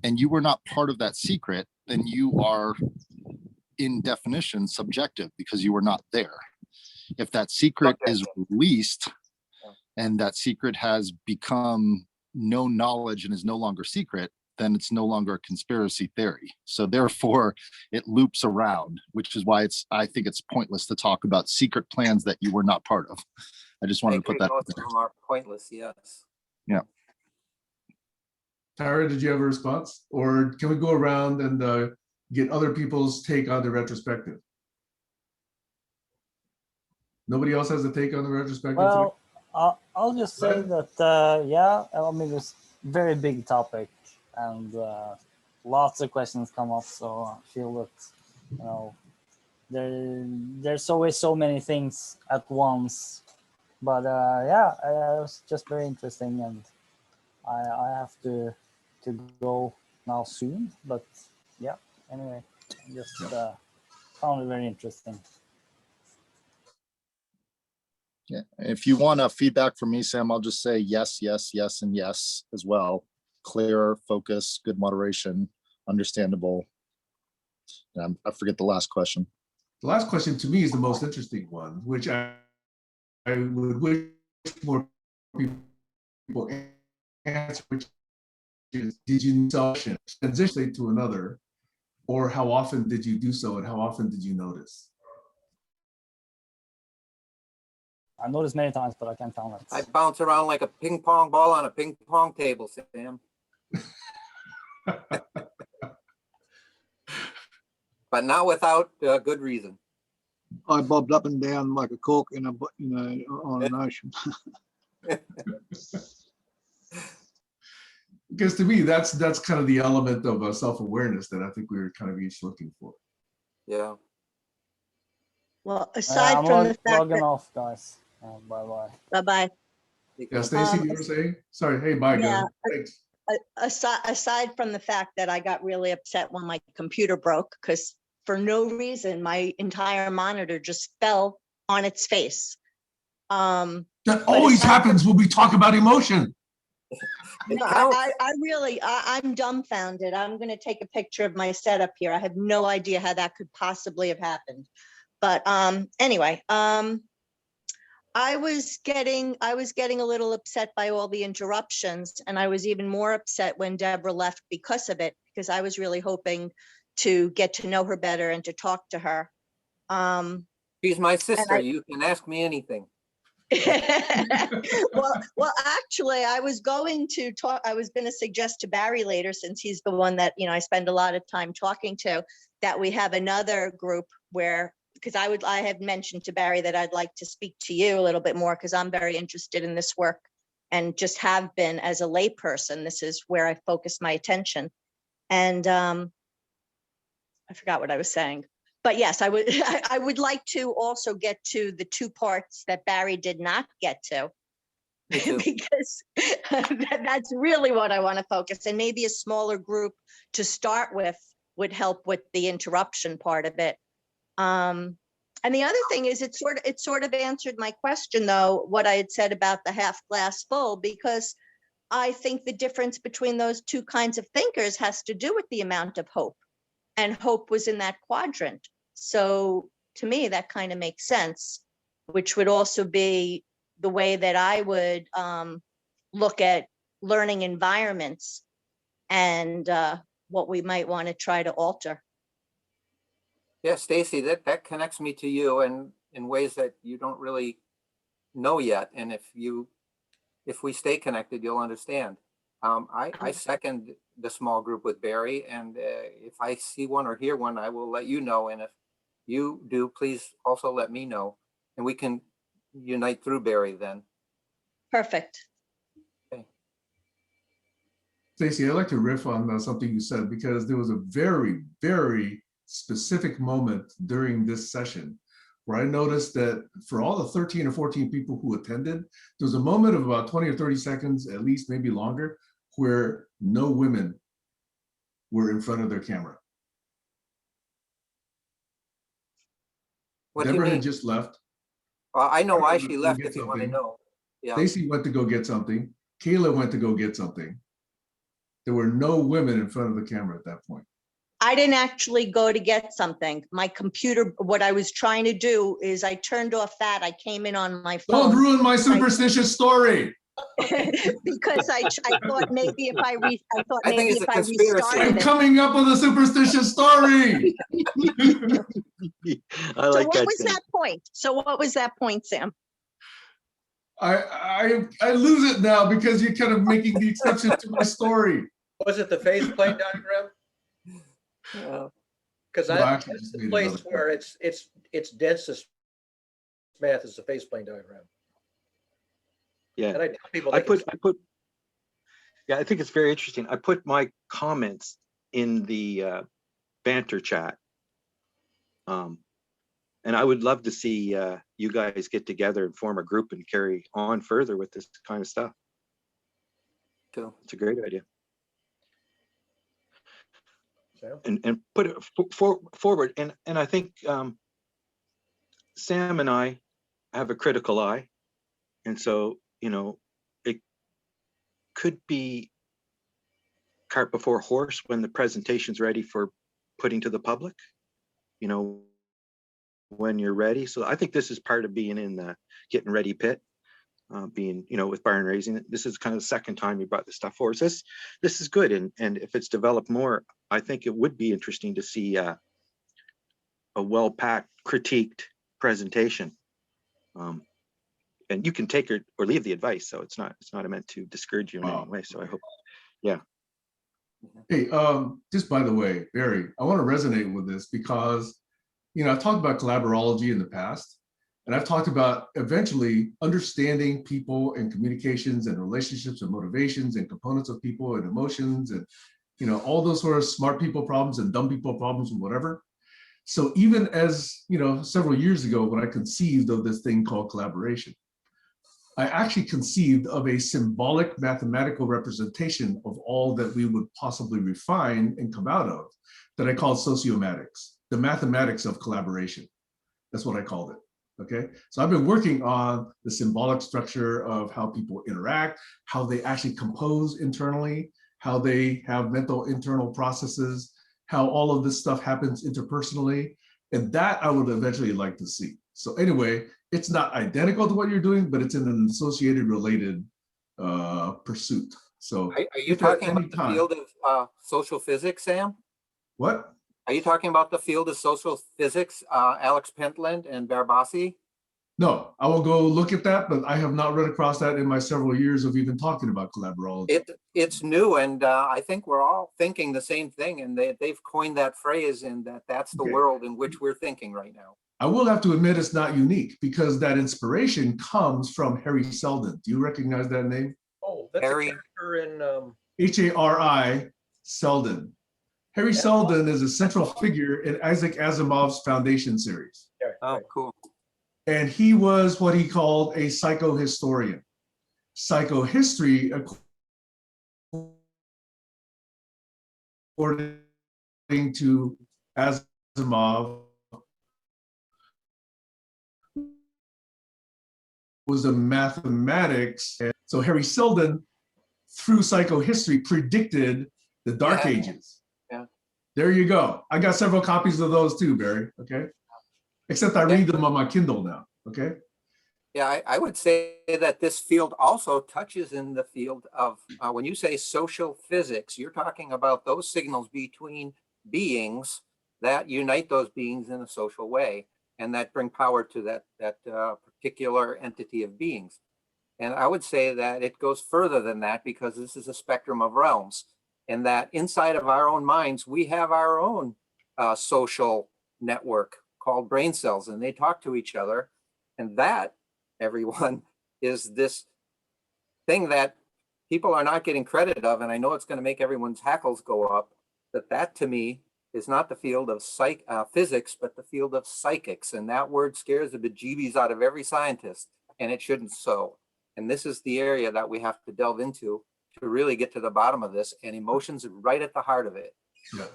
and you were not part of that secret, then you are in definition subjective because you were not there. If that secret is released and that secret has become known knowledge and is no longer secret, then it's no longer a conspiracy theory. So therefore it loops around, which is why I think it's pointless to talk about secret plans that you were not part of. I just wanted to put that most there. of them are pointless, yes. Yeah. Tara, did you have a response? Or can we go around and get other people's take on the retrospective? Nobody else has a take on the retrospective today? Well, I'll just say that, yeah, I mean, it's a very big topic and lots of questions come up. So I feel that, you know, there's always so many things at once. But yeah, it was just very interesting, and I have to go now soon. But yeah, anyway, I just found it very interesting. Yeah. If you want feedback from me, Sam, I'll just say yes, yes, yes, and yes as well. Clear, focus, good moderation, understandable. I forget the last question. The last question to me is the most interesting one, which I would wish more people answer, which is, did you transition to another, or how often did you do so, and how often did you notice? I noticed many times, but I can't count it. I bounce around like a ping pong ball on a ping pong table, Sam. But not without good reason. I bobbed up and down like a cork in a, on an ocean. Because to me, that's kind of the element of self-awareness that I think we were kind of each looking for. Yeah. Well, aside from the fact logging that, off, guys. Bye-bye. bye-bye. Yeah, Stacy, you were saying? Sorry, hey, bye, Yeah. guys. Thanks. Aside from the fact that I got really upset when my computer broke, because for no reason, my entire monitor just fell on its face. That always happens when we talk about emotion. No, I'm dumbfounded. I'm going to take a picture of my setup here. I have no idea how that could possibly have happened. But anyway, I was getting a little upset by all the interruptions, and I was even more upset when Deborah left because of it, because I was really hoping to get to know her better and to talk to her. She's my sister. You can ask me anything. well, actually, I was going to suggest to Barry later, since he's the one that, I spend a lot of time talking to, that we have another group where, because I had mentioned to Barry that I'd like to speak to you a little bit more, because I'm very interested in this work and just have been as a layperson. This is where I focus my attention. And I forgot what I was saying. But yes, I would like to also get to the two parts that Barry did not get to, because that's really what I want to focus. And maybe a smaller group to start with would help with the interruption part of it. And the other thing is, it sort of answered my question, though, what I had said about the half glass full, because I think the difference between those two kinds of thinkers has to do with the amount of hope. And hope was in that quadrant. So to me, that kind of makes sense, which would also be the way that I would look at learning environments and what we might want to try to alter. Yeah, Stacy, that connects me to you in ways that you don't really know yet. And if we stay connected, you'll understand. I second the small group with Barry, and if I see one or hear one, I will let you know. And if you do, please also let me know, and we can unite through Barry then. Perfect. Okay. Stacy, I'd like to riff on something you said, because there was a very, very specific moment during this session where I noticed that for all the 13 or 14 people who attended, there was a moment of about 20 or 30 seconds, at least, maybe longer, where no women were in front of their camera. What Deborah do you mean? had just left. I know why she left, if you want to know. Yeah. Stacy went to go get something. Kayla went to go get something. There were no women in front of the camera at that point. I didn't actually go to get something. My computer, what I was trying to do is I turned off that. I came in on my Don't phone. ruin my superstitious story. Because I thought maybe if I thought I think maybe it's if a I conspiracy. I'm restarted it. coming up with a superstitious story. I So like what that. was Sam. that point? So what was that point, Sam? I lose it now because you're kind of making the exception to my story. Was it the phase plane diagram? Because No, I that's actually just the made place another where it's densest math is the phase plane diagram. Yeah, And I tell people I they can put. Yeah, I think it's very interesting. I put my comments in the banter chat, and I would love to see you guys get together and form a group and carry on further with this kind of stuff. Too. It's a great idea. Sam? And put it forward. And I think Sam and I have a critical eye, and so it could be cart before horse when the presentation's ready for putting to the public. When you're ready. So I think this is part of being in the getting ready pit. Being, with barn raising. This is kind of the second time you brought this stuff forward. So this is good. And if it's developed more, I think it would be interesting to see a well-packed, critiqued presentation. And you can take or leave the advice. So it's not meant to discourage you in any way. So I hope, yeah. Hey, just by the way, Barry, I want to resonate with this because, I've talked about collaborology in the past. And I've talked about eventually understanding people and communications and relationships and motivations and components of people and emotions and, all those sort of smart people problems and dumb people problems and whatever. So even as, several years ago, when I conceived of this thing called collaboration, I actually conceived of a symbolic mathematical representation of all that we would possibly refine and come out of that I called sociomatics, the mathematics of collaboration. That's what I called it. Okay, so I've been working on the symbolic structure of how people interact, how they actually compose internally, how they have mental internal processes, how all of this stuff happens interpersonally. And that I would eventually like to see. So anyway, it's not identical to what you're doing, but it's in an associated related pursuit. So Are you talking about the field of social physics, Sam? What? Are you talking about the field of social physics, Alex Pentland and Barbassi? No, I will go look at that, but I have not run across that in my several years of even talking about collaborology. It's new, and I think we're all thinking the same thing, and they've coined that phrase, and that's the world in which we're thinking right now. I will have to admit it's not unique because that inspiration comes from Harry Seldon. Do you recognize that name? Oh, that's Harry. A character in Hari Seldon. Harry Seldon is a central figure in Isaac Asimov's Foundation series. Oh, cool. And he was what he called a psychohistorian. Psychohistory, according to Asimov, was a mathematics. So Harry Seldon, through psychohistory, predicted the Dark Ages. Yeah. There you go. I got several copies of those too, Barry. Okay. Except I read them on my Kindle now. Okay. Yeah, I would say that this field also touches in the field of when you say social physics, you're talking about those signals between beings that unite those beings in a social way and that bring power to that particular entity of beings. And I would say that it goes further than that because this is a spectrum of realms, and that inside of our own minds, we have our own social network called brain cells, and they talk to each other. And that, everyone, is this thing that people are not getting credit of. And I know it's going to make everyone's hackles go up, but that to me is not the field of physics, but the field of psychics. And that word scares the bejeebies out of every scientist, and it shouldn't so. And this is the area that we have to delve into to really get to the bottom of this, and emotions are right at the heart of it. Yeah.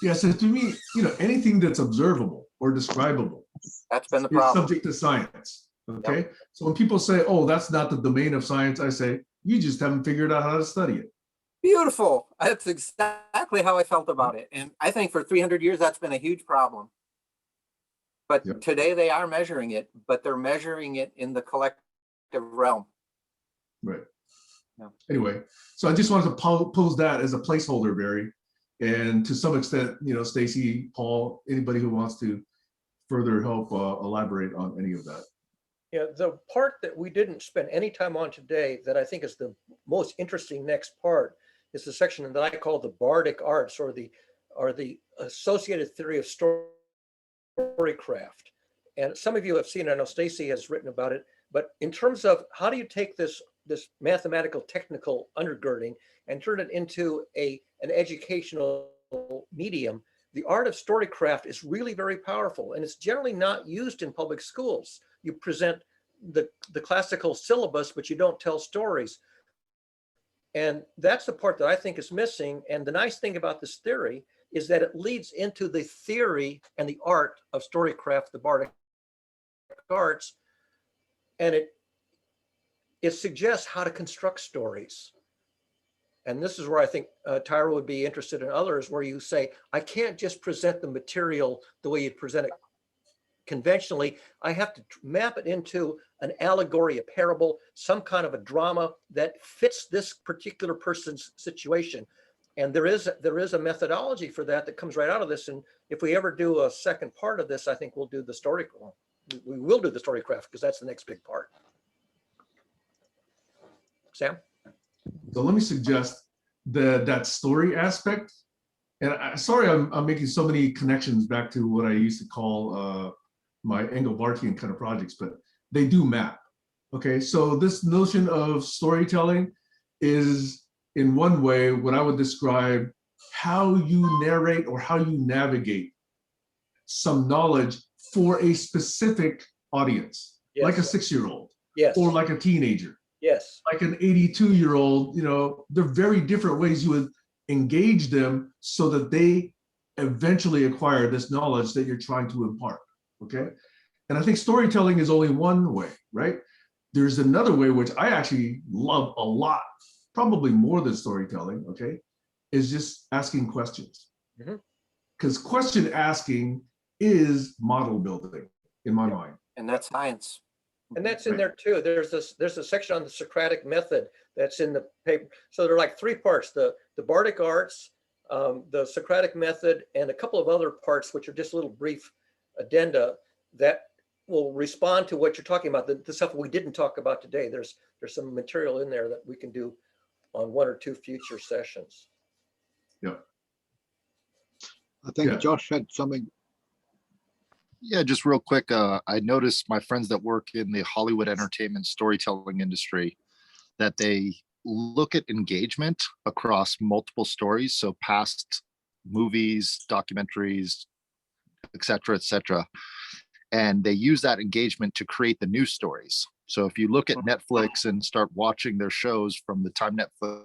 Yeah, so to me, anything that's observable or describable, that's been the problem. Is subject to science. Okay. Yep. So when people say, oh, that's not the domain of science, I say, You just haven't figured out how to study it. Beautiful. That's exactly how I felt about it. And I think for 300 years, that's been a huge problem. But Yep. today they are measuring it, but they're measuring it in the collective realm. Right. Yeah. Anyway, so I just wanted to pose that as a placeholder, Barry. And to some extent, you know, Stacy, Paul, anybody who wants to further help elaborate on any of that. Yeah, the part that we didn't spend any time on today that I think is the most interesting next part is the section that I call the bardic arts, or the associated theory of storycraft. And some of you have seen it. I know Stacy has written about it. But in terms of how do you take this mathematical technical undergirding and turn it into an educational medium, the art of storycraft is really very powerful, and it's generally not used in public schools. You present the classical syllabus, but you don't tell stories. And that's the part that I think is missing. And the nice thing about this theory is that it leads into the theory and the art of storycraft, the bardic arts, and it suggests how to construct stories. And this is where I think Tyra would be interested in others, where you say, I can't just present the material the way you'd present it conventionally. I have to map it into an allegory, a parable, some kind of a drama that fits this particular person's situation. And there is a methodology for that comes right out of this. And if we ever do a second part of this, I think we'll do the story. We will do the storycraft, because that's the next big part. Sam? So let me suggest that story aspect. And sorry, I'm making so many connections back to what I used to call my Engelbartian kind of projects, but they do map. Okay, so this notion of storytelling is in one way what I would describe how you narrate or how you navigate some knowledge for a specific audience, Yes. like a 6-year-old, Yes. or like a teenager. Yes. Like an 82-year-old, you know, there are very different ways you would engage them so that they eventually acquire this knowledge that you're trying to impart, okay? And I think storytelling is only one way, right? There's another way, which I actually love a lot, probably more than storytelling, okay, is just asking questions. Because question asking is model building in my mind. And that's science. And that's in there too. There's a section on the Socratic method that's in the paper. So there are like 3 parts: the bardic arts, the Socratic method, and a couple of other parts, which are just little brief addenda that will respond to what you're talking about. The stuff we didn't talk about today. There's some material in there that we can do on 1 or 2 future sessions. Yeah. I think Josh had something. Yeah, just real quick. I noticed my friends that work in the Hollywood entertainment storytelling industry, that they look at engagement across multiple stories. So past movies, documentaries, et cetera, and they use that engagement to create the new stories. So if you look at Netflix and start watching their shows from the time Netflix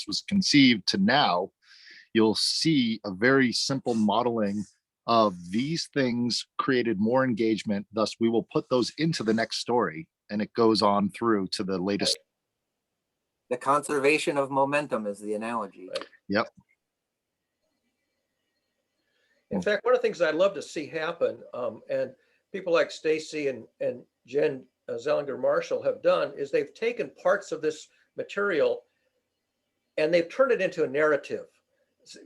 was conceived to now, you'll see a very simple modeling of these things created more engagement. Thus, we will put those into the next story, and it goes on through to the latest. The conservation of momentum is the analogy. Yep. In fact, one of the things I'd love to see happen, and people like Stacy and Jen Zellinger Marshall have done, is they've taken parts of this material and they've turned it into a narrative.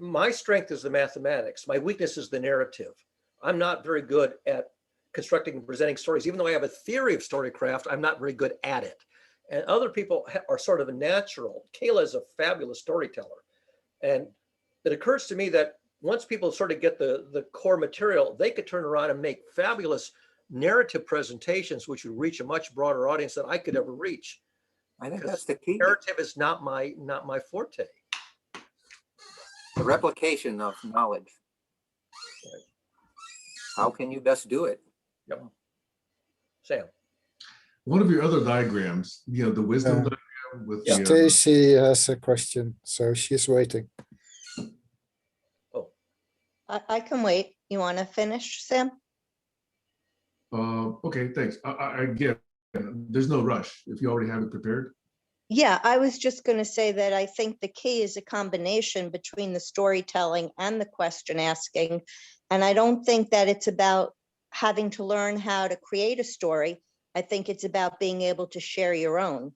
My strength is the mathematics. My weakness is the narrative. I'm not very good at constructing and presenting stories. Even though I have a theory of storycraft, I'm not very good at it. And other people are sort of a natural. Kayla is a fabulous storyteller. And it occurs to me that once people sort of get the core material, they could turn around and make fabulous narrative presentations, which would reach a much broader audience than I could ever reach. I think that's the key. Narrative is not my forte. The replication of knowledge. How can you best do it? Yep. Sam. One of your other diagrams, you know, the wisdom diagram with the, Stacy has a question, so she's waiting. I can wait. You want to finish, Sam? okay, thanks. Again, there's no rush if you already have it prepared. Yeah, I was just going to say that I think the key is a combination between the storytelling and the question asking. And I don't think that it's about having to learn how to create a story. I think it's about being able to share your own.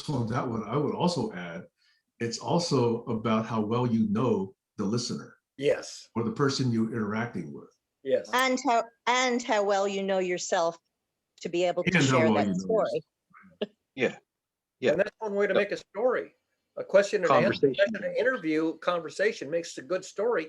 On that one, I would also add, it's also about how well you know the listener Yes, or the person you're interacting with, yes. And how well you know yourself to be able to and how share well that you know story. Yeah, yeah. And that's one way to make a story. A question and answer, Conversation. question and interview conversation makes a good story.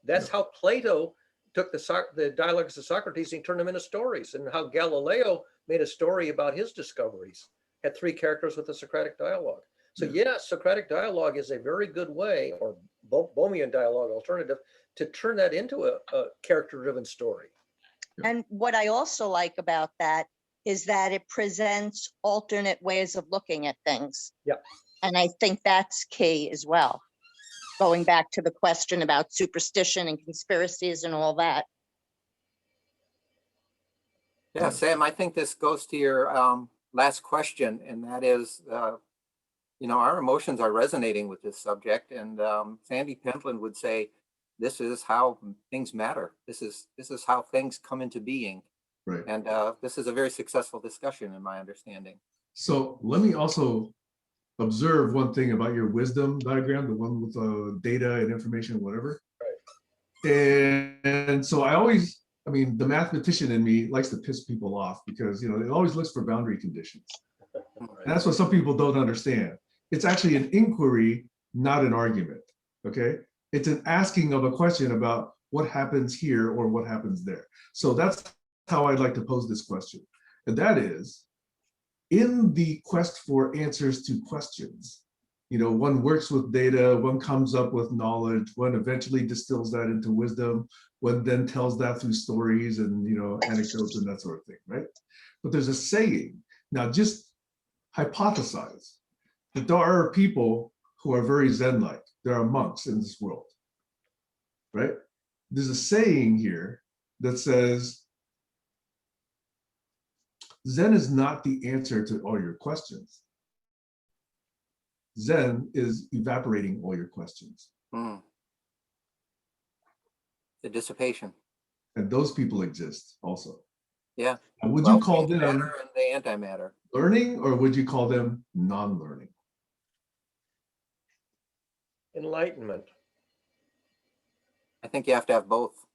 That's how Plato took the dialogues of Socrates and turned them into stories, and how Galileo made a story about his discoveries. Had three characters with a Socratic dialogue. So yes, Socratic dialogue is a very good way, or Bohemian dialogue alternative, to turn that into a character-driven story. And what I also like about that is that it presents alternate ways of looking at things. Yeah. And I think that's key as well. Going back to the question about superstition and conspiracies and all that. Yeah, Sam, I think this goes to your last question, and that is, our emotions are resonating with this subject, and Sandy Pentland would say, this is how things matter. This is how things come into being. right? And this is a very successful discussion, in my understanding. So let me also observe one thing about your wisdom diagram, the one with data and information, whatever. And so the mathematician in me likes to piss people off because, it always looks for boundary conditions. And that's what some people don't understand. It's actually an inquiry, not an argument, okay? It's an asking of a question about what happens here or what happens there. So that's how I'd like to pose this question. And that is, in the quest for answers to questions, one works with data, one comes up with knowledge, one eventually distills that into wisdom, one then tells that through stories and, anecdotes and that sort of thing, right? But there's a saying, now just hypothesize that there are people who are very Zen-like. There are monks in this world, right? There's a saying here that says, Zen is not the answer to all your questions. Zen is evaporating all your questions. The dissipation. And those people exist also. Yeah. And would you call them matter and the antimatter learning, or would you call them non-learning? Enlightenment. I think you have to have both.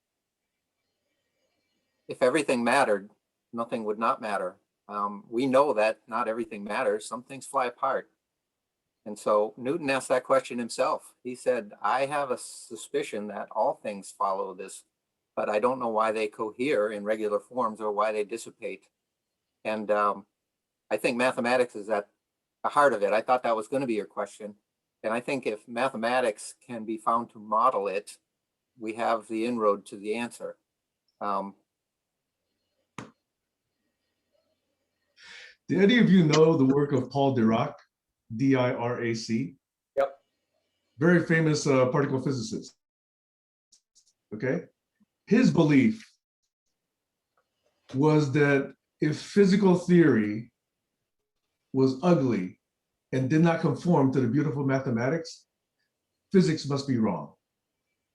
If everything mattered, nothing would not matter. We know that not everything matters. Some things fly apart. And so Newton asked that question himself. He said, I have a suspicion that all things follow this, but I don't know why they cohere in regular forms or why they dissipate. And I think mathematics is at the heart of it. I thought that was going to be your question. And I think if mathematics can be found to model it, we have the inroad to the answer. Do any of you know the work of Paul Dirac, D-I-R-A-C? Yep. Very famous particle physicist. Okay. His belief was that if physical theory was ugly and did not conform to the beautiful mathematics, physics must be wrong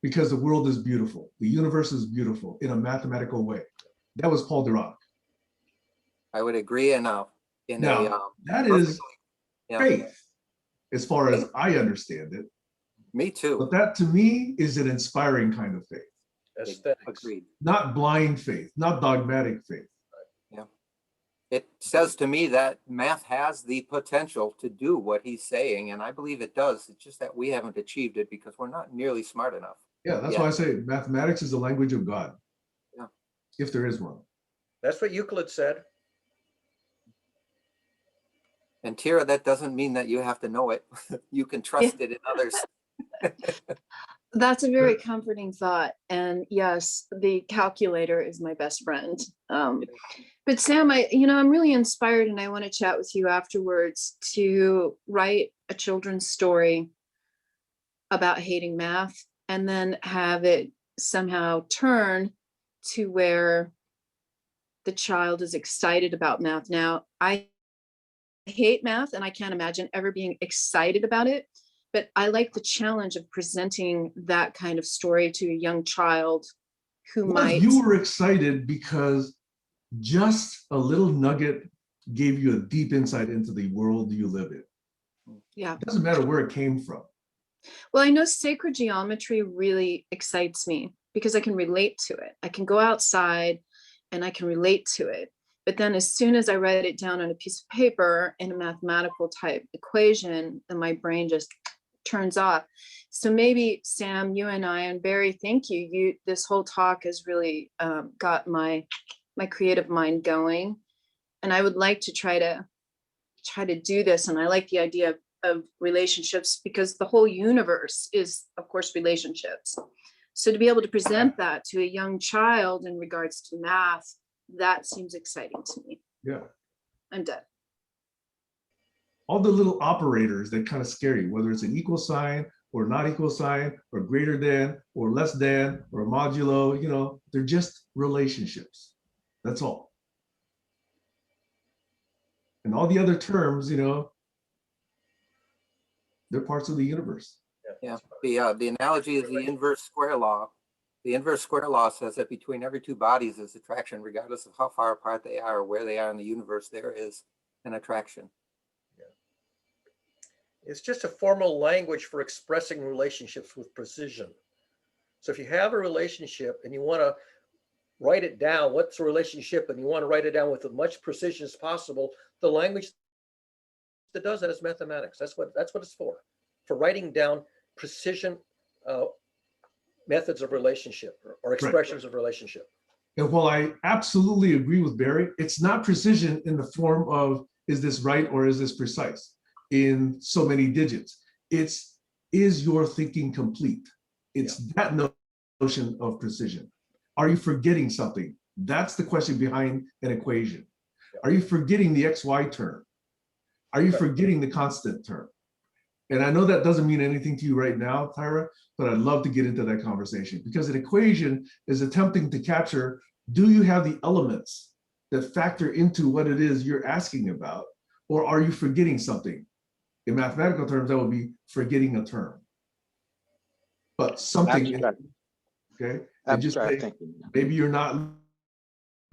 because the world is beautiful. The universe is beautiful in a mathematical way. That was Paul Dirac. I would agree that is faith, as far as I understand it. Me too. But that to me is an inspiring kind of faith. Aesthetics. Agreed. Not blind faith, not dogmatic faith. Yeah. It says to me that math has the potential to do what he's saying, and I believe it does. It's just that we haven't achieved it because we're not nearly smart enough. Yeah, that's why I say mathematics is the language of God. Yeah. If there is one. That's what Euclid said. And Tira, that doesn't mean that you have to know it. You can trust it in others. That's a very comforting thought. And yes, the calculator is my best friend. But Sam, I'm really inspired and I want to chat with you afterwards to write a children's story about hating math and then have it somehow turn to where the child is excited about math. Now, I hate math and I can't imagine ever being excited about it, but I like the challenge of presenting that kind of story to a young child who What might. if you were excited because just a little nugget gave you a deep insight into the world you live in? Yeah. It doesn't matter where it came from. Well, I know sacred geometry really excites me because I can relate to it. I can go outside and I can relate to it. But then as soon as I write it down on a piece of paper in a mathematical type equation, then my brain just turns off. So maybe Sam, you and I, and Barry, thank you. This whole talk has really got my creative mind going. And I would like to try to do this. And I like the idea of relationships because the whole universe is, of course, relationships. So to be able to present that to a young child in regards to math, that seems exciting to me. Yeah. I'm done. All the little operators that kind of scare you, whether it's an equal sign or not equal sign or greater than or less than or modulo, you know, they're just relationships. That's all. And all the other terms, you know, they're parts of the universe. Yeah, the analogy is the inverse square law. The inverse square law says that between every two bodies is attraction, regardless of how far apart they are or where they are in the universe, there is an attraction. It's just a formal language for expressing relationships with precision. So if you have a relationship and you want to write it down, what's the relationship, and you want to write it down with as much precision as possible, the language that does that is mathematics. That's what it's for writing down precision methods of relationship or expressions of relationship. And while I absolutely agree with Barry, it's not precision in the form of, is this right or is this precise in so many digits? It's, is your thinking complete? It's that notion of precision. Are you forgetting something? That's the question behind an equation. Are you forgetting the XY term? Are you forgetting the constant term? And I know that doesn't mean anything to you right now, Tyra, but I'd love to get into that conversation because an equation is attempting to capture, do you have the elements that factor into what it is you're asking about, or are you forgetting something? In mathematical terms, that would be forgetting a term. But something, Abstract. Okay? And just Abstract say, thinking. maybe you're not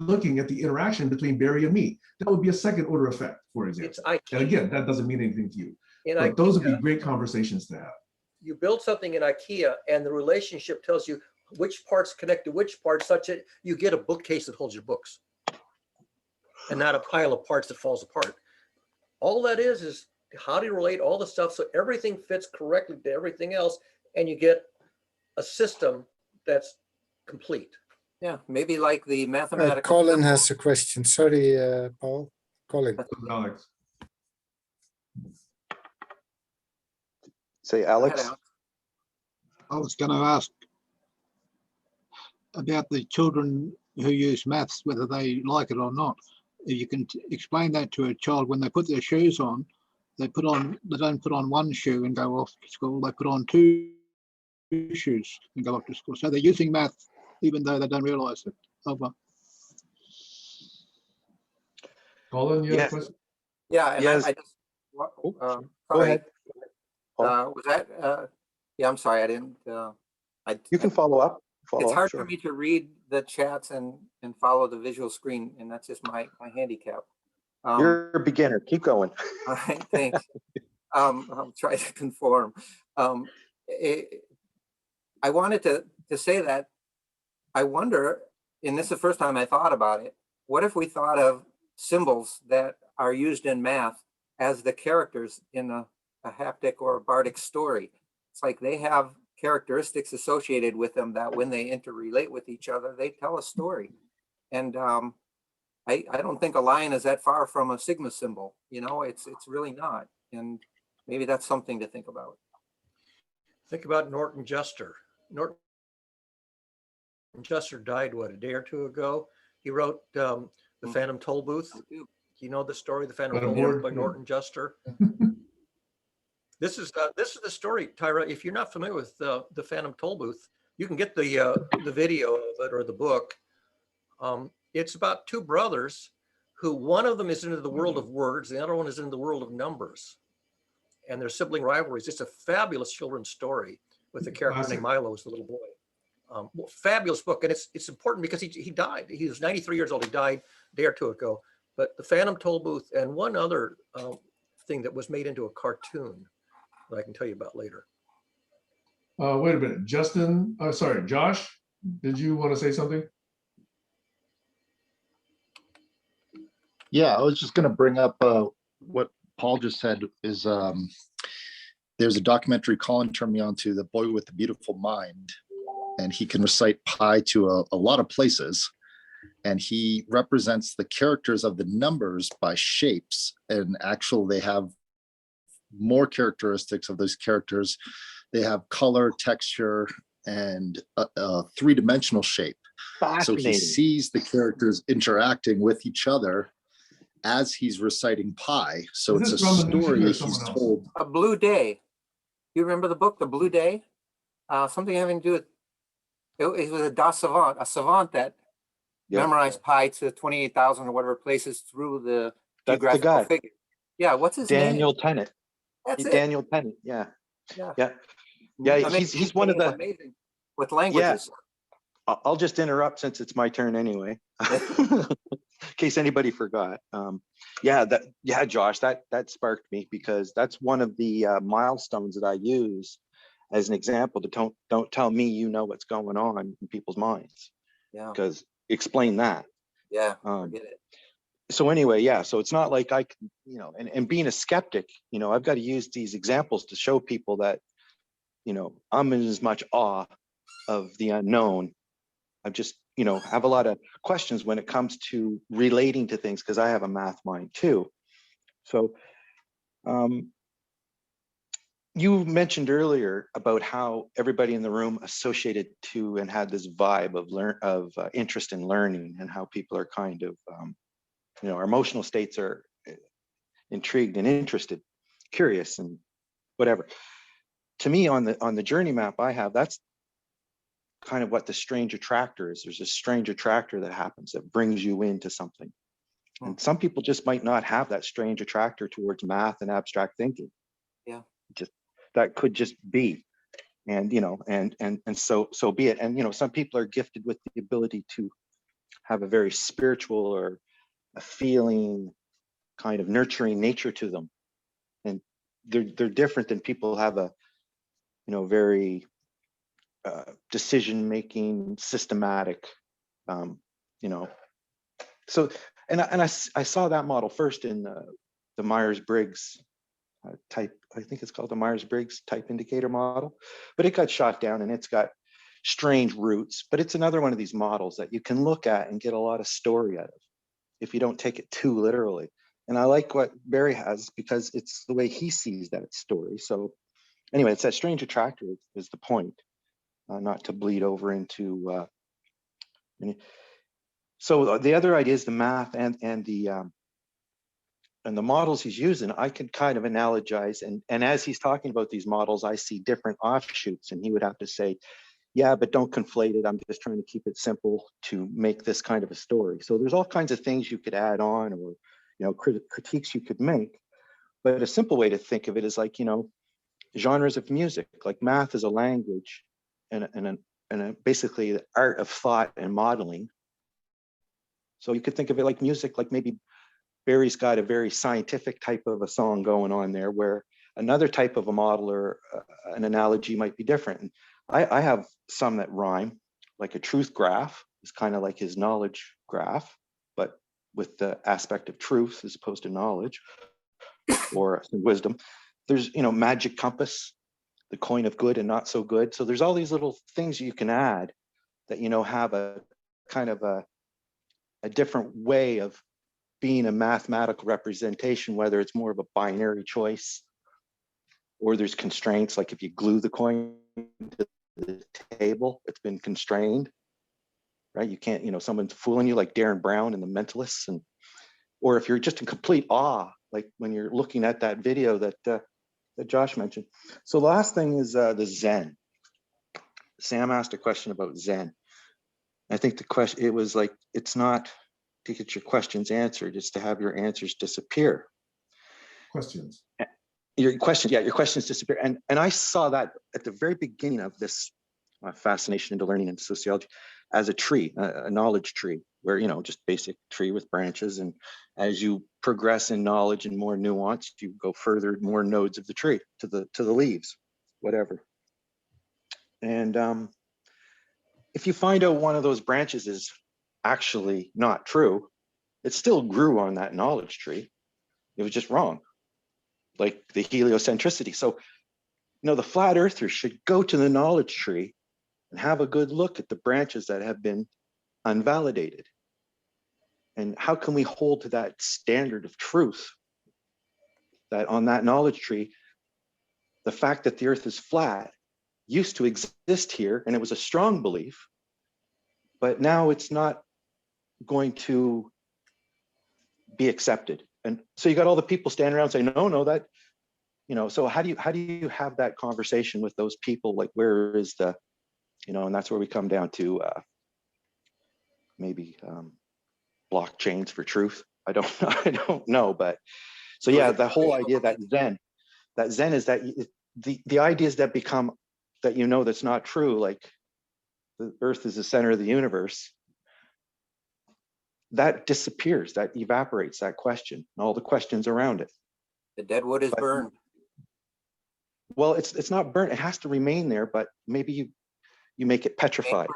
looking at the interaction between Barry and me. That would be a second order effect, for example. And again, that doesn't mean anything to you. But those would be great conversations to have. You build something in IKEA and the relationship tells you which parts connect to which parts, such that you get a bookcase that holds your books and not a pile of parts that falls apart. All that is how do you relate all the stuff so everything fits correctly to everything else and you get a system that's complete. Yeah, maybe like the mathematical. Colin has a question. Sorry, Paul. Colin. Alex. Say, Alex. I was going to ask about the children who use maths, whether they like it or not. If you can explain that to a child when they put their shoes on, they don't put on one shoe and go off to school. They put on two shoes and go off to school. So they're using math even though they don't realize it. Over. Colin, you have a question? Yeah, and yes. I just Go sorry. ahead. Was that yeah, I'm sorry, I didn't You can follow up. It's hard sure. for me to read the chats and follow the visual screen, and that's just my handicap. You're a beginner. Keep going. All right, thanks. I'll try to conform. I wanted to say that I wonder, and this is the first time I thought about it, what if we thought of symbols that are used in math as the characters in a haptic or a bardic story? It's like they have characteristics associated with them that when they interrelate with each other, they tell a story. And I don't think a lion is that far from a sigma symbol. You know, it's really not. And maybe that's something to think about. Think about Norton Juster. Norton Juster died, what, a day or two ago? He wrote The Phantom Toll Booth. Do you know the story, The Phantom Toll Booth by Norton Juster? This is the story, Tyra. If you're not familiar with the Phantom Toll Booth, you can get the video of it or the book. it's about two brothers who one of them is into the world of words, the other one is in the world of numbers. And their sibling rivalries. It's a fabulous children's story with a character named Milo as the little boy. Fabulous book. And it's important because he died. He was 93 years old. He died a day or two ago. But The Phantom Toll Booth and one other thing that was made into a cartoon that I can tell you about later. Wait a minute, Justin, sorry, Josh, did you want to say something? Yeah, I was just going to bring up what Paul just said is there's a documentary Colin turned me on to, The Boy with the Beautiful Mind, and he can recite pi to a lot of places. And he represents the characters of the numbers by shapes. And actually, they have more characteristics of those characters. They have color, texture, and a three-dimensional shape. So he sees the characters interacting with each other as he's reciting pi. So it's a story he's told. A Blue Day. You remember the book, The Blue Day? Something having to do with, it was a savant that memorized pi to 28,000 or whatever places through the geographical figure. Yeah, what's his name? Daniel Tennant. That's it. Daniel Tennant, yeah. Yeah. He's one of the amazing with languages. Yeah. I'll just interrupt since it's my turn anyway, in case anybody forgot. Josh, that sparked me because that's one of the milestones that I use as an example to don't tell me you know what's going on in people's minds. Yeah. Because explain that. Yeah, I get it. So anyway, so it's not like I can, and being a skeptic, I've got to use these examples to show people that, I'm in as much awe of the unknown. I just, have a lot of questions when it comes to relating to things because I have a math mind too. So you mentioned earlier about how everybody in the room associated to and had this vibe of interest in learning and how people are kind of, our emotional states are intrigued and interested, curious and whatever. To me, on the journey map I have, that's kind of what the strange attractor is. There's a strange attractor that happens that brings you into something. And some people just might not have that strange attractor towards math and abstract thinking. Yeah. Just that could just be. And so be it. And some people are gifted with the ability to have a very spiritual or a feeling kind of nurturing nature to them. And they're different than people who have a very decision-making, systematic, So, and I saw that model first in the Myers-Briggs type. I think it's called the Myers-Briggs type indicator model, but it got shot down and it's got strange roots. But it's another one of these models that you can look at and get a lot of story out of if you don't take it too literally. And I like what Barry has because it's the way he sees that story. So anyway, it's that strange attractor is the point. Not to bleed over into. So the other idea is the math and the models he's using. I can kind of analogize, and as he's talking about these models, I see different offshoots, and he would have to say, "Yeah, but don't conflate it. I'm just trying to keep it simple to make this kind of a story." So there's all kinds of things you could add on, or critiques you could make. But a simple way to think of it is like genres of music, like math is a language. And basically the art of thought and modeling. So you could think of it like music, like maybe Barry's got a very scientific type of a song going on there, where another type of a model or an analogy might be different. And I have some that rhyme, like a truth graph is kind of like his knowledge graph, but with the aspect of truth as opposed to knowledge or wisdom. There's, magic compass, the coin of good and not so good. So there's all these little things you can add that, have a kind of a different way of being a mathematical representation, whether it's more of a binary choice or there's constraints. Like if you glue the coin to the table, it's been constrained, right? You can't, someone's fooling you like Darren Brown and the Mentalists. Or if you're just in complete awe, like when you're looking at that video that Josh mentioned. So the last thing is the Zen. Sam asked a question about Zen. I think the question, it was like, it's not to get your questions answered, it's to have your answers disappear. Questions. Your questions disappear. And I saw that at the very beginning of this fascination into learning and sociology as a tree, a knowledge tree, where, just basic tree with branches. And as you progress in knowledge and more nuance, you go further, more nodes of the tree to the leaves, whatever. And if you find out one of those branches is actually not true, it still grew on that knowledge tree. It was just wrong, like the heliocentricity. So, the flat earthers should go to the knowledge tree and have a good look at the branches that have been unvalidated. And how can we hold to that standard of truth that on that knowledge tree, the fact that the earth is flat used to exist here, and it was a strong belief, but now it's not going to be accepted. And so you got all the people standing around saying, no, that, so how do you have that conversation with those people? Like, where is the, and that's where we come down to maybe blockchains for truth. I don't know, but so yeah, the whole idea that Zen is that the ideas that become that that's not true, like the earth is the center of the universe, that disappears, that evaporates, that question and all the questions around it. The dead wood is burned. Well, it's not burnt, it has to remain there, but maybe you make it petrified.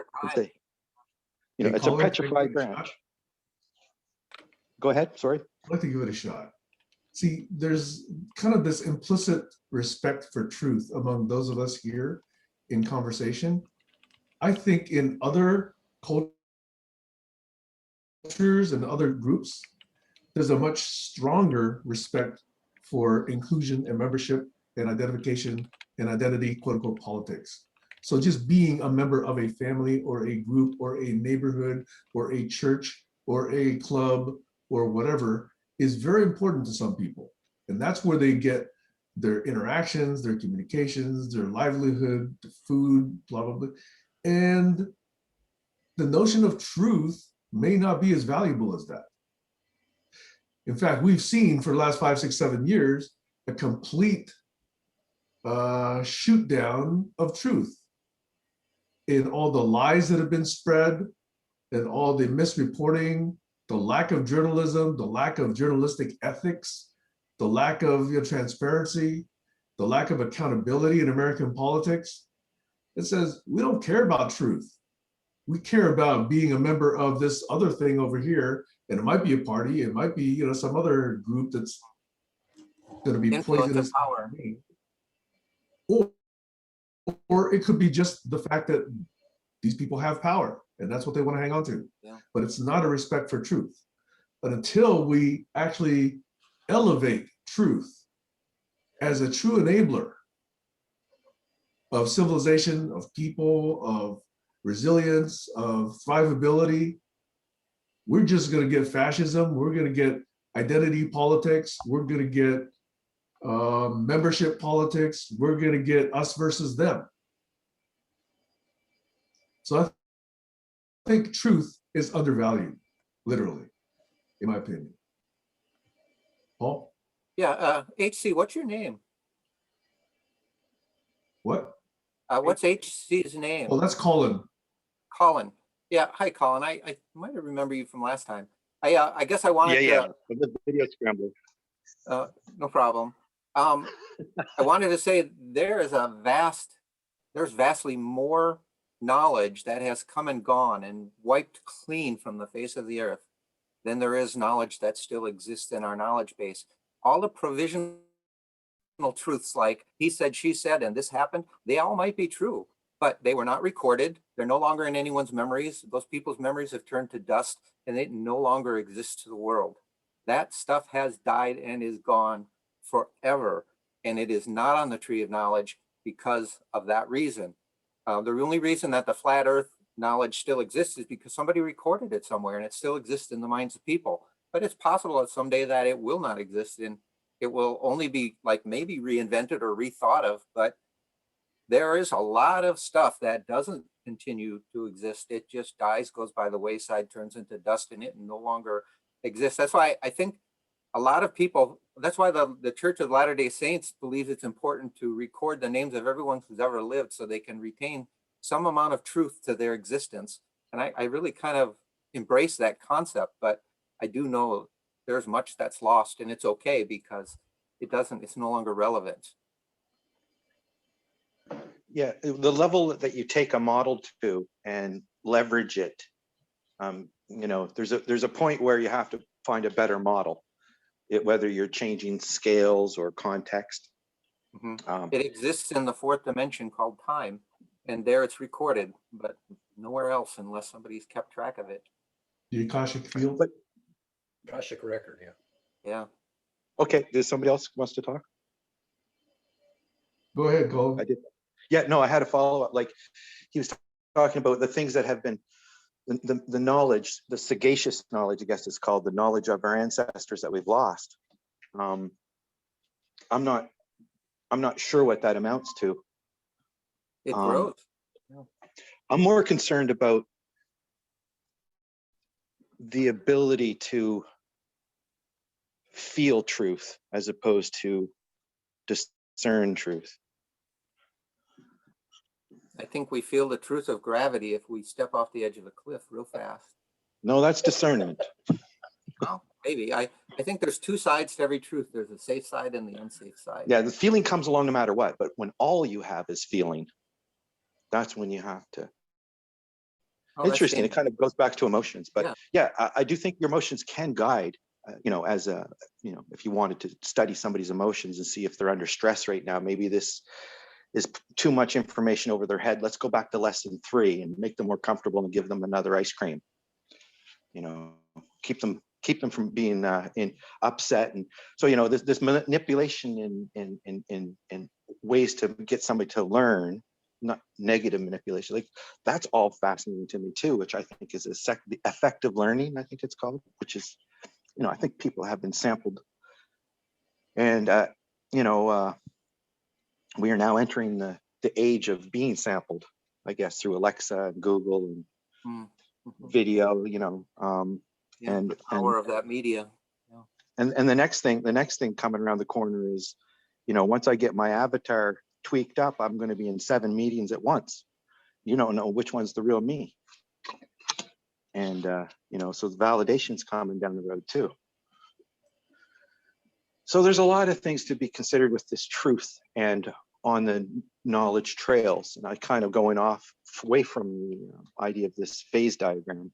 It's a petrified branch. Go ahead, sorry. I'd like to give it a shot. See, there's kind of this implicit respect for truth among those of us here in conversation. I think in other cultures and other groups, there's a much stronger respect for inclusion and membership and identification and identity, quote unquote, politics. So just being a member of a family or a group or a neighborhood or a church or a club or whatever is very important to some people. And that's where they get their interactions, their communications, their livelihood, the food, blah, blah, blah. And the notion of truth may not be as valuable as that. In fact, we've seen for the last 5, 6, 7 years, a complete shoot down of truth in all the lies that have been spread and all the misreporting, the lack of journalism, the lack of journalistic ethics, the lack of transparency, the lack of accountability in American politics. It says, we don't care about truth. We care about being a member of this other thing over here. And it might be a party, it might be some other group that's going to be poisonous. Power. Or it could be just the fact that these people have power and that's what they want to hang on to. Yeah. But it's not a respect for truth. But until we actually elevate truth as a true enabler of civilization, of people, of resilience, of thrivability, we're just going to get fascism. We're going to get identity politics. We're going to get membership politics. We're going to get us versus them. So I think truth is undervalued, literally, in my opinion. Paul? Yeah, HC, what's your name? What? What's HC's name? Well, that's Colin. Colin. Yeah, hi, Colin. I might remember you from last time. I guess I wanted to. The video scrambler. No problem. I wanted to say there's vastly more knowledge that has come and gone and wiped clean from the face of the earth than there is knowledge that still exists in our knowledge base. All the provisional truths like he said, she said, and this happened, they all might be true, but they were not recorded. They're no longer in anyone's memories. Those people's memories have turned to dust and they no longer exist to the world. That stuff has died and is gone forever. And it is not on the tree of knowledge because of that reason. The only reason that the flat earth knowledge still exists is because somebody recorded it somewhere and it still exists in the minds of people. But it's possible that someday that it will not exist and it will only be like maybe reinvented or rethought of. But there is a lot of stuff that doesn't continue to exist. It just dies, goes by the wayside, turns into dust in it, and no longer exists. That's why I think a lot of people, that's why the Church of Latter-day Saints believes it's important to record the names of everyone who's ever lived so they can retain some amount of truth to their existence. And I really kind of embrace that concept, but I do know there's much that's lost, and it's okay because it's no longer relevant. Yeah, the level that you take a model to and leverage it, you know, there's a point where you have to find a better model, whether you're changing scales or context. It exists in the fourth dimension called time, and there it's recorded, but nowhere else unless somebody's kept track of it. The Akashic field. But Akashic record, yeah. Yeah. Okay, there's somebody else who wants to talk? Go ahead, Colin. I did. Yeah, no, I had a follow-up. Like he was talking about the things that have been the knowledge, the sagacious knowledge, I guess it's called, the knowledge of our ancestors that we've lost. I'm not sure what that amounts to. It grows. I'm more concerned about the ability to feel truth as opposed to discern truth. I think we feel the truth of gravity if we step off the edge of a cliff real fast. No, that's discernment. Well, maybe. I think there's two sides to every truth. There's a safe side and the unsafe side. Yeah, the feeling comes along no matter what, but when all you have is feeling, that's when you have to. Oh, Interesting. It kind of goes back to emotions, but yeah, I do think your emotions can guide, you know, as a, you know, if you wanted to study somebody's emotions and see if they're under stress right now, maybe this is too much information over their head. Let's go back to lesson 3 and make them more comfortable and give them another ice cream. You know, keep them from being in upset. And so, you know, this manipulation in ways to get somebody to learn, not negative manipulation, like that's all fascinating to me too, which I think is the effective learning, I think it's called, which is, you know, I think people have been sampled. And, you know, we are now entering the age of being sampled, I guess, through Alexa and Google and video, you know, and the power of that media. Yeah. And the next thing coming around the corner is, you know, once I get my avatar tweaked up, I'm going to be in 7 meetings at once. You don't know which one's the real me. And, you know, so the validation's coming down the road too. So there's a lot of things to be considered with this truth and on the knowledge trails. And I kind of going off away from the idea of this phase diagram.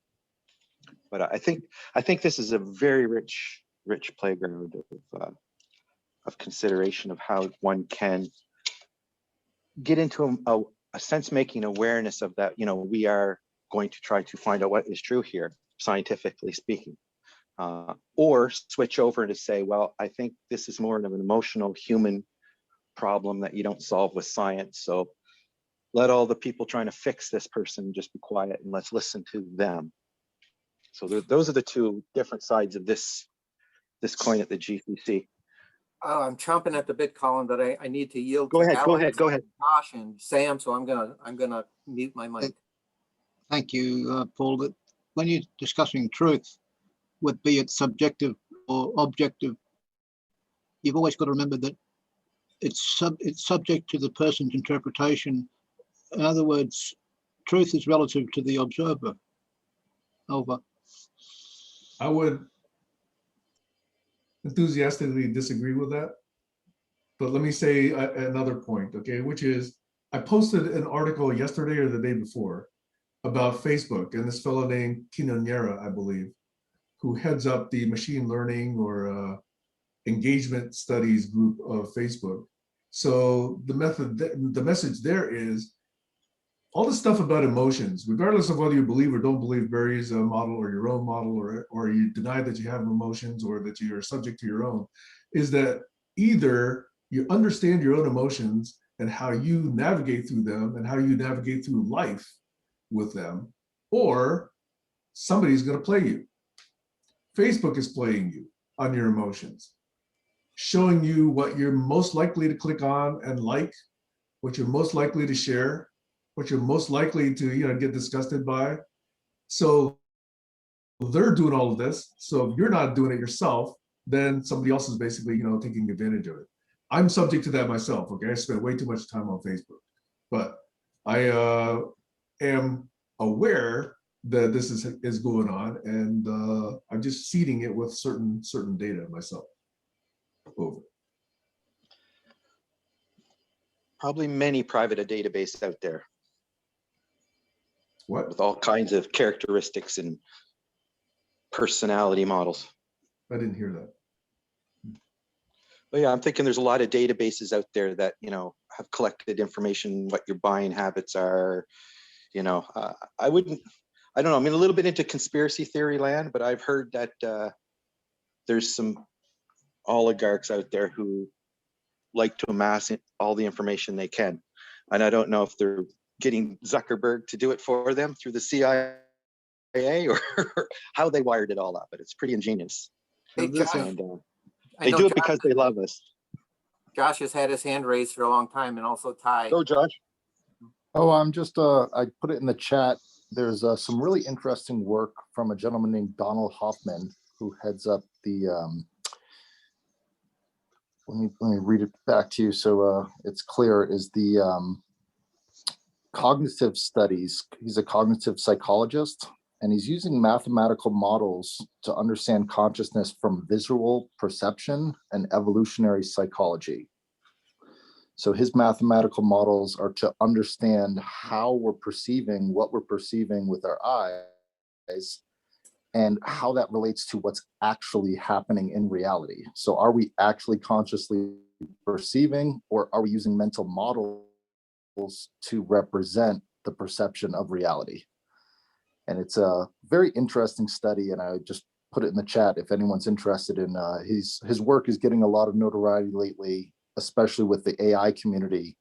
But I think this is a very rich playground of consideration of how one can get into a sense-making awareness of that. You know, we are going to try to find out what is true here, scientifically speaking. Or switch over to say, well, I think this is more of an emotional human problem that you don't solve with science. So let all the people trying to fix this person just be quiet and let's listen to them. So those are the two different sides of this coin at the GCC. Oh, I'm chomping at the bit, Colin, but I need to yield. Go to ahead, Alex, go ahead. Josh and Sam, so I'm gonna mute my mic. Thank you, Paul. But when you're discussing truth, be it subjective or objective, you've always got to remember that it's subject to the person's interpretation. In other words, truth is relative to the observer. Over. I would enthusiastically disagree with that. But let me say another point, okay, which is I posted an article yesterday or the day before about Facebook and this fellow named Kinonyera, I believe, who heads up the machine learning or engagement studies group of Facebook. So the message there is all the stuff about emotions, regardless of whether you believe or don't believe Barry's model or your own model, or you deny that you have emotions or that you are subject to your own, is that either you understand your own emotions and how you navigate through them and how you navigate through life with them, or somebody's going to play you. Facebook is playing you on your emotions, showing you what you're most likely to click on and like, what you're most likely to share, what you're most likely to get disgusted by. So they're doing all of this. So if you're not doing it yourself, then somebody else is basically taking advantage of it. I'm subject to that myself. Okay, I spend way too much time on Facebook, but I am aware that this is going on, and I'm just seeding it with certain data myself. Over. Probably many private databases out there. What? With all kinds of characteristics and personality models. I didn't hear that. But yeah, I'm thinking there's a lot of databases out there that, have collected information, what your buying habits are. I don't know, I'm a little bit into conspiracy theory land, but I've heard that there's some oligarchs out there who like to amass all the information they can. And I don't know if they're getting Zuckerberg to do it for them through the CIA or how they wired it all up, but it's pretty ingenious. Hey, Josh, and, they do it because they love us. Josh has had his hand raised for a long time, and also Ty. Go, Josh. Oh, I'm just, I put it in the chat. There's some really interesting work from a gentleman named Donald Hoffman, who heads up the, let me read it back to you so it's clear, is the cognitive studies. He's a cognitive psychologist, and he's using mathematical models to understand consciousness from visual perception and evolutionary psychology. So his mathematical models are to understand how we're perceiving what we're perceiving with our eyes and how that relates to what's actually happening in reality. So are we actually consciously perceiving, or are we using mental models to represent the perception of reality? And it's a very interesting study, and I just put it in the chat if anyone's interested in his work is getting a lot of notoriety lately, especially with the AI community,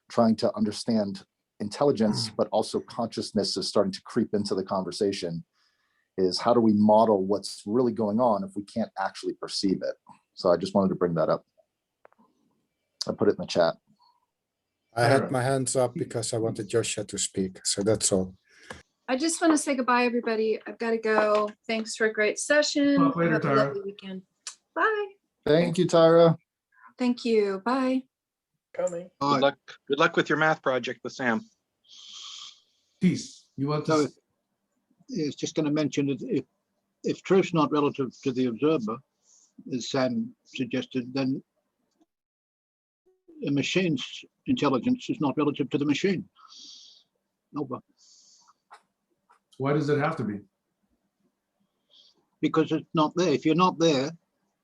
trying to understand intelligence, but also consciousness is starting to creep into the conversation, is how do we model what's really going on if we can't actually perceive it? So I just wanted to bring that up. I put it in the chat. I had my hands up because I wanted Joshua to speak, so that's all. I just want to say goodbye, everybody. I've got to go. Thanks for a great session. Talk later, Have a Tara. lovely weekend. Bye. Thank you, Tyra. Thank you. Bye. Coming. Good luck with your math project with Sam. Peace. You want So to? it's just going to mention that if truth's not relative to the observer, as Sam suggested, then a machine's intelligence is not relative to the machine. Over. Why does it have to be? Because it's not there. If you're not there,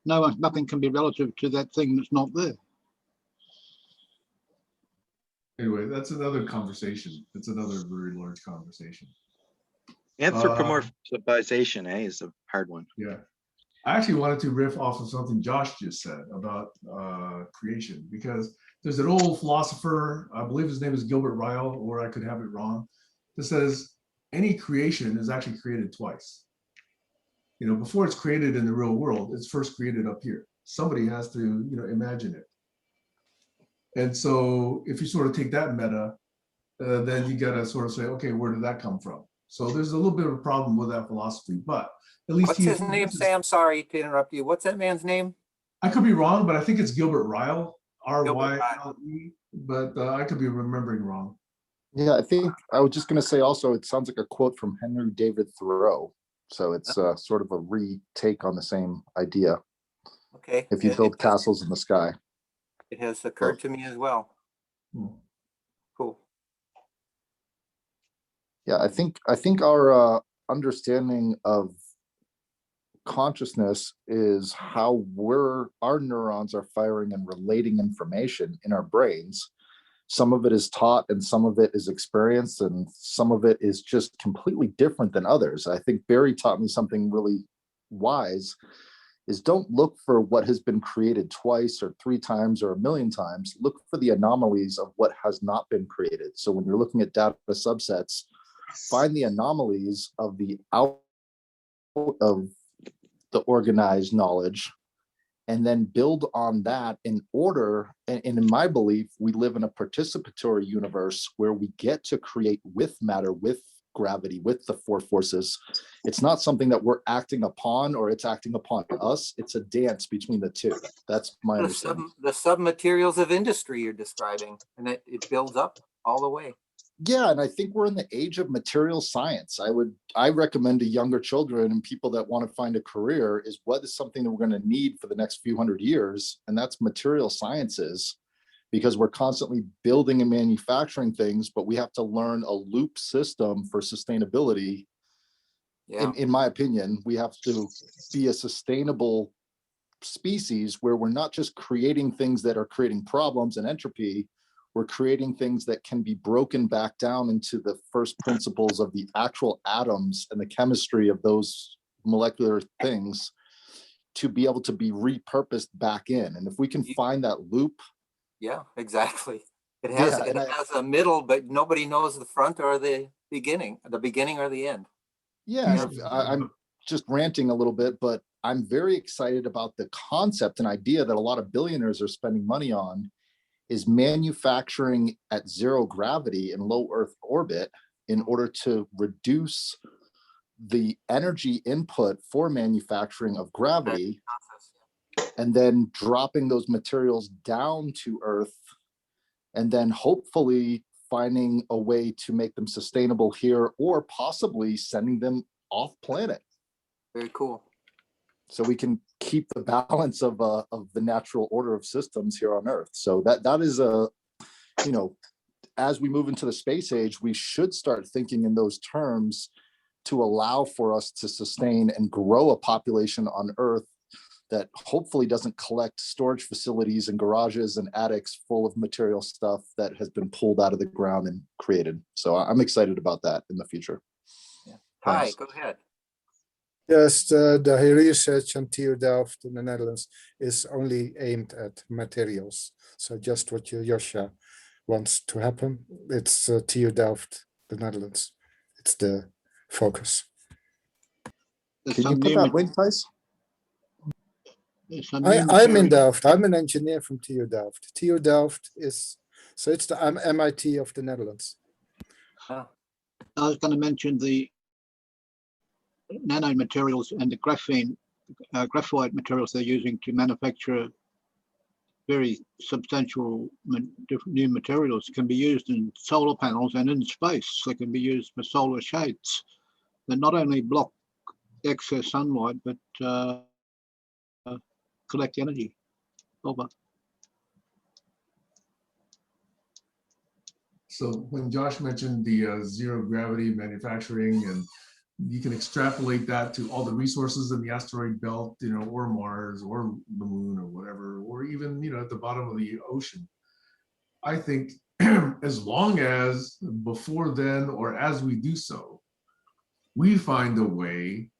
nothing can be relative to that thing that's not there. Anyway, that's another conversation. It's another very large conversation. Anthropomorphization, is a hard one. Yeah. I actually wanted to riff off of something Josh just said about creation, because there's an old philosopher, I believe his name is Gilbert Ryle, or I could have it wrong, that says any creation is actually created twice. Before it's created in the real world, it's first created up here. Somebody has to, imagine it. And so if you sort of take that meta, then you got to sort of say, okay, where did that come from? So there's a little bit of a problem with that philosophy, but at least What's his name, Sam? Sorry to interrupt you. What's that man's name? I could be wrong, but I think it's Gilbert Ryle, R-Y-L-E, but I could be remembering wrong. Yeah, I think I was just going to say also, it sounds like a quote from Henry David Thoreau. So it's sort of a retake on the same idea. Okay. If you build castles in the sky. It has occurred to me as well. Cool. Yeah, I think our understanding of consciousness is how our neurons are firing and relating information in our brains. Some of it is taught and some of it is experienced, and some of it is just completely different than others. I think Barry taught me something really wise, is don't look for what has been created twice or 3 times or 1,000,000 times. Look for the anomalies of what has not been created. So when you're looking at data subsets, find the anomalies of the out of the organized knowledge and then build on that in order. And in my belief, we live in a participatory universe where we get to create with matter, with gravity, with the four forces. It's not something that we're acting upon or it's acting upon us. It's a dance between the two. That's my understanding. The submaterials of industry you're describing, and it builds up all the way. Yeah, and I think we're in the age of material science. I recommend to younger children and people that want to find a career is what is something that we're going to need for the next few hundred years, and that's material sciences, because we're constantly building and manufacturing things, but we have to learn a loop system for sustainability. Yeah. In my opinion, we have to be a sustainable species where we're not just creating things that are creating problems and entropy. We're creating things that can be broken back down into the first principles of the actual atoms and the chemistry of those molecular things to be able to be repurposed back in. And if we can find that loop. Yeah, exactly. It has a middle, but nobody knows the front or the beginning or the end. Yeah, I'm just ranting a little bit, but I'm very excited about the concept and idea that a lot of billionaires are spending money on is manufacturing at zero gravity in low Earth orbit in order to reduce the energy input for manufacturing of gravity, and then dropping those materials down to Earth, and then hopefully finding a way to make them sustainable here, or possibly sending them off planet. Very cool. So we can keep the balance of the natural order of systems here on Earth. So that is as we move into the space age, we should start thinking in those terms to allow for us to sustain and grow a population on Earth that hopefully doesn't collect storage facilities and garages and attics full of material stuff that has been pulled out of the ground and created. So I'm excited about that in the future. Yeah. Hi, go ahead. Yes, the research on TU Delft in the Netherlands is only aimed at materials. So just what Josja wants to happen, it's TU Delft, the Netherlands. It's the focus. Can you put that link, Thijs? I'm in Delft. I'm an engineer from TU Delft. TU Delft is, so it's the MIT of the Netherlands. I was going to mention the nanomaterials and the graphite materials they're using to manufacture very substantial new materials can be used in solar panels and in space. They can be used for solar shades that not only block excess sunlight, but collect energy. Over. So when Josh mentioned the zero gravity manufacturing, and you can extrapolate that to all the resources in the asteroid belt, or Mars or the moon or whatever, or even, at the bottom of the ocean. I think as long as before then, or as we do so, we find a way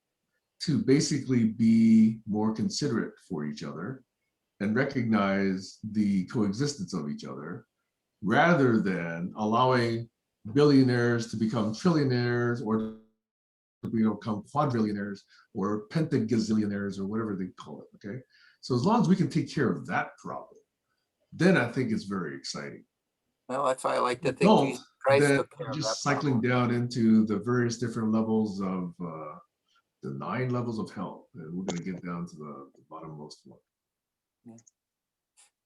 to basically be more considerate for each other and recognize the coexistence of each other, rather than allowing billionaires to become trillionaires or to become quadrillionaires or pentagazillionaires or whatever they call it, okay? So as long as we can take care of that problem, then I think it's very exciting. Well, that's why I like to think Jesus Christ took care of that just cycling down into the various different levels of the 9 levels of hell, and we're going to get down to the bottommost one.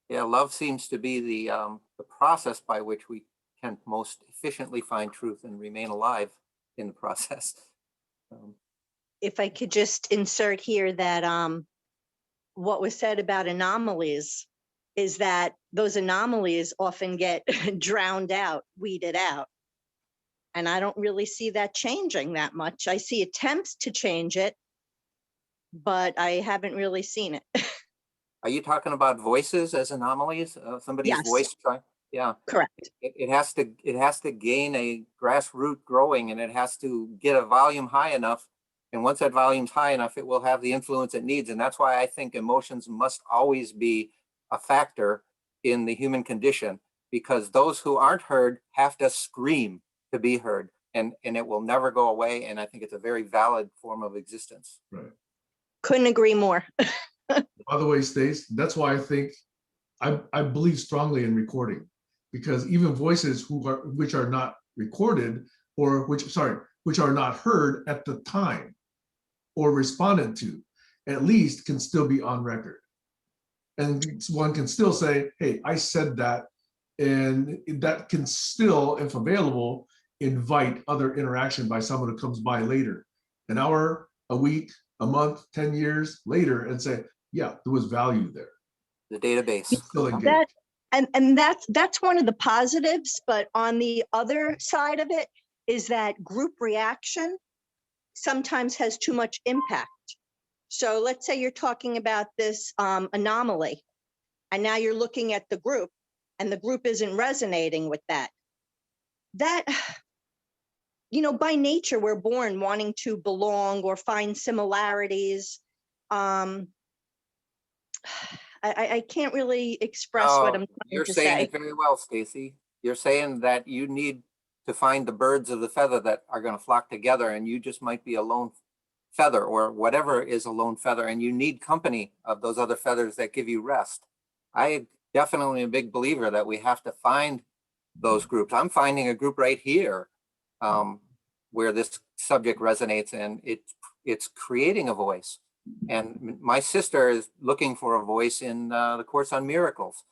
Yeah, love seems to be the process by which we can most efficiently find truth and remain alive in the process. If I could just insert here that what was said about anomalies is that those anomalies often get drowned out, weeded out. And I don't really see that changing that much. I see attempts to change it, but I haven't really seen it. Are you talking about voices as anomalies? Somebody's voice trying? Yeah, correct. It has to gain a grassroots growing, and it has to get a volume high enough. And once that volume's high enough, it will have the influence it needs. And that's why I think emotions must always be a factor in the human condition, because those who aren't heard have to scream to be heard, and it will never go away. And I think it's a very valid form of existence. Right. Couldn't agree more. By the way, Stace, that's why I think I believe strongly in recording, because even voices which are not recorded or which are not heard at the time or responded to, at least can still be on record. And one can still say, hey, I said that, and that can still, if available, invite other interaction by someone who comes by later, an hour, a week, a month, 10 years later, and say, yeah, there was value there. The database. Still engaged. That and that's one of the positives, but on the other side of it is that group reaction sometimes has too much impact. So let's say you're talking about this anomaly, and now you're looking at the group, and the group isn't resonating with that. That, you know, by nature, we're born wanting to belong or find similarities. I can't really express what I'm trying You're to saying say. it very well, Stacy. You're saying that you need to find the birds of the feather that are going to flock together, and you just might be a lone feather or whatever is a lone feather, and you need company of those other feathers that give you rest. I definitely am a big believer that we have to find those groups. I'm finding a group right here where this subject resonates, and it's creating a voice. And my sister is looking for a voice in the Course on Miracles,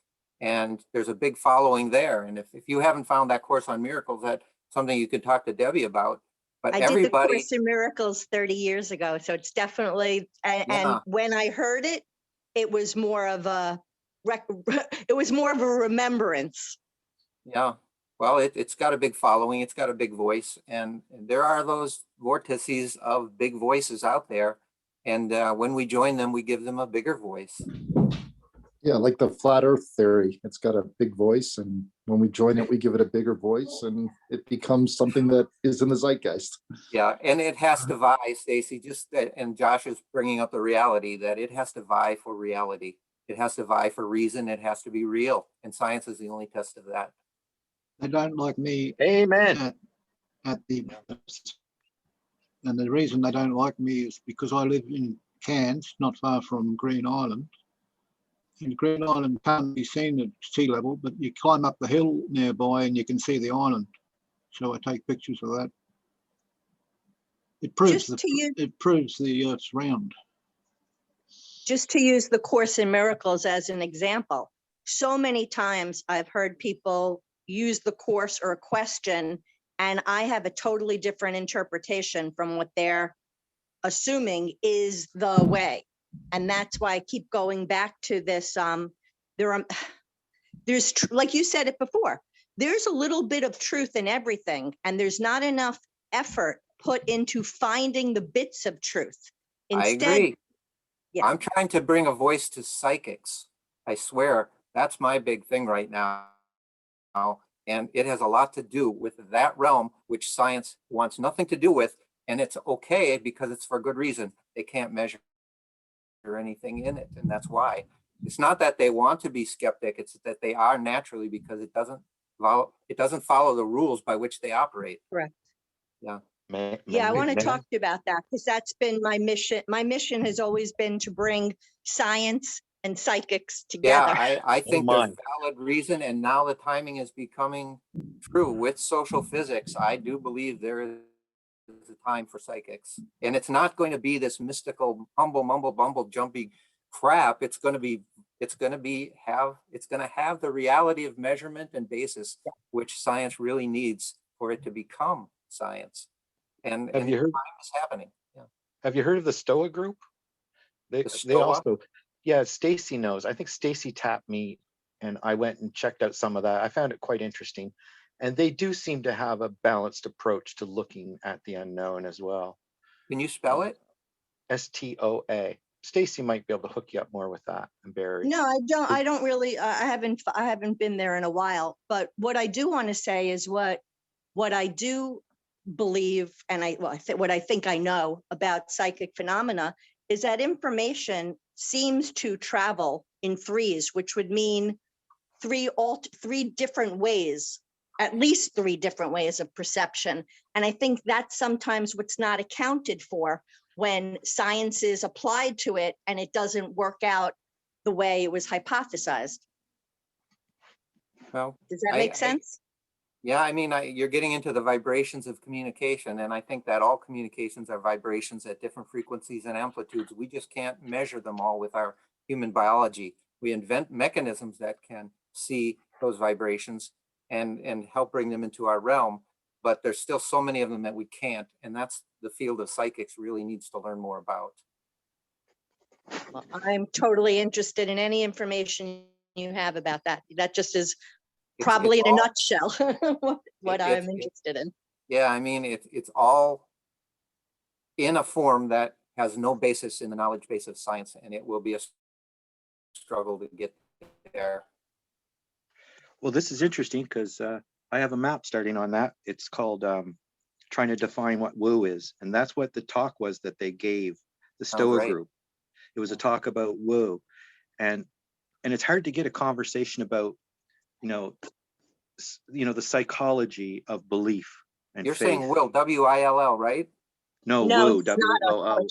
and there's a big following there. And if you haven't found that Course on Miracles, that's something you could talk to Debbie about. But I did the everybody, Course in Miracles 30 years ago, so it's definitely, and when I heard it, it was more of a remembrance. yeah, well, it's got a big following, it's got a big voice, and there are those vortices of big voices out there. And when we join them, we give them a bigger voice. Yeah, like the flat earth theory. It's got a big voice, and when we join it, we give it a bigger voice, and it becomes something that is in the zeitgeist. Yeah, and it has to vie, Stacy, and Josh is bringing up the reality that it has to vie for reality. It has to vie for reason. It has to be real. And science is the only test of that. They don't like me. Amen. At the best. And the reason they don't like me is because I live in Cairns, not far from Green Island. And Green Island can't be seen at sea level, but you climb up the hill nearby and you can see the island. So I take pictures of that. It proves the Earth's round. Just to use the Course in Miracles as an example, so many times I've heard people use the Course or a question, and I have a totally different interpretation from what they're assuming is the way. And that's why I keep going back to this. There's, like you said it before, there's a little bit of truth in everything, and there's not enough effort put into finding the bits of truth. Instead, I agree. Yeah. I'm trying to bring a voice to psychics. I swear, that's my big thing right now. And it has a lot to do with that realm, which science wants nothing to do with. And it's okay because it's for good reason. They can't measure anything in it. And that's why. It's not that they want to be skeptic. It's that they are naturally, because it doesn't follow the rules by which they operate. Correct. Yeah. Yeah, I want to talk to you about that, because that's been my mission. My mission has always been to bring science and psychics together. Yeah, I think there's valid reason, and now the timing is becoming true with social physics. I do believe there is a time for psychics, and it's not going to be this mystical humble mumble bumble jumpy crap. It's going to have the reality of measurement and basis, which science really needs for it to become science. And have you heard time is happening? Yeah. Have you heard of the Stoa group? They also, yeah, Stacy knows. I think Stacy tapped me and I went and checked out some of that. I found it quite interesting. And they do seem to have a balanced approach to looking at the unknown as well. Can you spell it? STOA. Stacy might be able to hook you up more with that, and Barry. No, I don't really. I haven't been there in a while. But what I do want to say is what I do believe, and what I think I know about psychic phenomena is that information seems to travel in threes, which would mean three different ways, at least three different ways of perception. And I think that's sometimes what's not accounted for when science is applied to it and it doesn't work out the way it was hypothesized. Well, Does that make sense? yeah, I mean, you're getting into the vibrations of communication, and I think that all communications are vibrations at different frequencies and amplitudes. We just can't measure them all with our human biology. We invent mechanisms that can see those vibrations and help bring them into our realm, but there's still so many of them that we can't, and that's the field of psychics really needs to learn more about. Well, I'm totally interested in any information you have about that. That just is probably in a nutshell what I'm interested in. Yeah, I mean, it's all in a form that has no basis in the knowledge base of science, and it will be a struggle to get there. Well, this is interesting because I have a map starting on that. It's called trying to define what woo is. And that's what the talk was that they gave the Stoa right. group. It was a talk about woo. And it's hard to get a conversation about, the psychology of belief and You're faith. saying will, W-I-L-L, right? No, No, woo, it's not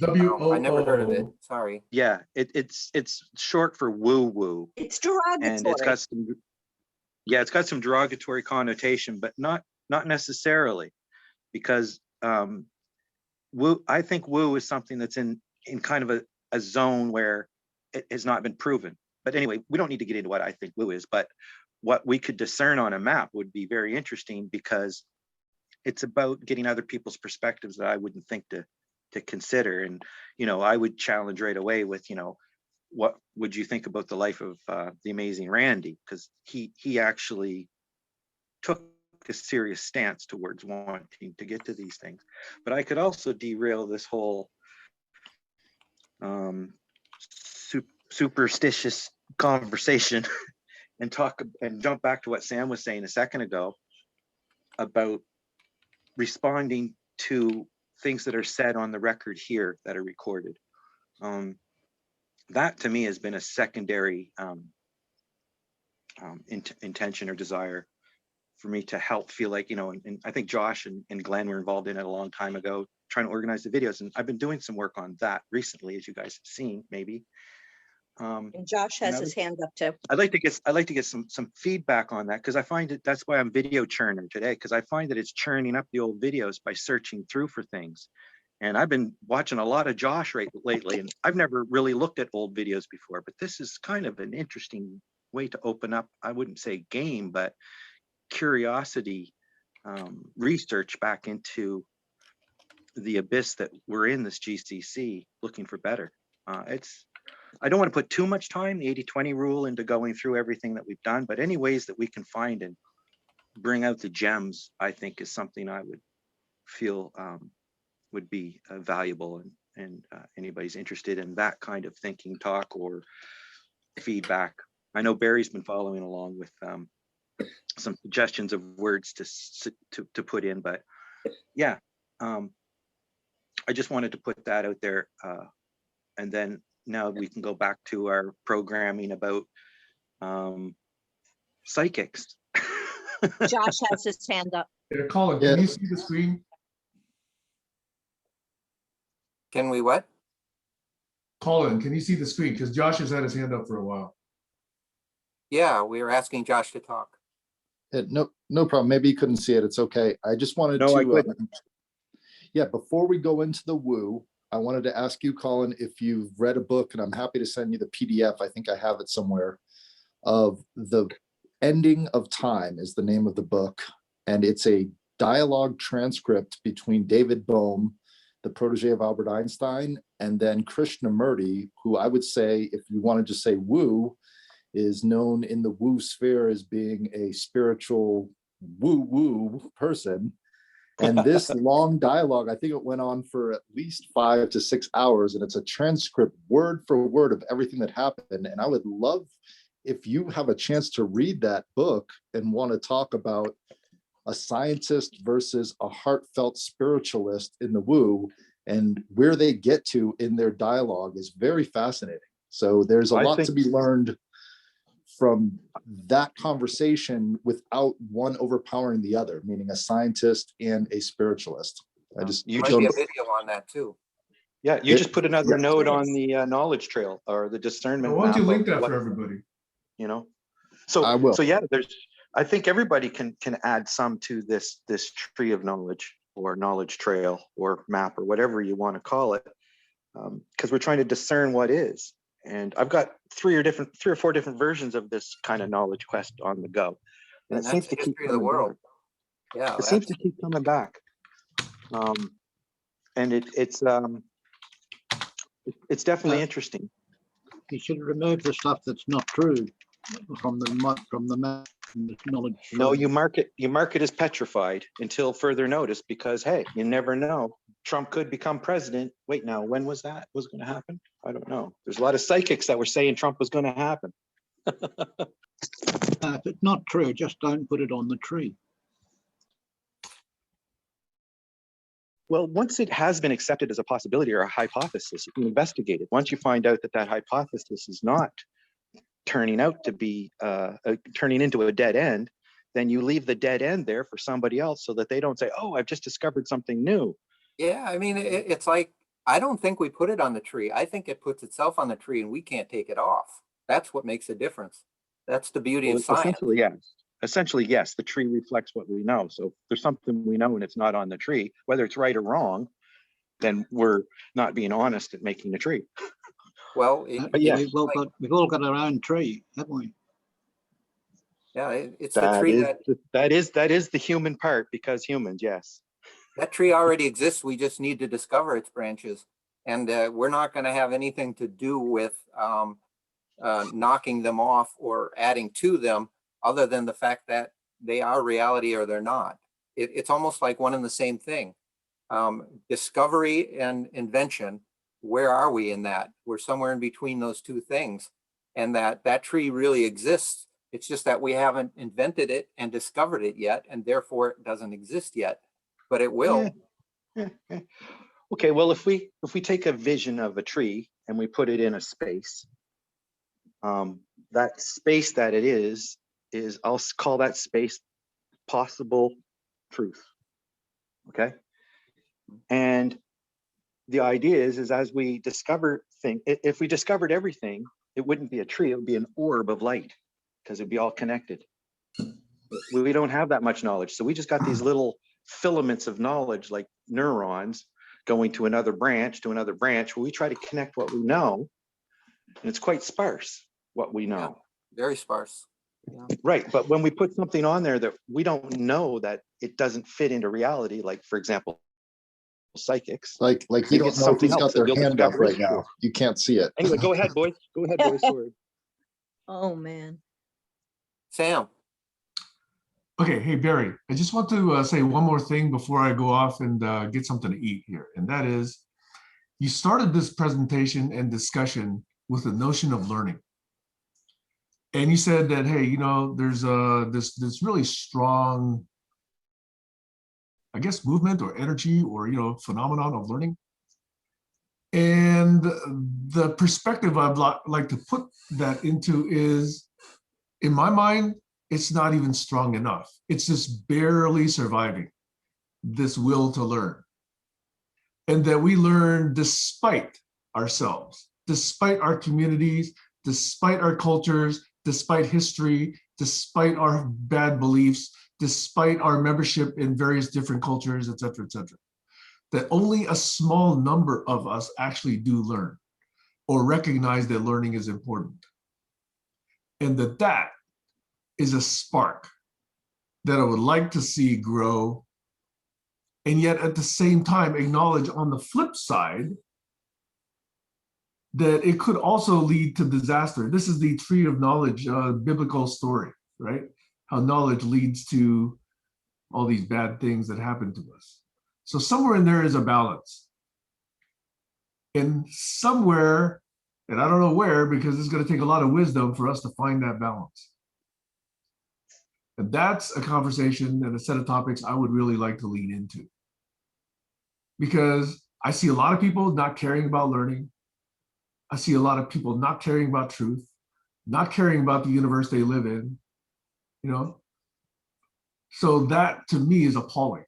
W-O-O. I never heard of it. WOO. Sorry. Yeah, it's short for woo woo. It's And it's got some, it's got some derogatory connotation, but not necessarily, because woo, I think woo is something that's in kind of a zone where it has not been proven. But anyway, we don't need to get into what I think woo is, but what we could discern on a map would be very interesting, because it's about getting other people's perspectives that I wouldn't think to consider. And, I would challenge right away with, what would you think about the life of the amazing Randy? Because he actually took a serious stance towards wanting to get to these things. But I could also derail this whole superstitious conversation and jump back to what Sam was saying a second ago about responding to things that are said on the record here that are recorded. That to me has been a secondary intention or desire for me to help feel like, and I think Josh and Glenn were involved in it a long time ago, trying to organize the videos. And I've been doing some work on that recently, as you guys have seen, maybe. And Josh has his hand up too. I'd like to get some feedback on that, because I find it, that's why I'm video churning today, because I find that it's churning up the old videos by searching through for things. And I've been watching a lot of Josh lately, and I've never really looked at old videos before, but this is kind of an interesting way to open up, I wouldn't say game, but curiosity, research back into the abyss that we're in, this GCC, looking for better. I don't want to put too much time, the 80-20 rule, into going through everything that we've done, but any ways that we can find and bring out the gems, I think is something I would feel would be valuable, and anybody's interested in that kind of thinking, talk, or feedback. I know Barry's been following along with some suggestions of words to put in, but yeah, I just wanted to put that out there, and then now we can go back to our programming about psychics. Josh has his hand up. Yeah, Colin, can you see the screen? Can we what? Colin, can you see the screen? Because Josh has had his hand up for a while. Yeah, we were asking Josh to talk. No problem. Maybe you couldn't see it. It's okay. I just wanted to, before we go into the woo, I wanted to ask you, Colin, if you've read a book, and I'm happy to send you the PDF. I think I have it somewhere, of The Ending of Time is the name of the book. And it's a dialogue transcript between David Bohm, the protege of Albert Einstein, and then Krishnamurti, who I would say, if you wanted to say woo, is known in the woo sphere as being a spiritual woo person. And this long dialogue, I think it went on for at least 5 to 6 hours, and it's a transcript word for word of everything that happened. And I would love if you have a chance to read that book and want to talk about a scientist versus a heartfelt spiritualist in the woo, and where they get to in their dialogue is very fascinating. So there's a lot to be learned from that conversation without one overpowering the other, meaning a scientist and a spiritualist. I just might be a video on that too. Yeah, you just put another Yeah. node on the knowledge trail or the discernment Why don't you map link of that what, for everybody? you know? I will. So yeah, I think everybody can add some to this tree of knowledge or knowledge trail or map or whatever you want to call it, because we're trying to discern what is. And I've got three or four different versions of this kind of knowledge quest on the go, and it And seems that's to the keep history of the coming back. world. Yeah, It seems that's, to keep coming back, and it's definitely interesting. You should remove the stuff that's not true from the map and the knowledge. No, tree. you mark it as petrified until further notice, because hey, you never know. Trump could become president. Wait, now, when was that was going to happen? I don't know. There's a lot of psychics that were saying Trump was going to happen. If it's not true, just don't put it on the tree. Well, once it has been accepted as a possibility or a hypothesis, you can investigate it. Once you find out that that hypothesis is not turning out to be turning into a dead end, then you leave the dead end there for somebody else so that they don't say, oh, I've just discovered something new. yeah, I mean, it's like, I don't think we put it on the tree. I think it puts itself on the tree and we can't take it off. That's what makes a difference. That's the beauty Well, of science. essentially, yes. Essentially, yes, the tree reflects what we know. So if there's something we know and it's not on the tree, whether it's right or wrong, then we're not being honest at making the tree. Well, But yes, We've all got our own tree, haven't we? yeah, it's the tree that is the human part, because humans, yes. that tree already exists. We just need to discover its branches. And we're not going to have anything to do with knocking them off or adding to them, other than the fact that they are reality or they're not. It's almost like one and the same thing. Discovery and invention, where are we in that? We're somewhere in between those two things. And that tree really exists. It's just that we haven't invented it and discovered it yet, and therefore it doesn't exist yet, but it will. Yeah. Okay, well, if we take a vision of a tree and we put it in a space, that space that it is I'll call that space possible truth. Okay, and the idea is as we discover things, if we discovered everything, it wouldn't be a tree, it would be an orb of light, because it'd be all connected. We don't have that much knowledge, so we just got these little filaments of knowledge, like neurons, going to another branch where we try to connect what we know, and it's quite sparse what we know. Yeah, very sparse. Yeah. Right, but when we put something on there that we don't know, that it doesn't fit into reality, like for example psychics, Like you don't know who's got their hand up right now. You can't see it. Anyway, go ahead, boys. Sorry. Oh, man. Sam. Okay, hey Barry, I just want to say one more thing before I go off and get something to eat here, and that is, you started this presentation and discussion with the notion of learning, and you said that, hey, you know, there's this really strong, I guess, movement or energy or, you know, phenomenon of learning, and the perspective I'd like to put that into is, in my mind, it's not even strong enough. It's just barely surviving this will to learn. And that we learn despite ourselves, despite our communities, despite our cultures, despite history, despite our bad beliefs, despite our membership in various different cultures, et cetera, that only a small number of us actually do learn or recognize that learning is important. And that is a spark that I would like to see grow, and yet at the same time acknowledge on the flip side that it could also lead to disaster. This is the tree of knowledge biblical story, right? How knowledge leads to all these bad things that happen to us. So somewhere in there is a balance. And somewhere, and I don't know where, because it's going to take a lot of wisdom for us to find that balance. And that's a conversation and a set of topics I would really like to lean into. Because I see a lot of people not caring about learning. I see a lot of people not caring about truth, not caring about the universe they live in, you know? So that to me is appalling.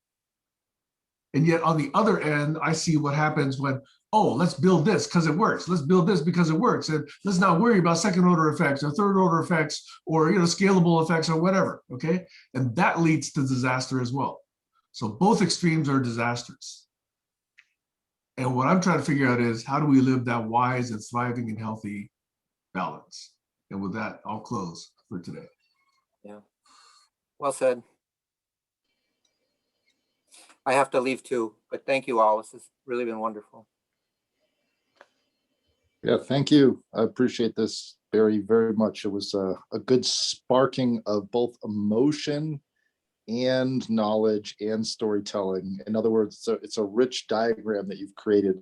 And yet on the other end, I see what happens when, oh, let's build this because it works. Let's build this because it works. And let's not worry about second order effects or third order effects or scalable effects or whatever. Okay. And that leads to disaster as well. So both extremes are disastrous. And what I'm trying to figure out is how do we live that wise and thriving and healthy balance? And with that, I'll close for today. Yeah. Well said. I have to leave too, but thank you all. This has really been wonderful. Yeah, thank you. I appreciate this very, very much. It was a good sparking of both emotion and knowledge and storytelling. In other words, it's a rich diagram that you've created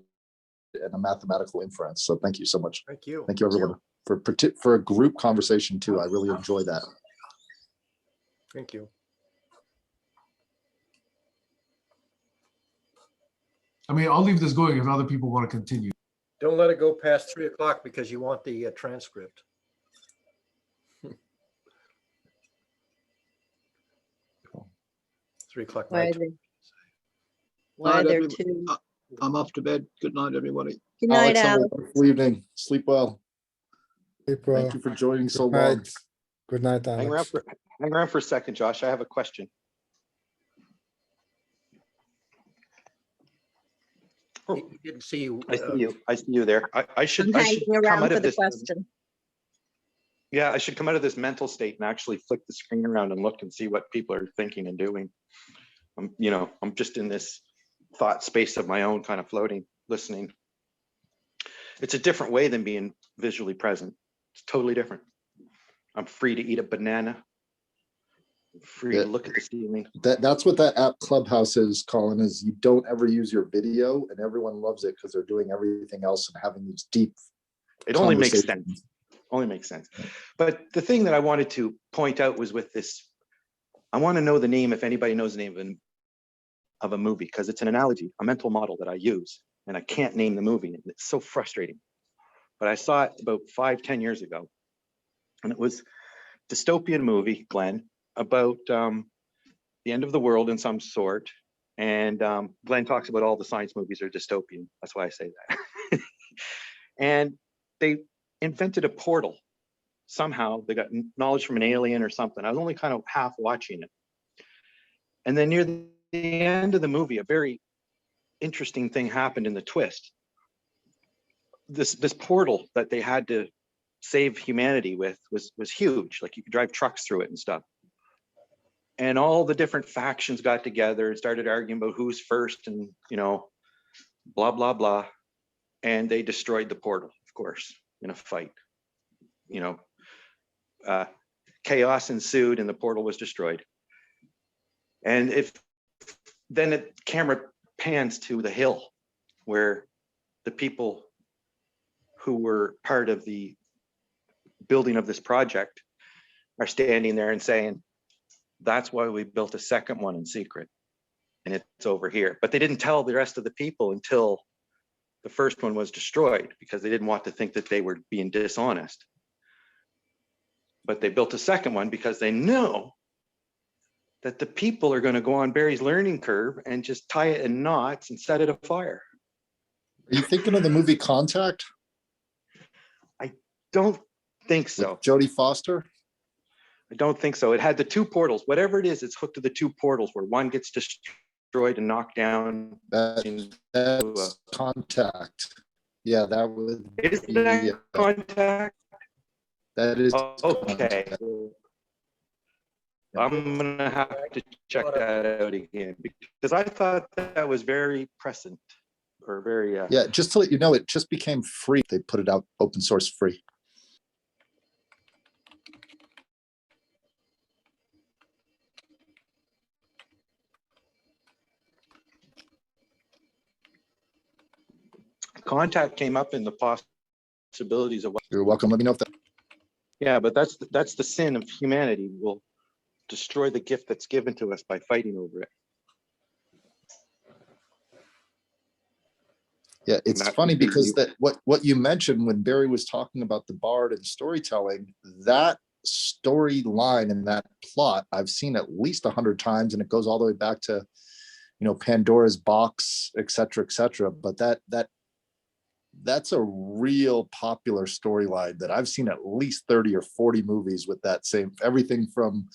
and a mathematical inference. So thank you so much. Thank you. Thank you, everyone, for a group conversation too. I really enjoy that. Thank you. I mean, I'll leave this going if other people want to continue. Don't let it go past 3 o'clock because you want the transcript. 3 o'clock Why night. are they- why are Night, there everybody. two? I'm off to bed. Good night, everybody. Good night, Alex, have a Alex. wonderful evening. Sleep well. Sleep well. Thank you for joining so Good long. night. Good night, Hang around Alex. for a second, Josh. I have a question. He didn't see you. I see you. I see you there. I I'm should hanging come around out for of the this. question. Yeah, I should come out of this mental state and actually flick the screen around and look and see what people are thinking and doing. I'm just in this thought space of my own, kind of floating, listening. It's a different way than being visually present. It's totally different. I'm free to eat a banana. I'm free to look at the ceiling. That's what that app Clubhouse is, Colin, is you don't ever use your video and everyone loves it because they're doing everything else and having these deep It only makes conversations. sense. Only makes sense. But the thing that I wanted to point out was with this, I want to know the name, if anybody knows the name of a movie, because it's an analogy, a mental model that I use, and I can't name the movie. And it's so frustrating. But I saw it about 5-10 years ago. And it was a dystopian movie, Glenn, about the end of the world in some sort. And Glenn talks about all the science movies are dystopian. That's why I say that. And they invented a portal. Somehow they got knowledge from an alien or something. I was only kind of half watching it. And then near the end of the movie, a very interesting thing happened in the twist. This portal that they had to save humanity with was huge. Like you could drive trucks through it and stuff. And all the different factions got together and started arguing about who's first and, blah, blah, blah. And they destroyed the portal, of course, in a fight. Chaos ensued and the portal was destroyed. And then the camera pans to the hill where the people who were part of the building of this project are standing there and saying, that's why we built a second one in secret. And it's over here. But they didn't tell the rest of the people until the first one was destroyed because they didn't want to think that they were being dishonest. But they built a second one because they know that the people are going to go on Barry's learning curve and just tie it in knots and set it afire. Are you thinking of the movie Contact? I don't think so. With Jodie Foster? I don't think so. It had the two portals. Whatever it is, it's hooked to the two portals where one gets destroyed and knocked down. That's Contact. Yeah, that would Is that Contact? That is okay. Contact. I'm gonna have to check that out again because I thought that was very prescient or very. Yeah, just to let you know, it just became free. They put it out open source free. Contact came up in the possibilities of what. You're welcome. Let me know if that. Yeah, but that's the sin of humanity. We'll destroy the gift that's given to us by fighting over it. Yeah, it's funny because that what you mentioned when Barry was talking about the bard and storytelling, that storyline and that plot I've seen at least 100 times, and it goes all the way back to Pandora's box, et cetera, but that's a real popular storyline that I've seen at least 30 or 40 movies with that same, everything from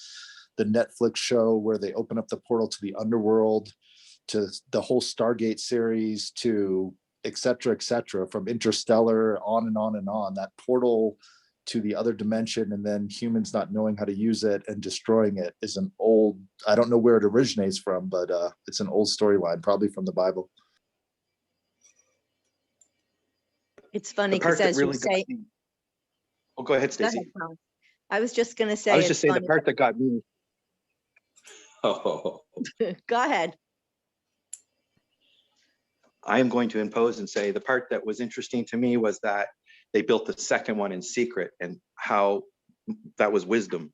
the Netflix show where they open up the portal to the underworld, to the whole Stargate series, to et cetera, from Interstellar, on and on and on. That portal to the other dimension, and then humans not knowing how to use it and destroying it, is an old, I don't know where it originates from, but it's an old storyline, probably from the Bible. It's funny The part because that as you really got say, me. Oh, go ahead, go ahead, Stacy. Colin. I was just going to I say, was it's just saying the funny. part that got me. Oh, Go ahead. I am going to impose and say the part that was interesting to me was that they built the second one in secret, and how that was wisdom.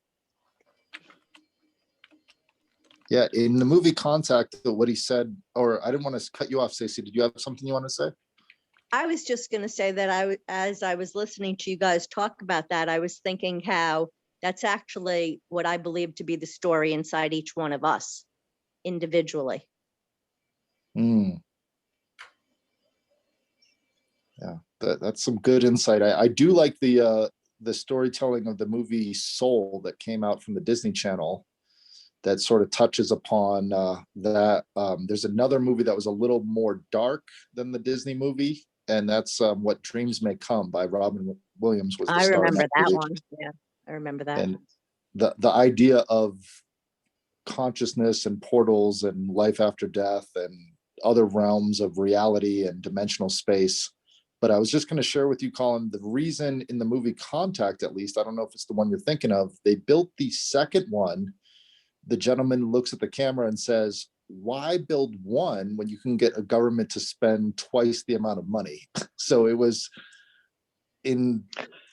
Yeah, in the movie Contact, what he said, or I didn't want to cut you off, Stacey. Did you have something you want to say? I was just going to say that as I was listening to you guys talk about that, I was thinking how that's actually what I believe to be the story inside each one of us individually. Yeah, that's some good insight. I do like the storytelling of the movie Soul that came out from the Disney Channel that sort of touches upon that. There's another movie that was a little more dark than the Disney movie, and that's What Dreams May Come by Robin Williams was the I star in remember that movie. one. Yeah, I remember that. And the idea of consciousness and portals and life after death and other realms of reality and dimensional space. But I was just going to share with you, Colin, the reason in the movie Contact, at least, I don't know if it's the one you're thinking of, they built the second one. The gentleman looks at the camera and says, why build one when you can get a government to spend twice the amount of money? So it was in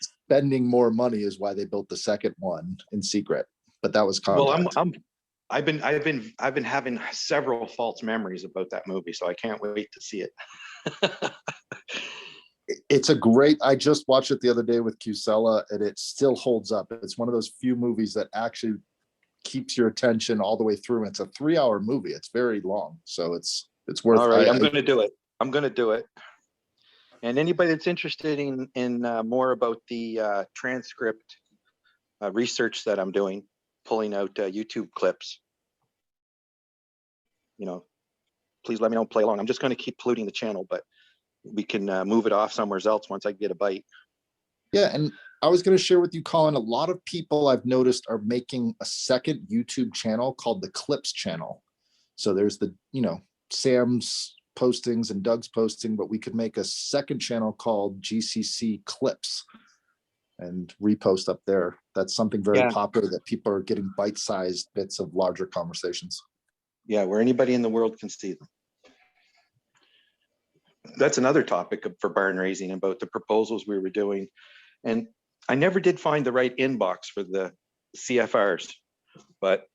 spending more money is why they built the second one in secret. But that was Contact. Well, I've been having several false memories about that movie, so I can't wait to see it. It's a great, I just watched it the other day with Cusella, and it still holds up. It's one of those few movies that actually keeps your attention all the way through. It's a 3-hour movie. It's very long, so it's worth. All right, I'm going to do it. I'm going to do it. And anybody that's interested in more about the transcript research that I'm doing, pulling out YouTube clips, please let me know, play along. I'm just going to keep polluting the channel, but we can move it off somewhere else once I get a bite. Yeah, and I was going to share with you, Colin, a lot of people I've noticed are making a second YouTube channel called the Clips channel. So there's the, Sam's postings and Doug's posting, but we could make a second channel called GCC Clips and repost up there. That's something very popular, that people are getting bite-sized bits of larger conversations. Yeah, where anybody in the world can see them. That's another topic for barn raising, about the proposals we were doing. And I never did find the right inbox for the CFRs, but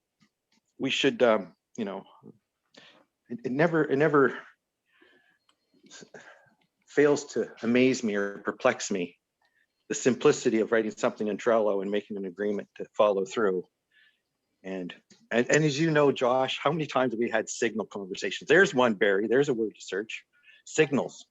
we should, it never fails to amaze me or perplex me, the simplicity of writing something in Trello and making an agreement to follow through. And as you know, Josh, how many times have we had signal conversations? There's one, Barry, there's a word to search, signals.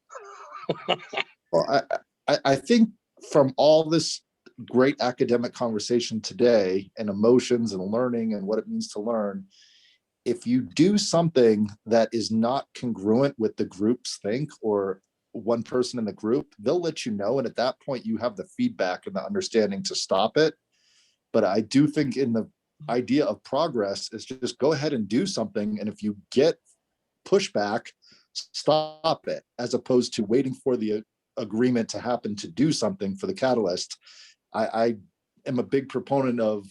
Well, I think from all this great academic conversation today, and emotions and learning and what it means to learn, if you do something that is not congruent with the group's think or one person in the group, they'll let you know. And at that point, you have the feedback and the understanding to stop it. But I do think in the idea of progress is just go ahead and do something. And if you get pushback, stop it, as opposed to waiting for the agreement to happen to do something for the catalyst. I am a big proponent of,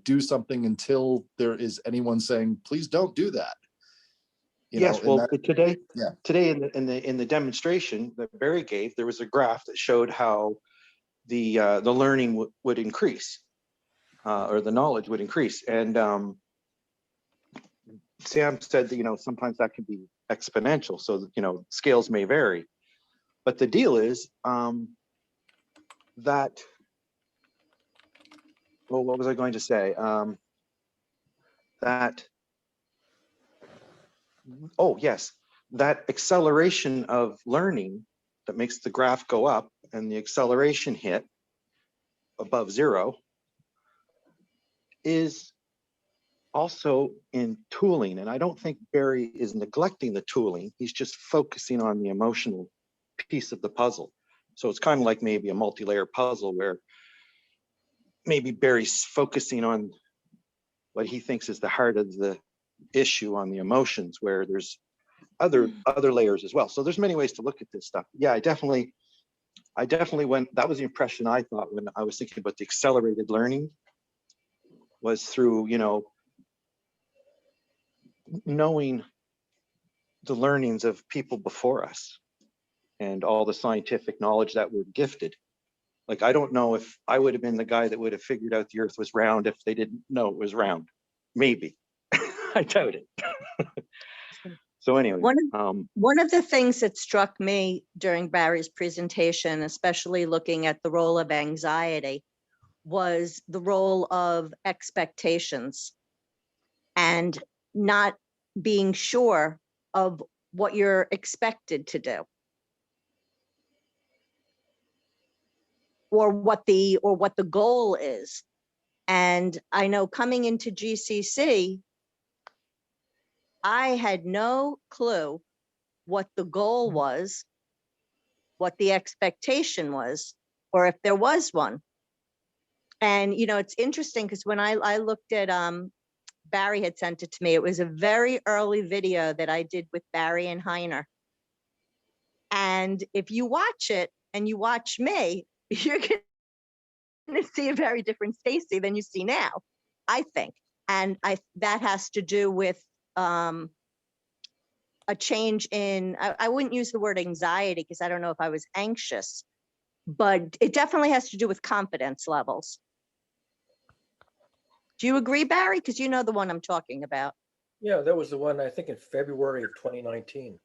do something until there is anyone saying, please don't do that. Yes, well, today in the demonstration that Barry gave, there was a graph that showed how the learning would increase, or the knowledge would increase. And Sam said that, sometimes that can be exponential, so that, scales may vary. But the deal is that, well, what was I going to say? That oh yes, that acceleration of learning that makes the graph go up and the acceleration hit above 0 is also in tooling. And I don't think Barry is neglecting the tooling. He's just focusing on the emotional piece of the puzzle. So it's kind of like maybe a multi-layer puzzle where maybe Barry's focusing on what he thinks is the heart of the issue on the emotions, where there's other layers as well. So there's many ways to look at this stuff. Yeah, I definitely went, that was the impression I thought when I was thinking about the accelerated learning, was through, you know, knowing the learnings of people before us and all the scientific knowledge that we're gifted. Like, I don't know if I would have been the guy that would have figured out the earth was round if they didn't know it was round. Maybe. I doubt it. So anyway, One of the things that struck me during Barry's presentation, especially looking at the role of anxiety, was the role of expectations and not being sure of what you're expected to do, or what the goal is. And I know coming into GCC, I had no clue what the goal was, what the expectation was, or if there was one. And, you know, it's interesting because when I looked at, Barry had sent it to me, it was a very early video that I did with Barry and Heiner. And if you watch it and you watch me, you're going to see a very different Stacy than you see now, I think. And that has to do with a change in, I wouldn't use the word anxiety because I don't know if I was anxious, but it definitely has to do with confidence levels. Do you agree, Barry? Because you know the one I'm talking about. Yeah, that was the one, I think, in February of 2019.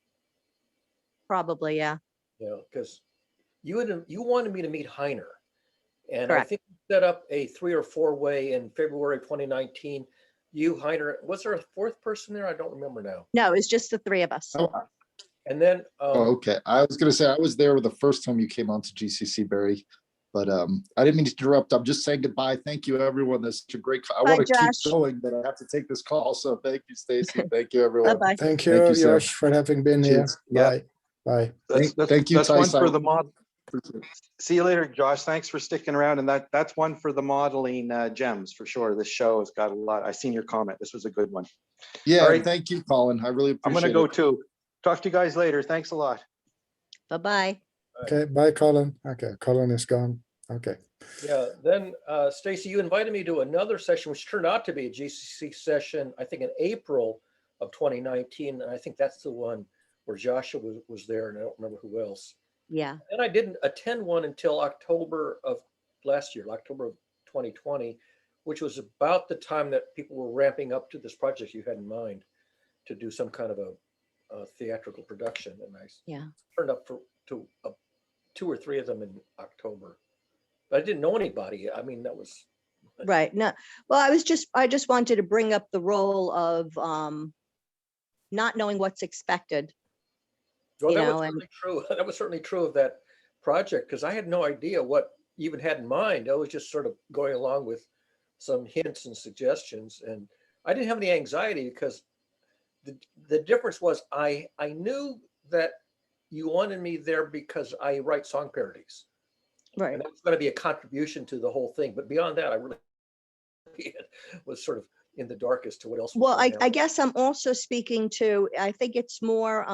Probably, yeah. Yeah, because you wanted me to meet Heiner. And Correct. I think we set up a 3 or 4 way in February 2019. You, Heiner, was there a 4th person there? I don't remember now. No, it's just the 3 of us. Oh, And then, okay. I was going to say I was there the first time you came on to GCC, Barry, but I didn't mean to interrupt. I'm just saying goodbye. Thank you, everyone. That's such a great call. I Bye, want to Josh. keep going, but I have to take this call. So thank you, Stacy. Thank you, everyone. Bye-bye. Thank you, Thank you, Sam. Josh, for having been Cheers. here. Bye. Bye. Thank you, that's one Tyson. for the mod. See you later, Josh. Thanks for sticking around. And that's one for the modeling gems for sure. This show has got a lot. I seen your comment. This was a good one. Yeah, All right. thank you, Colin. I really I'm appreciate going it. to go too. Talk to you guys later. Thanks a lot. Bye-bye. Okay, bye, Colin. Okay, Colin is gone. Okay. yeah, then Stacy, you invited me to another session, which turned out to be a GCC session, I think in April of 2019. And I think that's the one where Joshua was there, and I don't remember who else. Yeah. And I didn't attend one until October of last year, October of 2020, which was about the time that people were ramping up to this project you had in mind to do some kind of a theatrical production. And I turned up to 2 or 3 of them in October. But I didn't know anybody. I mean, that was Right. No. Well, I just wanted to bring up the role of not knowing what's expected. well, You that know, was certainly true. That was certainly true of that project, because I had no idea what you even had in mind. I was just sort of going along with some hints and suggestions, and I didn't have any anxiety because the difference was I knew that you wanted me there because I write song parodies. Right. And that was going to be a contribution to the whole thing. But beyond that, I really was sort of in the dark as to what else was Well, going on. I guess I'm also speaking to, I think it's more,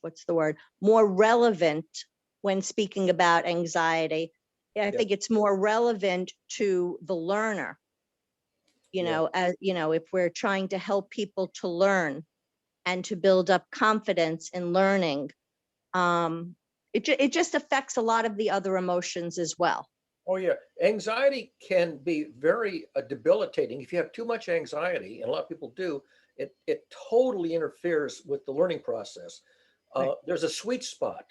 what's the word? More relevant when speaking about anxiety. I think it's more relevant to the learner. You know, as you know, if we're trying to help people to learn and to build up confidence in learning, it just affects a lot of the other emotions as well. Oh yeah, anxiety can be very debilitating. If you have too much anxiety, and a lot of people do, it totally interferes with the learning process. There's a sweet spot.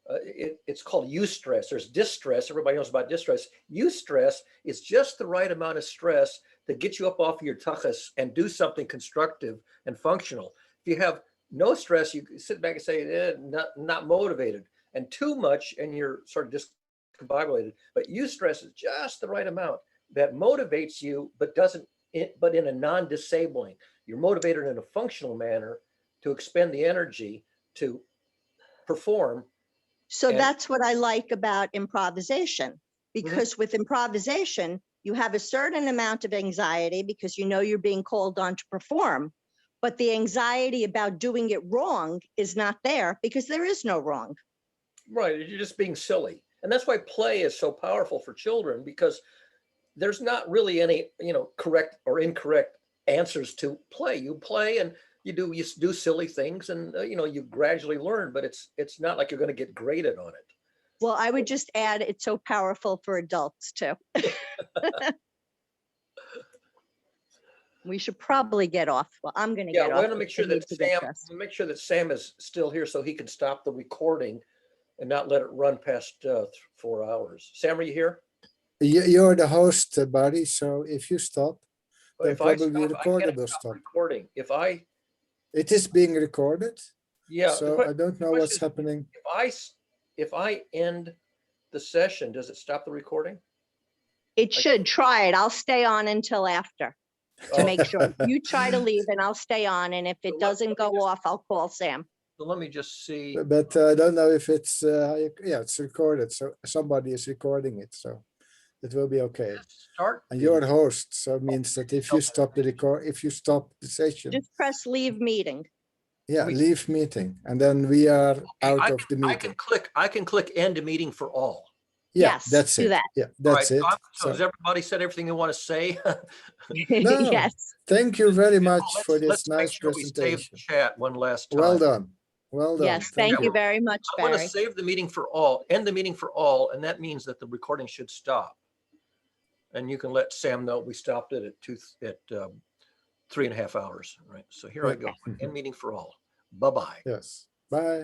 It's called eustress. There's distress. Everybody knows about distress. Eustress is just the right amount of stress to get you up off of your tuchus and do something constructive and functional. If you have No stress, you sit back and say, not motivated. And too much, and you're sort of discombobulated. But eustress is just the right amount that motivates you, but but in a non-disabling. You're motivated in a functional manner to expend the energy to perform. So And- that's what I like about improvisation, because with improvisation, you have a certain amount of anxiety because you know you're being called on to perform, but the anxiety about doing it wrong is not there because there is no wrong. Right, you're just being silly. And that's why play is so powerful for children, because there's not really any, correct or incorrect answers to play. You play and you do silly things, and you gradually learn, but it's not like you're going to get graded on it. Well, I would just add, it's so powerful for adults too. We should probably get off. Well, I'm going to Yeah, get we're off. going to make sure I need that to get Sam, dressed. make sure that Sam is still here so he can stop the recording and not let it run past 4 hours. Sam, are you here? You're the host, buddy. So if you stop, then If I probably stop, I recorded can't will stop stop. recording. It is being recorded. Yeah. So I don't know what's happening. If I end the session, does it stop the recording? It should. Try it. I'll stay on until after to make sure. You try to leave and I'll stay on. And if it doesn't go off, I'll call Sam. So let me just see. But I don't know if it's, it's recorded. So somebody is recording it. So it will be okay. Start. And you're the host. So it means that if you stop if you stop the session, Just press leave meeting. yeah, leave meeting. And then we are out of the I meeting. can click end meeting for all. Yeah, Yes, that's do it. that. Yeah, All that's right, it. so has everybody said everything they want to say? No, Yes. thank you very much for this Let's make nice sure we save the presentation. chat one last time. Well done. Well done. Yes, thank you you. very much, I want to Barry. save the meeting for all, end the meeting for all, and that means that the recording should stop. And you can let Sam know we stopped it at 3.5 hours. Right. So here I go. End meeting for all. Bye-bye. Yes. Bye.